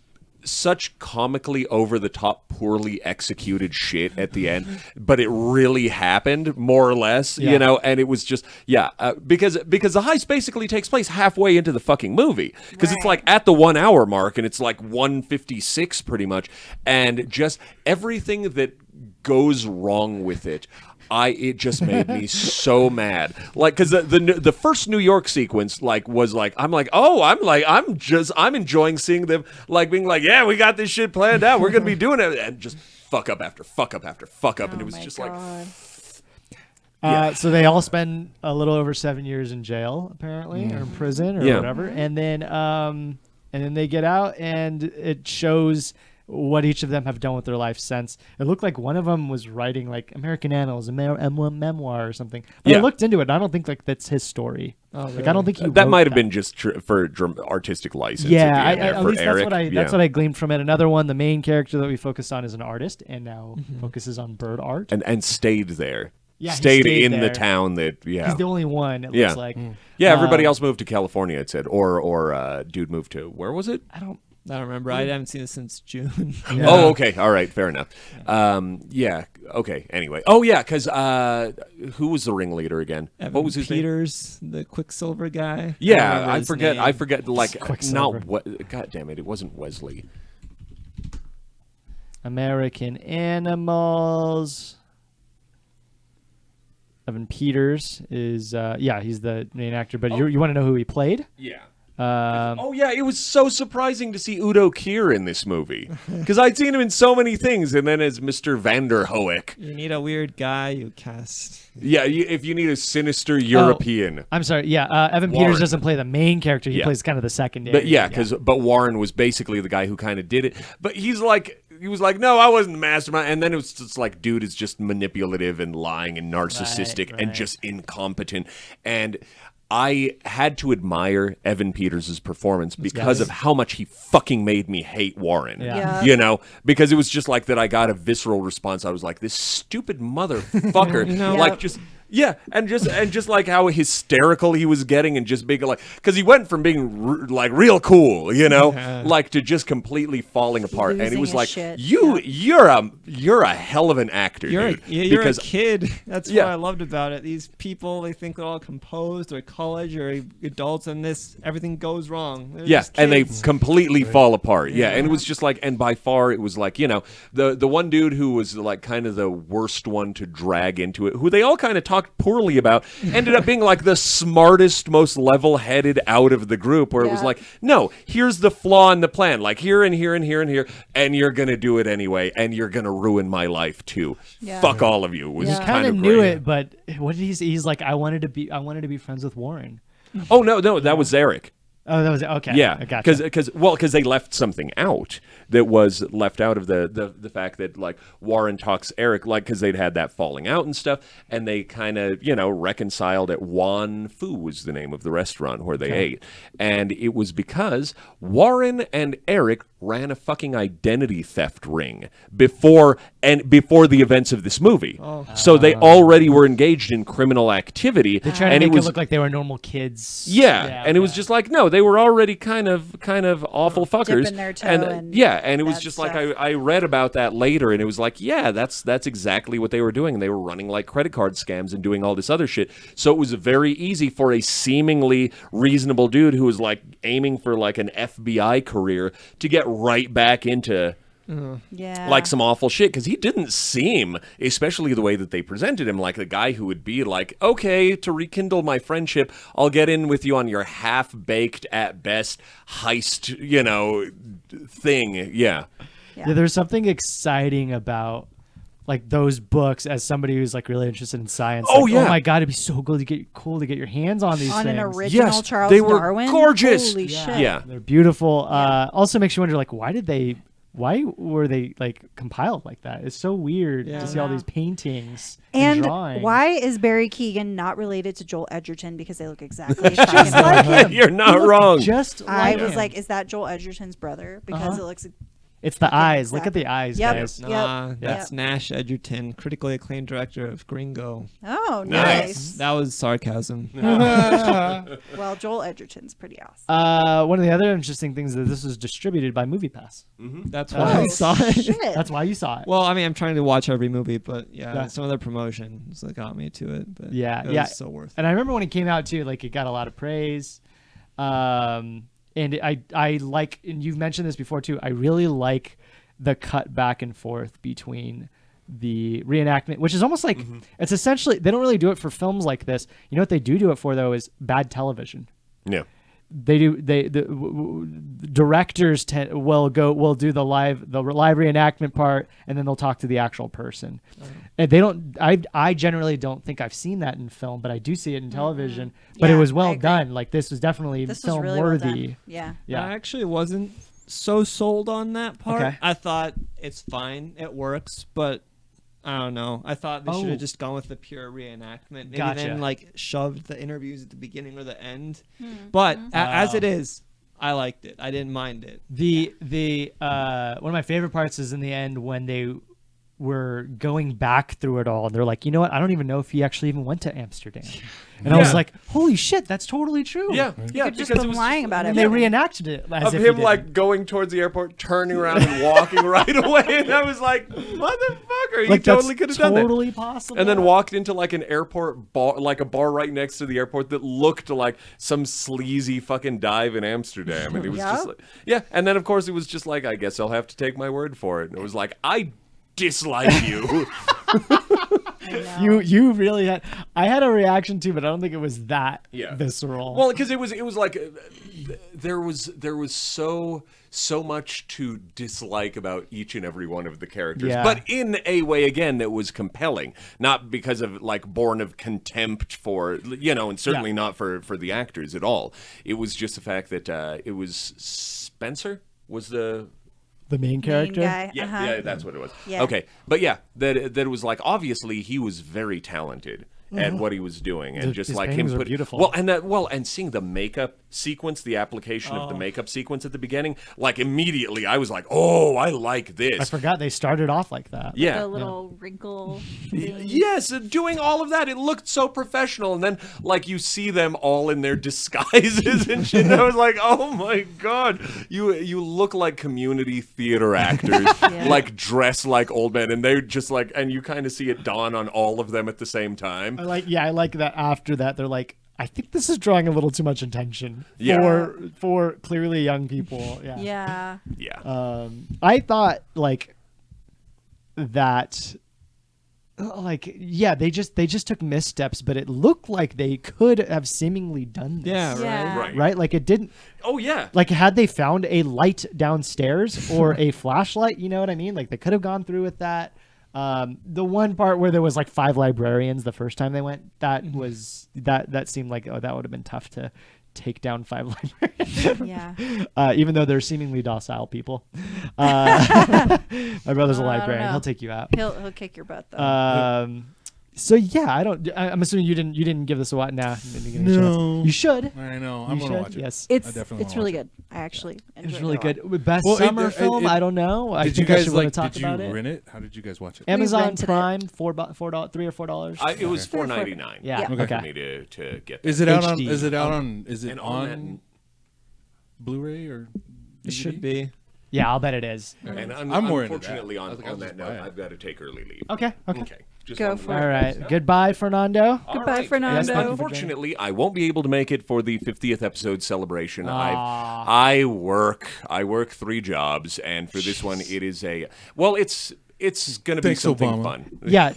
such comically over the top, poorly executed shit at the end, but it really happened more or less, Yeah. you know. And it was just because the heist basically takes place halfway into the fucking movie because it's Right. like at the 1 hour mark and it's like 1:56 pretty much, and just everything that goes wrong with it. It just made me so mad. Like, because the first New York sequence was like I'm enjoying seeing them like being like, yeah, we got this shit planned out, we're gonna be doing it, and just fuck up after fuck up after fuck up, and it was just like. So they all spend a little over 7 years in jail, apparently, or in prison, or Yeah. whatever, and then they get out, and it shows what each of them have done with their life since. It looked like one of them was writing like American Annals, a memoir or something. But Yeah. I looked into it, and I don't think like that's his story. Like I don't think he That wrote might have been just for artistic license. Yeah, at the end there at for least Eric. that's what I gleaned from it. Another one, the main character that we focused on is an artist, and now focuses on bird art. and stayed there. Yeah, he stayed stayed in the there. town that He's the only one. It Yeah. looks like. Yeah, everybody else moved to California. It said, or dude moved to where was it? I don't. I don't remember. I haven't seen it since June. Yeah. Oh, okay, all right, fair enough. Yeah, okay. Anyway, oh yeah, because who was the ringleader again? Evan What was his name? Peters, the Quicksilver guy. Yeah, remember I his forget. name. I forget. Like Quicksilver. God damn it! It wasn't Wesley. American Animals. Evan Peters is he's the main actor, but you want to know who he played? Yeah. Um, Oh yeah, it was so surprising to see Udo Kier in this movie because I'd seen him in so many things, and then as Mr. Vanderhoek. You need a weird guy, you cast. Yeah, if you need a sinister European. I'm sorry. Yeah, Evan Warren. Peters doesn't play the main character. He Yeah. plays kind of the secondary. But yeah, but Warren was basically the guy who kind of did it. But he was like, no, I wasn't the mastermind. And then it was just like, dude is just manipulative and lying and narcissistic and right. just incompetent. And I had to admire Evan Peters' performance because of how much he fucking made me hate Warren. Yeah. You know, because it was just like that I got a visceral response. I was like, this stupid motherfucker. Like just yeah, and just like how hysterical he was getting, and just being like, because he went from being like real cool, you know, like to just completely falling apart, and it Losing was his like, shit. you're a hell of an actor, You're dude. you're because a kid. That's Yeah. what I loved about it. These people, they think they're all composed or college or adults, and everything goes wrong. They're yeah, just and they kids. completely fall apart. Yeah, and it was just like, and by far it was like, you know, the one dude who was like kind of the worst one to drag into it, who they all kind of talked poorly about, ended up being like the smartest, most level-headed out of the group, where it was Yeah. like, no, here's the flaw in the plan, like here and here and here and here, and you're gonna do it anyway, and you're gonna ruin my life too. Yeah. Fuck all of you. It was Yeah. kind kind of of knew great. it, but what did he say? He's like, I wanted to be friends with Warren. Oh no, that was Eric. Oh, that was okay. Yeah, I gotcha. because they left something out that was left out of the fact that like Warren talks Eric, like, because they'd had that falling out and stuff, and they kind of reconciled at Wan Fu was the name of the restaurant where they ate, and it was because Warren and Eric ran a fucking identity theft ring before the events of this movie. So they already were engaged in criminal activity. They tried to and make it was it look like they were normal kids. yeah, and it was just like, no, they were already kind of awful fuckers. Dipping their toe and in and it was bad just stuff. like I read about that later, and it was like, yeah, that's exactly what they were doing. They were running like credit card scams and doing all this other shit. So it was very easy for a seemingly reasonable dude who was like aiming for like an FBI career to get right back into Yeah. like some awful shit, because he didn't seem, especially the way that they presented him, like the guy who would be like, okay, to rekindle my friendship, I'll get in with you on your half-baked at best heist, thing. Yeah. Yeah, there's something exciting about like those books as somebody who's like really interested in science. Oh, like, yeah. oh my god, it'd be so cool to get your hands on these On things. an original Yes, Charles they were Darwin. gorgeous. Holy shit. Yeah. They're beautiful. Also makes you wonder, like, why were they like compiled like that? It's so weird to see all these paintings and drawings. why is Barry Keoghan not related to Joel Edgerton? Because they look exactly fucking like him. You're not wrong. Just I like was him. like, is that Joel Edgerton's brother? Because it looks. It's the eyes. Look at exactly. the eyes, Yep. guys. Nah, Yep. that's Nash Edgerton, critically acclaimed director of Gringo. Oh, Nice. nice. That was sarcasm. Well, Joel Edgerton's pretty awesome. One of the other interesting things is that this was distributed by MoviePass. That's why I Oh, saw it. Shit. That's why you saw it. Well, I mean, I'm trying to watch every movie, but Yeah. some of their promotions that got me to it. But Yeah, it yeah. was so worth it. And I remember when it came out too, like it got a lot of praise. And I like, and you've mentioned this before too, I really like the cut back and forth between the reenactment, which is almost like it's essentially, they don't really do it for films like this. You know what they do it for though is bad television. Yeah. Directors will do the live reenactment part, and then they'll talk to the actual person. And they don't. I generally don't think I've seen that in film, but I do see it in television. But it Yeah, was I well agree. done. Like this was definitely This was film really well worthy. done. Yeah. Yeah. I actually wasn't so sold on that part. Okay. I thought it's fine, it works, but I don't know. I thought they should Oh. have just gone with the pure reenactment. Maybe Gotcha. then like shoved the interviews at the beginning or the end. Hmm. But as it is, I liked it. I didn't mind it. The one of my favorite parts is in the end when they were going back through it all, and they're like, you know what? I don't even know if he actually even went to Amsterdam. And I was like, holy shit, that's totally true. Yeah, You could just been lying about it. And they reenacted it as Of if he him did. like going towards the airport, turning around and walking right away, and I was like, "Motherfucker, you like totally that's could have done that." totally possible. And then walked into like an airport bar, like a bar right next to the airport that looked like some sleazy fucking dive in Amsterdam, and it was just like, yeah. And then of course it was just like, I guess I'll have to take my word for it. And it was like, I dislike you. You really had. I had a reaction too, but I don't think it was that visceral. Well, because it was like there was so much to dislike about each and every one of the characters, Yeah. but in a way again that was compelling, not because of like born of contempt for and certainly not for the actors at all. It was just the fact that it was Spencer was the main character. guy. yeah, that's what it was. Yeah. Okay, but yeah, that it was like obviously he was very talented at what he was doing, and just his like him paintings are put beautiful. and seeing the makeup sequence, the application of the makeup sequence at the beginning, like immediately I was like, oh, I like this. I forgot they started off like that. Yeah. The little wrinkle. Yes, doing all of that, it looked so professional, and then like you see them all in their disguises and shit. And I was like, oh my god, you look like community theater actors, like dress like old men, and they're just like, and you kind of see it dawn on all of them at the same time. I like that after that they're like, I think this is drawing a little too much attention for clearly young people. Yeah. Yeah. Yeah. I thought like that they just took missteps, but it looked like they could have seemingly done this. Yeah, Yeah. Right. Right? Like it didn't Oh yeah. like had they found a light downstairs or a flashlight, you know what I mean? Like they could have gone through with that. The one part where there was like 5 librarians the first time they went, that was that seemed like that would have been tough to take down 5 librarians. Yeah. Even though they're seemingly docile people. My brother's a I don't librarian. know. He'll take you out. He'll kick your butt though. So yeah, I'm assuming you didn't give this a watch. Nah, you didn't give it a chance. No. You should. I know. You I'm gonna should, watch it. yes. It's definitely it's wanna really watch good. I actually It was enjoyed really it a lot. good. Best Well, summer film? I don't know. I Did you think I guys should want like? to talk Did you about it. rent it? How did you guys watch it? Amazon rented it. Prime, $3 or $4. It was Okay. $4.99. Yeah. For Okay. me to get. Is it out on? HD. Is it out on? Is it And on on Blu-ray or? It DVD? should be. Yeah, I'll bet it is. And I'm more into that. unfortunately, I was like, I'll on that just note, buy it. I've got to take early leave. Okay. Okay. Just Go wanted to for let it. All you right. know. Goodbye, Fernando. All Goodbye, right. Fernando. And unfortunately, I won't be able to make it for the 50th episode celebration. Aw. I work 3 jobs, and for this one, it is it's It's going to be Thanks, something Obama. fun. Yeah,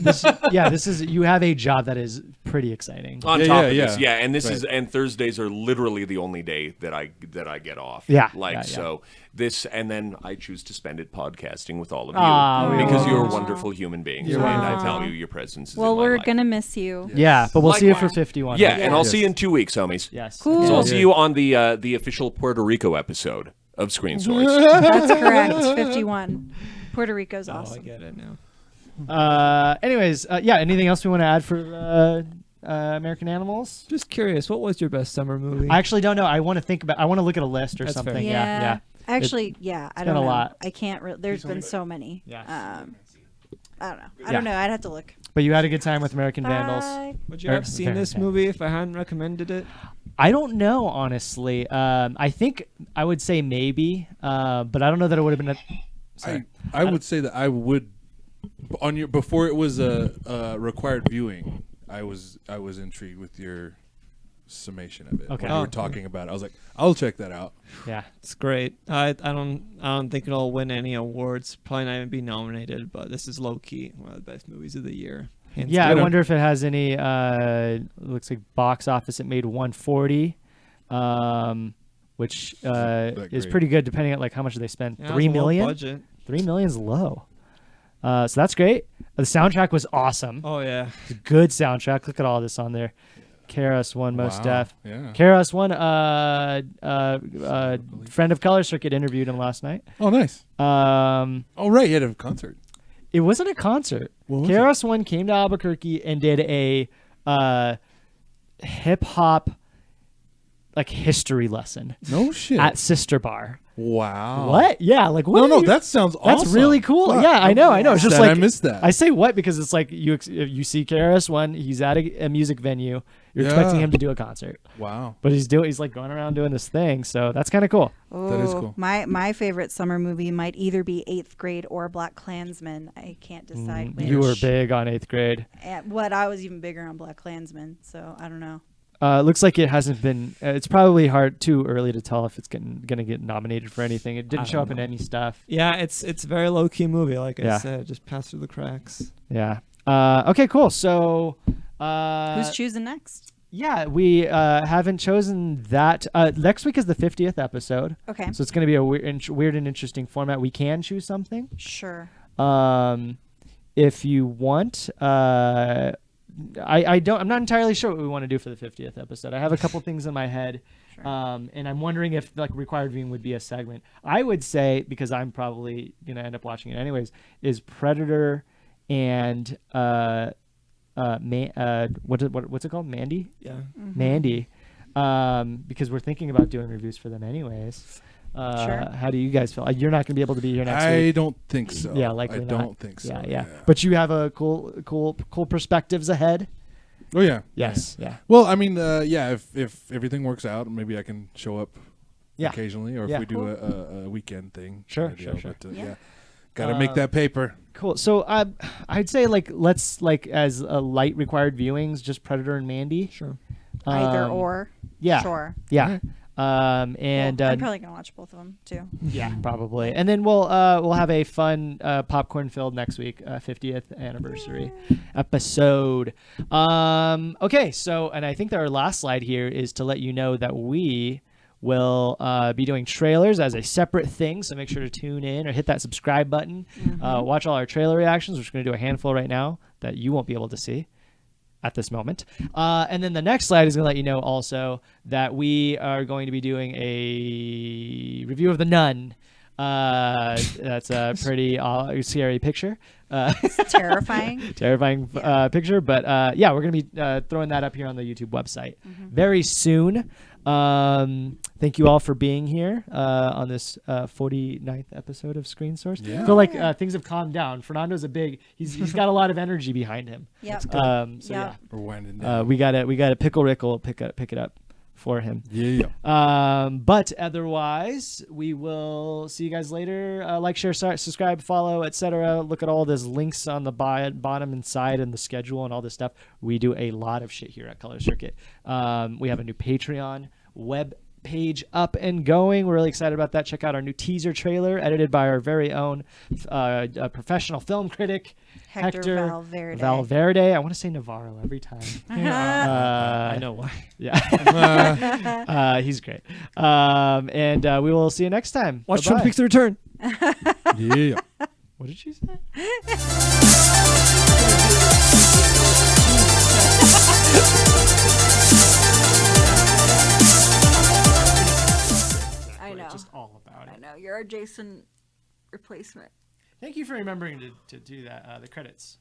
this is you have a job that is pretty exciting. On Yeah, top yeah, of this, yeah. and this Right. is and Thursdays are literally the only day that I get off. Yeah, like yeah. so this, and then I choose to spend it podcasting with all of you Aw, we because love you're you. wonderful human beings, You're and I wonderful. value your presence. Well, in my we're life. gonna miss you. Yeah, but we'll see you for Likewise. 51. Yeah, and I'll Yes. see you in 2 weeks, homies. Yes. Cool. So I'll Yeah. see you on the official Puerto Rico episode of Screen Source. That's correct. 51. Puerto Rico's Oh, I awesome. get it now. Anyways, yeah. Anything else we want to add for American Animals? Just curious, what was your best summer movie? I actually don't know. I want to think about. I want to look at a list or That's fair. something. Yeah. Yeah. Actually, yeah. I been don't a know. lot. I can't. There's been so many. Yes. I don't know. I Yeah. don't know. I'd have to look. But you had a good time with American Vandals. Bye. Would you Or- have seen this okay. movie if I hadn't recommended it? I don't know, honestly. I think I would say maybe, but I don't know that it would have been. Sorry. I would say that I would on your before it was a required viewing. I was intrigued with your summation of it. Okay. When you Oh. were talking about it, I was like, I'll check that out. Yeah. It's great. I don't think it'll win any awards. Probably not even be nominated. But this is low key one of the best movies of the year. Hands Yeah, I down. wonder if it has any. Looks like box office. It made 140, which is great. pretty good depending on like how much they spent. Yeah, it was 3 a low million. budget. 3 million's low. So that's great. The soundtrack was awesome. Oh yeah. It's a good soundtrack. Look at all this on there. Karis won Most Wow. Def. Yeah. Karis won. Friend of Color Circuit interviewed him last night. Oh, nice. Um, Oh, right. You had a concert. It wasn't a concert. What was it? Karis one came to Albuquerque and did a hip hop like history lesson No shit. at Sister Bar. Wow. What? Yeah, like what? No, are you- that sounds awesome. That's really cool. Fuck. Yeah, I know. It's just Sad like I missed that. I say what because it's like you see Karis one. He's at a music venue. You're expecting Yeah. him to do a concert, Wow. but he's like going around doing this thing. So that's kind of cool. That is Oh, cool. My favorite summer movie might either be 8th Grade or Black Klansman. I can't decide which. You were big on 8th grade. What I was even bigger on Black Klansman, so I don't know. Looks like it hasn't been. It's probably too early to tell if it's gonna get nominated for anything. It didn't I show don't up in know. any stuff. Yeah, it's a very low key movie. Like Yeah. I said, just passed through the cracks. Yeah. Okay. Cool. So. Who's choosing next? Yeah, we haven't chosen that. Next week is the 50th episode. Okay. So it's going to be a weird and interesting format. We can choose something. Sure. If you want. I'm not entirely sure what we want to do for the 50th episode. I have a couple things in my head. Sure. And I'm wondering if like required viewing would be a segment. I would say, because I'm probably going to end up watching it anyways, is Predator and what's it called? Mandy? Yeah. Mandy. Because we're thinking about doing reviews for them anyways. Sure. How do you guys feel? You're not going to be able to be here next I week. don't think so. Yeah, likely I not. don't think so. Yeah. But you have a cool perspectives ahead. Oh yeah. Yes. Yeah. Well, I mean, yeah. If everything works out, maybe I can show up Yeah. occasionally, or Yeah. if we do a weekend thing. Sure, kind of sure, deal, sure. But, Yeah. yeah. Gotta make that paper. Cool. So I'd say let's as a light required viewings, just Predator and Mandy. Sure. Either Um, or. Yeah. Sure. Yeah. And Well, I'm probably gonna watch both of them too. yeah, probably. And then we'll have a fun popcorn filled next week 50th anniversary episode. Okay, so and I think that our last slide here is to let you know that we will be doing trailers as a separate thing, so make sure to tune in or hit that subscribe button. Watch all our trailer reactions. We're just going to do a handful right now that you won't be able to see at this moment. And then the next slide is going to let you know also that we are going to be doing a review of The Nun. That's a pretty scary picture. It's terrifying. Terrifying picture. But yeah, we're going to be throwing that up here on the YouTube website very soon. Thank you all for being here on this 49th episode of Screen Source. Yeah. I feel like things have calmed down. Fernando's he's got a lot of energy behind him. Yep. So Yep. yeah, We're winding down. we got a Pickle Rick will pick it up for him. Yeah. But otherwise, we will see you guys later. Like, share, subscribe, follow, etc. Look at all those links on the bottom and side and the schedule and all this stuff. We do a lot of shit here at Color Circuit. We have a new Patreon, web page up and going. We're really excited about that. Check out our new teaser trailer, edited by our very own professional film critic, Hector Valverde. Valverde. I want to say Navarro every time. I know why. Yeah. He's great. And we will see you next time. Watch Bye-bye. Twin Peaks: The Return. Yeah. What did she say? I know. Just all about it. I know. You're our Jason replacement. Thank you for remembering to do that. The credits.